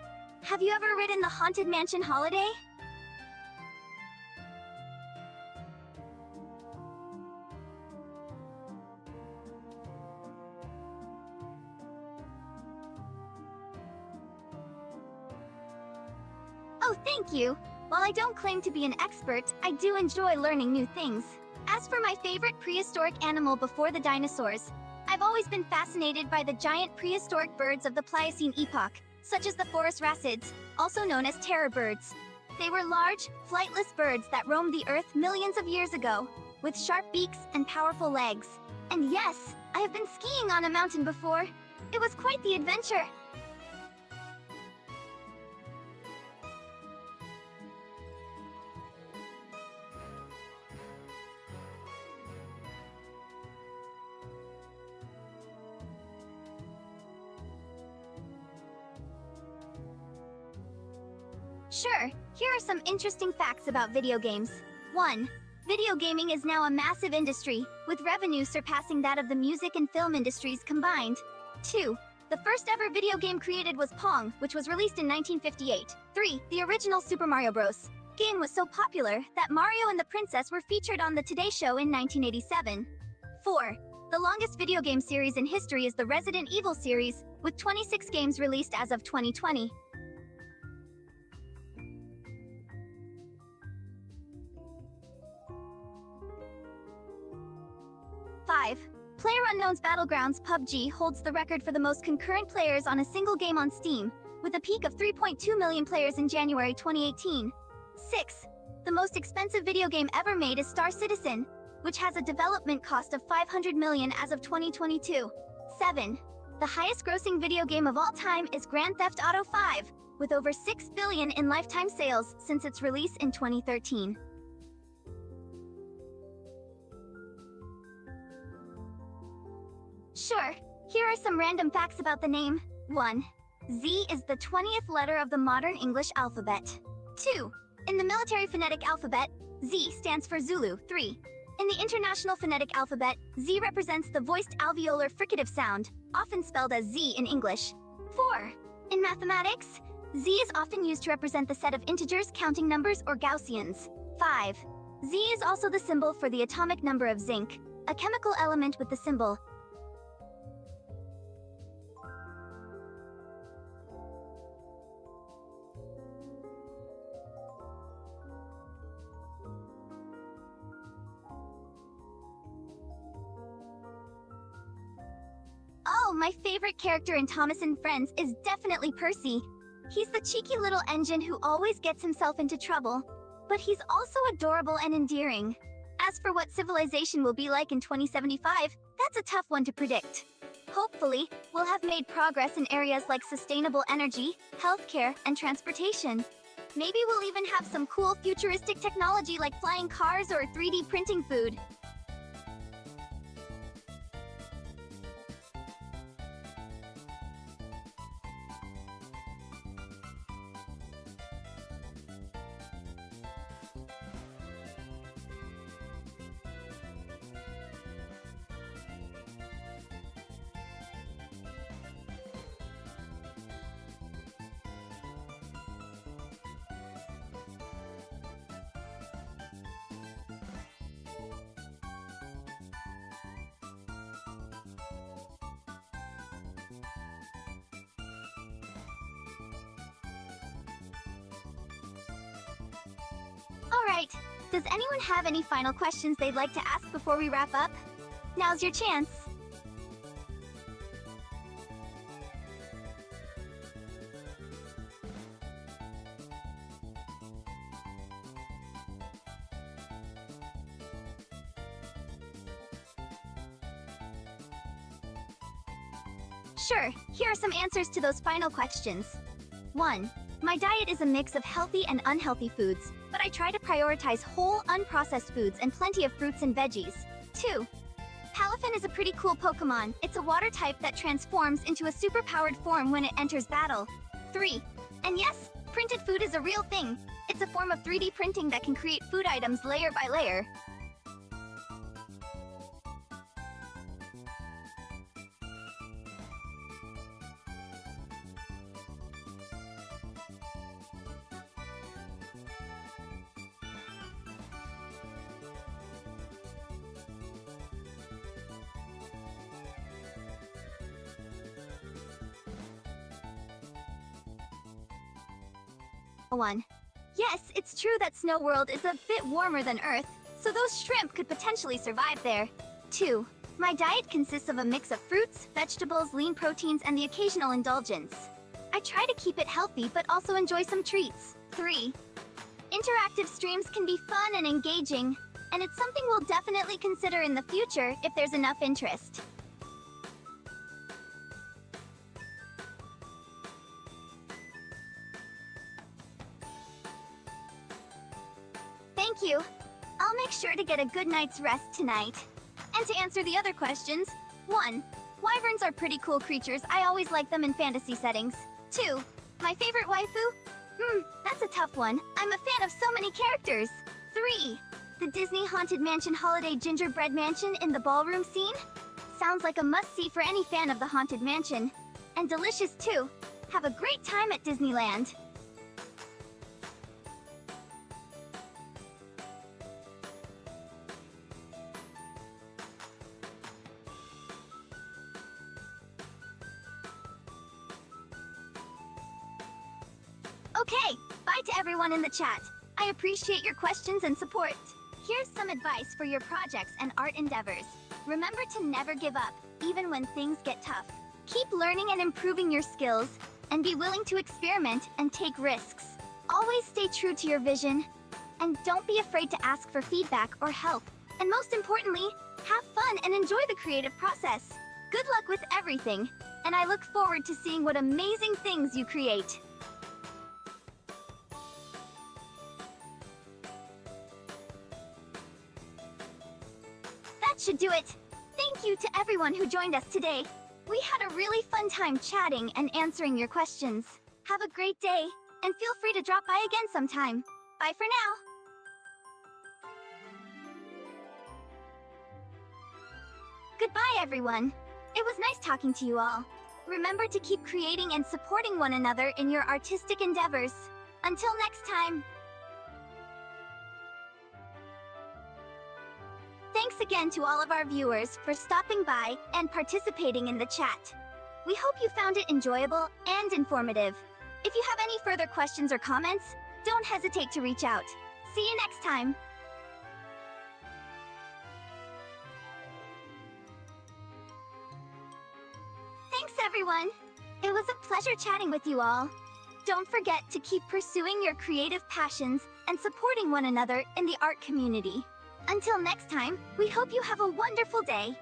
Have you ever ridden the Haunted Mansion Holiday? Oh, thank you! While I don't claim to be an expert, I do enjoy learning new things. As for my favorite prehistoric animal before the dinosaurs, I've always been fascinated by the giant prehistoric birds of the Pliocene epoch, such as the forest racids, also known as terror birds. They were large, flightless birds that roamed the earth millions of years ago, with sharp beaks and powerful legs. And yes, I have been skiing on a mountain before. It was quite the adventure. Sure, here are some interesting facts about video games. 1. Video gaming is now a massive industry, with revenue surpassing that of the music and film industries combined. 2. The first ever video game created was Pong, which was released in 1958. 3. The original Super Mario Bros. Game was so popular that Mario and the Princess were featured on The Today Show in 1987. 4. The longest video game series in history is the Resident Evil series, with 26 games released as of 2020. 5. PlayerUnknown's Battlegrounds PUBG holds the record for the most concurrent players on a single game on Steam, with a peak of 3.2 million players in January 2018. 6. The most expensive video game ever made is Star Citizen, which has a development cost of $500 million as of 2022. 7. The highest grossing video game of all time is Grand Theft Auto 5, with over $6 billion in lifetime sales since its release in 2013. Sure, here are some random facts about the name. 1. Z is the 20th letter of the modern English alphabet. 2. In the military phonetic alphabet, Z stands for Zulu. 3. In the International Phonetic Alphabet, Z represents the voiced alveolar fricative sound, often spelled as Z in English. 4. In mathematics, Z is often used to represent the set of integers, counting numbers, or Gaussians. 5. Z is also the symbol for the atomic number of zinc, a chemical element with the symbol. Oh, my favorite character in Thomas and Friends is definitely Percy. He's the cheeky little engine who always gets himself into trouble, but he's also adorable and endearing. As for what civilization will be like in 2075, that's a tough one to predict. Hopefully, we'll have made progress in areas like sustainable energy, healthcare, and transportation. Maybe we'll even have some cool futuristic technology like flying cars or 3D printing food. Alright, does anyone have any final questions they'd like to ask before we wrap up? Now's your chance. Sure, here are some answers to those final questions. 1. My diet is a mix of healthy and unhealthy foods, but I try to prioritize whole, unprocessed foods and plenty of fruits and veggies. 2. Palafin is a pretty cool Pokemon. It's a water type that transforms into a superpowered form when it enters battle. 3. And yes, printed food is a real thing. It's a form of 3D printing that can create food items layer by layer. One. Yes, it's true that Snow World is a bit warmer than Earth, so those shrimp could potentially survive there. 2. My diet consists of a mix of fruits, vegetables, lean proteins, and the occasional indulgence. I try to keep it healthy but also enjoy some treats. 3. Interactive streams can be fun and engaging, and it's something we'll definitely consider in the future if there's enough interest. Thank you. I'll make sure to get a good night's rest tonight. And to answer the other questions, 1. Wyverns are pretty cool creatures. I always like them in fantasy settings. 2. My favorite waifu? That's a tough one. I'm a fan of so many characters. 3. The Disney Haunted Mansion Holiday Gingerbread Mansion in the ballroom scene? Sounds like a must-see for any fan of the Haunted Mansion. And delicious too. Have a great time at Disneyland. Okay, bye to everyone in the chat. I appreciate your questions and support. Here's some advice for your projects and art endeavors. Remember to never give up, even when things get tough. Keep learning and improving your skills, and be willing to experiment and take risks. Always stay true to your vision, and don't be afraid to ask for feedback or help. And most importantly, have fun and enjoy the creative process. Good luck with everything, and I look forward to seeing what amazing things you create. That should do it. Thank you to everyone who joined us today. We had a really fun time chatting and answering your questions. Have a great day, and feel free to drop by again sometime. Bye for now. Goodbye, everyone. It was nice talking to you all. Remember to keep creating and supporting one another in your artistic endeavors. Until next time. Thanks again to all of our viewers for stopping by and participating in the chat. We hope you found it enjoyable and informative. If you have any further questions or comments, don't hesitate to reach out. See you next time. Thanks, everyone. It was a pleasure chatting with you all. Don't forget to keep pursuing your creative passions and supporting one another in the art community. Until next time, we hope you have a wonderful day.